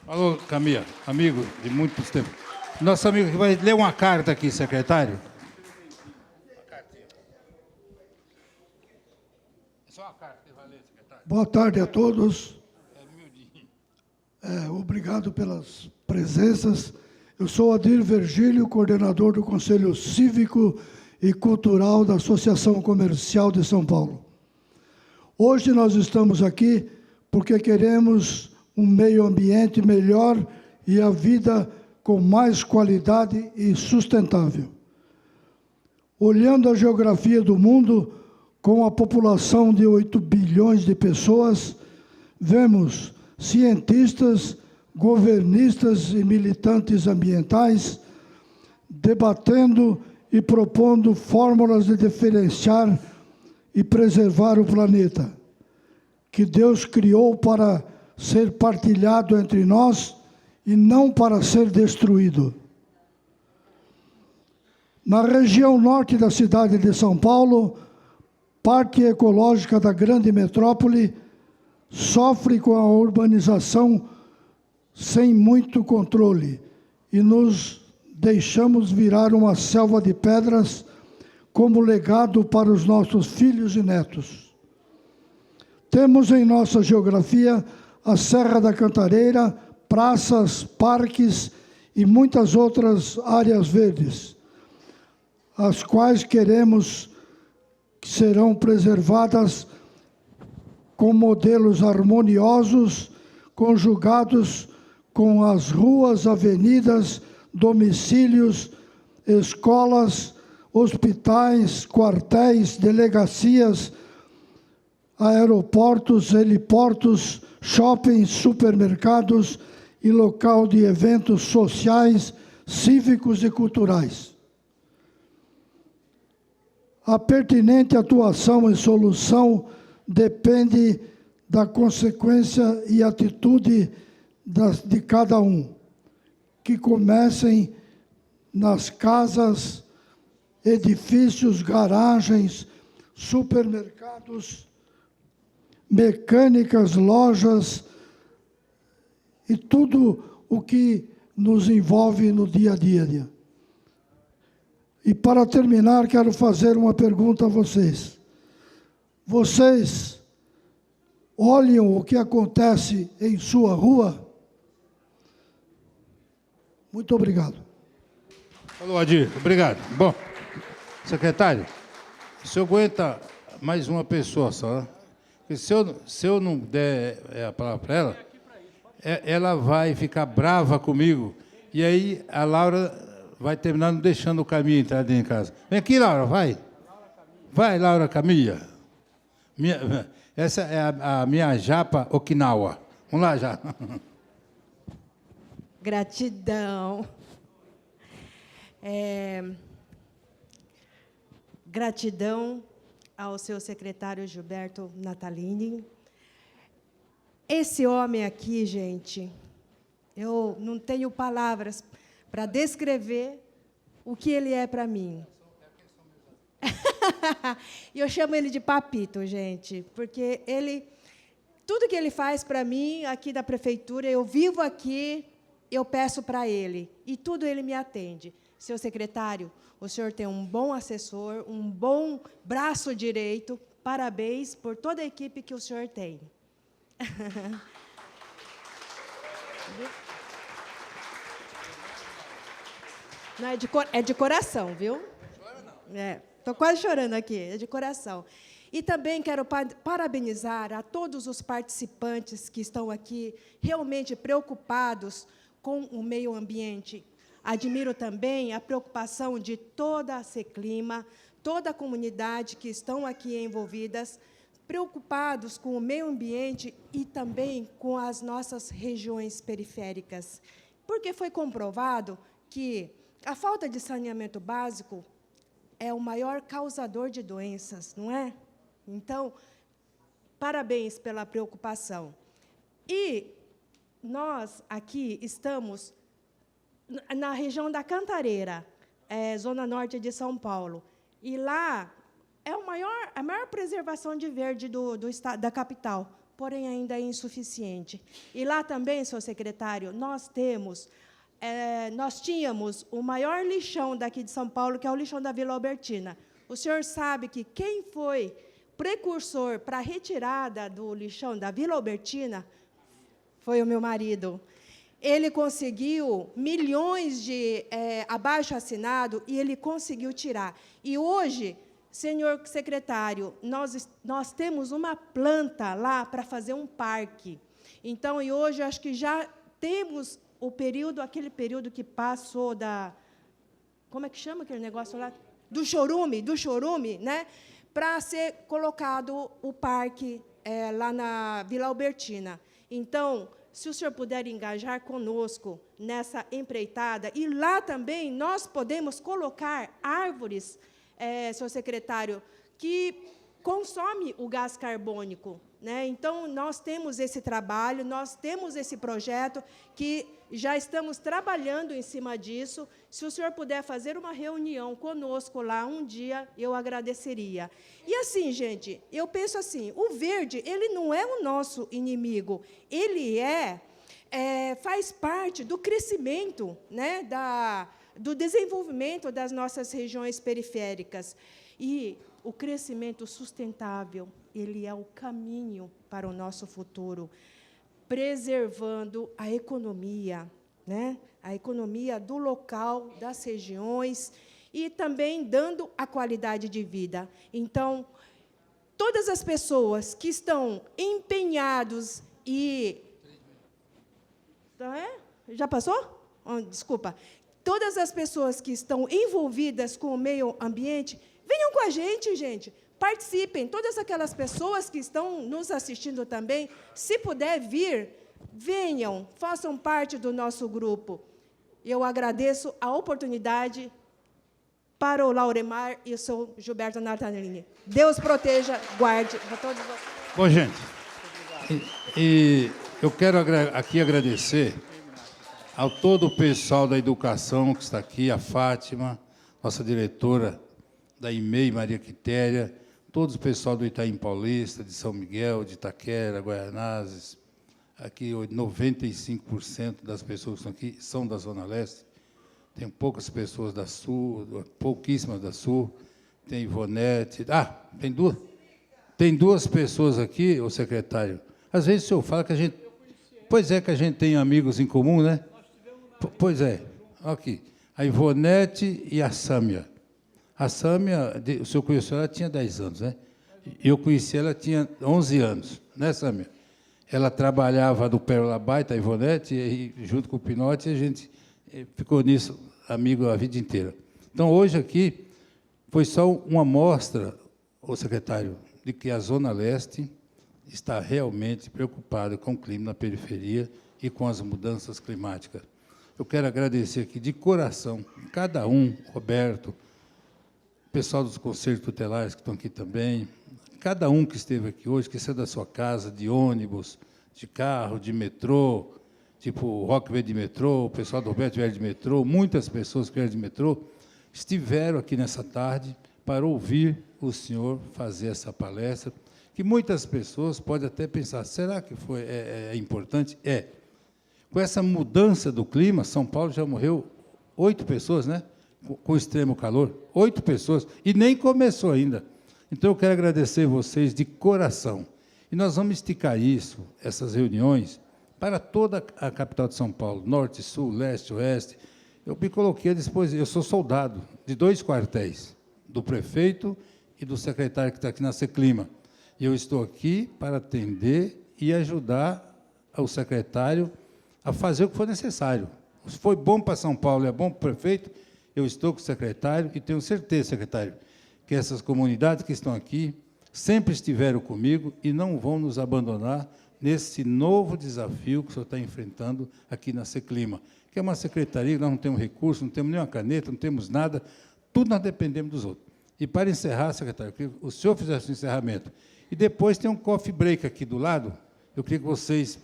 Alô, Camila, amigo de muitos tempos. Nosso amigo que vai ler uma carta aqui, secretário. Boa tarde a todos. Obrigado pelas presenças. Eu sou Adir Virgílio, coordenador do Conselho Cívico e Cultural da Associação Comercial de São Paulo. Hoje nós estamos aqui porque queremos um meio ambiente melhor e a vida com mais qualidade e sustentável. Olhando a geografia do mundo, com a população de 8 bilhões de pessoas, vemos cientistas, governistas e militantes ambientais debatendo e propondo fórmulas de diferenciar e preservar o planeta, que Deus criou para ser partilhado entre nós e não para ser destruído. Na região norte da cidade de São Paulo, parte ecológica da grande metrópole sofre com a urbanização sem muito controle e nos deixamos virar uma selva de pedras como legado para os nossos filhos e netos. Temos em nossa geografia a Serra da Cantareira, praças, parques e muitas outras áreas verdes, as quais queremos que serão preservadas com modelos harmoniosos, conjugados com as ruas, avenidas, domicílios, escolas, hospitais, quartéis, delegacias, aeroportos, heliportos, shoppings, supermercados e local de eventos sociais, cívicos e culturais. A pertinente atuação e solução depende da consequência e atitude de cada um, que comecem nas casas, edifícios, garagens, supermercados, mecânicas, lojas e tudo o que nos envolve no dia a dia. E para terminar, quero fazer uma pergunta a vocês. Vocês olham o que acontece em sua rua? Muito obrigado. Falou, Adir. Obrigado. Bom, secretário, o senhor aguenta mais uma pessoa só, né? Porque se eu não der a palavra para ela, ela vai ficar brava comigo. E aí a Laura vai terminar não deixando o Caminha entrar dentro de casa. Vem aqui, Laura, vai. Vai, Laura Caminha. Essa é a minha japa Okinawa. Vamos lá, já. Gratidão. Gratidão ao seu secretário Gilberto Natalini. Esse homem aqui, gente, eu não tenho palavras para descrever o que ele é para mim. E eu chamo ele de Papito, gente, porque tudo que ele faz para mim aqui da prefeitura, eu vivo aqui, eu peço para ele, e tudo ele me atende. Seu secretário, o senhor tem um bom assessor, um bom braço direito, parabéns por toda a equipe que o senhor tem. Não, é de coração, viu? Estou quase chorando aqui, é de coração. E também quero parabenizar a todos os participantes que estão aqui realmente preocupados com o meio ambiente. Admiro também a preocupação de toda a Seclima, toda a comunidade que estão aqui envolvidas, preocupados com o meio ambiente e também com as nossas regiões periféricas. Porque foi comprovado que a falta de saneamento básico é o maior causador de doenças, não é? Então, parabéns pela preocupação. E nós aqui estamos na região da Cantareira, zona norte de São Paulo, e lá é a maior preservação de verde do estado, da capital, porém ainda é insuficiente. E lá também, senhor secretário, nós tínhamos o maior lixão daqui de São Paulo, que é o lixão da Vila Albertina. O senhor sabe que quem foi precursor para a retirada do lixão da Vila Albertina foi o meu marido. Ele conseguiu milhões de abaixo-assinado e ele conseguiu tirar. E hoje, senhor secretário, nós temos uma planta lá para fazer um parque. Então, e hoje, acho que já temos aquele período que passou como é que chama aquele negócio lá? Do chorume, né? Para ser colocado o parque lá na Vila Albertina. Então, se o senhor puder engajar conosco nessa empreitada, e lá também nós podemos colocar árvores, senhor secretário, que consome o gás carbônico, né? Então, nós temos esse trabalho, nós temos esse projeto que já estamos trabalhando em cima disso. Se o senhor puder fazer uma reunião conosco lá um dia, eu agradeceria. E assim, gente, eu penso assim, o verde, ele não é o nosso inimigo, ele faz parte do crescimento, né, do desenvolvimento das nossas regiões periféricas. E o crescimento sustentável, ele é o caminho para o nosso futuro, preservando a economia, né? A economia do local, das regiões, e também dando a qualidade de vida. Então, todas as pessoas que estão empenhados e... Já passou? Desculpa. Todas as pessoas que estão envolvidas com o meio ambiente, venham com a gente, gente. Participem, todas aquelas pessoas que estão nos assistindo também, se puder vir, venham, façam parte do nosso grupo. Eu agradeço a oportunidade para o Lauremar e o seu Gilberto Natalini. Deus proteja, guarde a todos vocês. Bom, gente, e eu quero aqui agradecer ao todo o pessoal da educação que está aqui, a Fátima, nossa diretora da IMEI, Maria Quitéria, todo o pessoal do Itaim Paulista, de São Miguel, de Itaquera, Guaianazes. Aqui, 95% das pessoas que estão aqui são da Zona Leste. Tem poucas pessoas da Sul, pouquíssimas da Sul. Tem Ivonete. Tem duas pessoas aqui, o secretário. Às vezes o senhor fala que a gente... Pois é, que a gente tem amigos em comum, né? Pois é. Aqui. A Ivonete e a Sâmia. A Sâmia, o senhor conheceu ela, tinha 10 anos, né? Eu conheci ela, tinha 11 anos, né, Sâmia? Ela trabalhava no Pérola Baita, a Ivonete, e junto com o Pinote, a gente ficou nisso amigo a vida inteira. Então, hoje aqui, foi só uma amostra, ô secretário, de que a Zona Leste está realmente preocupada com o clima na periferia e com as mudanças climáticas. Eu quero agradecer aqui, de coração, cada um, Roberto, o pessoal dos conselhos tutelares que estão aqui também, cada um que esteve aqui hoje, que saiu da sua casa, de ônibus, de carro, de metrô, tipo o Rock veio de metrô, o pessoal do Roberto veio de metrô, muitas pessoas que vieram de metrô, estiveram aqui nessa tarde para ouvir o senhor fazer essa palestra, que muitas pessoas podem até pensar, será que é importante? É. Com essa mudança do clima, São Paulo já morreu 8 pessoas, né? Com extremo calor, 8 pessoas, e nem começou ainda. Então, eu quero agradecer vocês de coração. E nós vamos esticar isso, essas reuniões, para toda a capital de São Paulo, norte, sul, leste, oeste. Eu me coloquei à disposição, eu sou soldado de 2 quartéis, do prefeito e do secretário que está aqui na Seclima. E eu estou aqui para atender e ajudar o secretário a fazer o que for necessário. Se foi bom para São Paulo, é bom para o prefeito, eu estou com o secretário e tenho certeza, secretário, que essas comunidades que estão aqui sempre estiveram comigo e não vão nos abandonar nesse novo desafio que o senhor está enfrentando aqui na Seclima, que é uma secretaria que nós não temos recursos, não temos nenhuma caneta, não temos nada, tudo nós dependemos dos outros. E, para encerrar, secretário, eu queria que o senhor fizesse o encerramento. E depois tem um coffee break aqui do lado, eu queria que vocês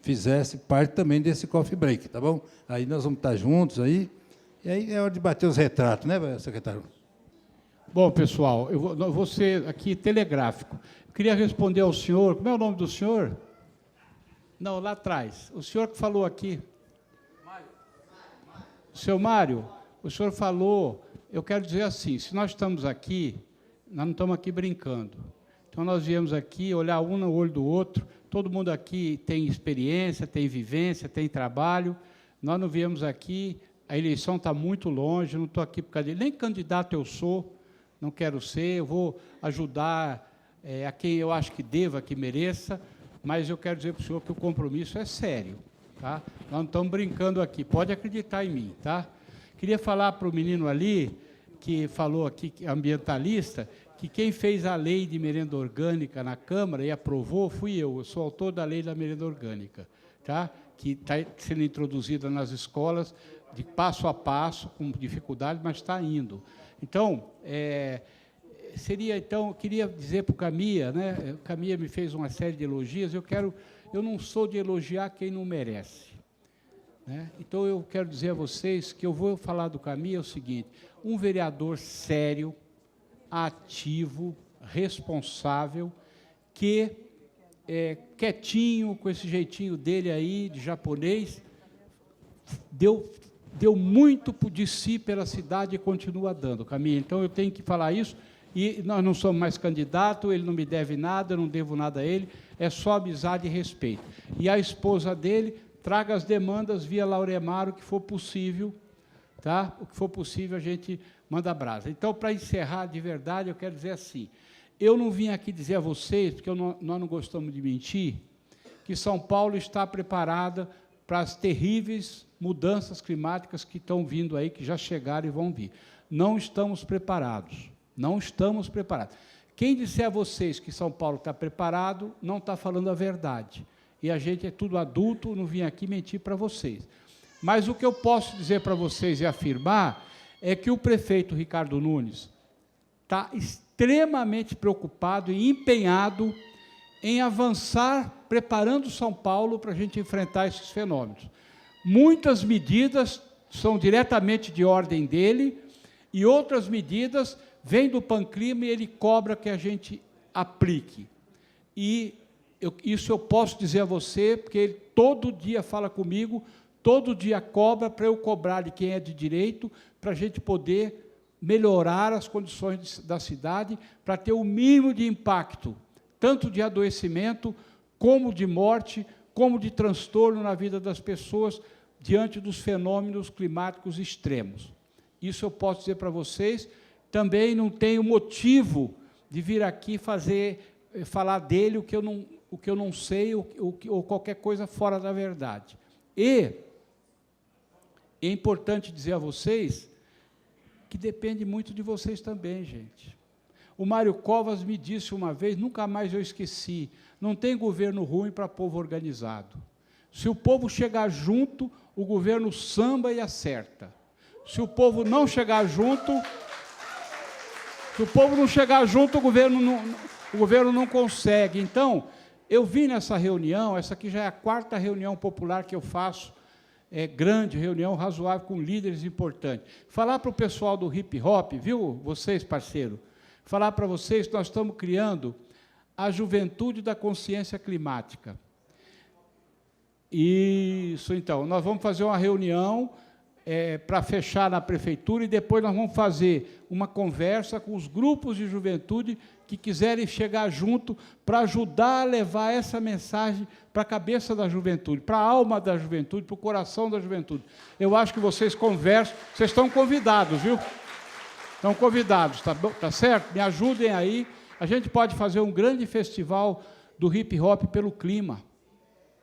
fizessem parte também desse coffee break, tá bom? Aí nós vamos estar juntos aí, e aí é hora de bater os retratos, né, secretário? Bom, pessoal, eu vou ser aqui telegráfico. Eu queria responder ao senhor, como é o nome do senhor? Não, lá atrás. O senhor que falou aqui. Seu Mário, o senhor falou, eu quero dizer assim, se nós estamos aqui, nós não estamos aqui brincando. Então, nós viemos aqui olhar um no olho do outro, todo mundo aqui tem experiência, tem vivência, tem trabalho, nós não viemos aqui, a eleição está muito longe, não estou aqui por causa dele, nem candidato eu sou, não quero ser, eu vou ajudar a quem eu acho que deva, que mereça, mas eu quero dizer para o senhor que o compromisso é sério. Tá? Nós não estamos brincando aqui, pode acreditar em mim. Tá? Queria falar para o menino ali, que falou aqui, ambientalista, que quem fez a lei de merenda orgânica na Câmara e aprovou fui eu sou autor da lei da merenda orgânica, tá? Que está sendo introduzida nas escolas, de passo a passo, com dificuldade, mas está indo. Então, eu queria dizer para o Camia, né? O Camia me fez uma série de elogios, eu não sou de elogiar quem não merece. Né? Então, eu quero dizer a vocês que eu vou falar do Camia é o seguinte, um vereador sério, ativo, responsável, que, quietinho, com esse jeitinho dele aí, de japonês, deu muito de si pela cidade e continua dando, Camila. Então, eu tenho que falar isso, e nós não somos mais candidato, ele não me deve nada, eu não devo nada a ele, é só amizade e respeito. E a esposa dele traga as demandas via Lauremar, o que for possível, tá? O que for possível a gente manda brasa. Então, para encerrar de verdade, eu quero dizer assim, eu não vim aqui dizer a vocês, porque nós não gostamos de mentir, que São Paulo está preparada para as terríveis mudanças climáticas que estão vindo aí, que já chegaram e vão vir. Não estamos preparados. Não estamos preparados. Quem disser a vocês que São Paulo está preparado, não está falando a verdade. E a gente é tudo adulto, não vim aqui mentir para vocês. Mas o que eu posso dizer para vocês e afirmar é que o prefeito Ricardo Nunes está extremamente preocupado e empenhado em avançar, preparando São Paulo para a gente enfrentar esses fenômenos. Muitas medidas são diretamente de ordem dele e outras medidas vêm do Panclima e ele cobra que a gente aplique. E isso eu posso dizer a você, porque ele todo dia fala comigo, todo dia cobra para eu cobrar de quem é de direito, para a gente poder melhorar as condições da cidade, para ter o mínimo de impacto, tanto de adoecimento, como de morte, como de transtorno na vida das pessoas, diante dos fenômenos climáticos extremos. Isso eu posso dizer para vocês. Também não tenho motivo de vir aqui falar dele o que eu não sei ou qualquer coisa fora da verdade. E E é importante dizer a vocês que depende muito de vocês também, gente. O Mário Covas me disse uma vez, nunca mais eu esqueci, não tem governo ruim para povo organizado. Se o povo chegar junto, o governo samba e acerta. Se o povo não chegar junto, o governo não consegue. Então, eu vim nessa reunião, essa aqui já é a 4ª reunião popular que eu faço, grande, reunião razoável com líderes importantes. Falar para o pessoal do hip hop, viu, vocês, parceiro? Falar para vocês que nós estamos criando a Juventude da Consciência Climática. Isso, então, nós vamos fazer uma reunião para fechar na prefeitura e depois nós vamos fazer uma conversa com os grupos de juventude que quiserem chegar junto para ajudar a levar essa mensagem para a cabeça da juventude, para a alma da juventude, para o coração da juventude. Eu acho que vocês conversam, vocês estão convidados, viu? Estão convidados, tá certo? Me ajudem aí. A gente pode fazer um grande festival do hip-hop pelo clima.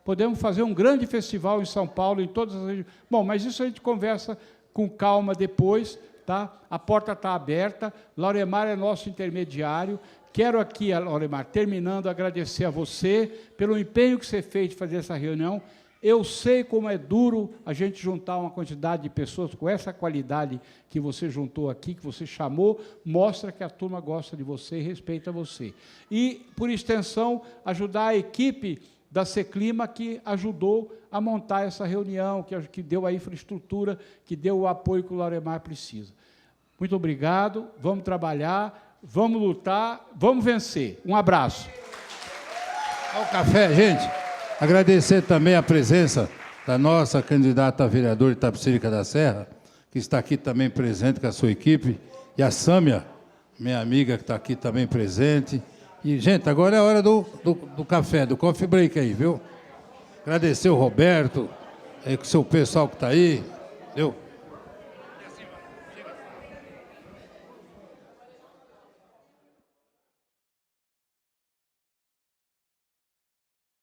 Podemos fazer um grande festival em São Paulo, em todas as regiões. Bom, mas isso a gente conversa com calma depois, tá? A porta está aberta, Lauremar é nosso intermediário. Quero aqui, Lauremar, terminando, agradecer a você pelo empenho que você fez de fazer essa reunião. Eu sei como é duro a gente juntar uma quantidade de pessoas com essa qualidade que você juntou aqui, que você chamou, mostra que a turma gosta de você e respeita você. E, por extensão, ajudar a equipe da Seclima, que ajudou a montar essa reunião, que deu a infraestrutura, que deu o apoio que o Lauremar precisa. Muito obrigado, vamos trabalhar, vamos lutar, vamos vencer. Um abraço. Ao café, gente. Agradecer também a presença da nossa candidata a vereadora de Itapecerica da Serra, que está aqui também presente com a sua equipe, e a Sâmia, minha amiga, que está aqui também presente. E, gente, agora é a hora do café, do coffee break aí, viu? Agradecer o Roberto, com o seu pessoal que está aí, viu?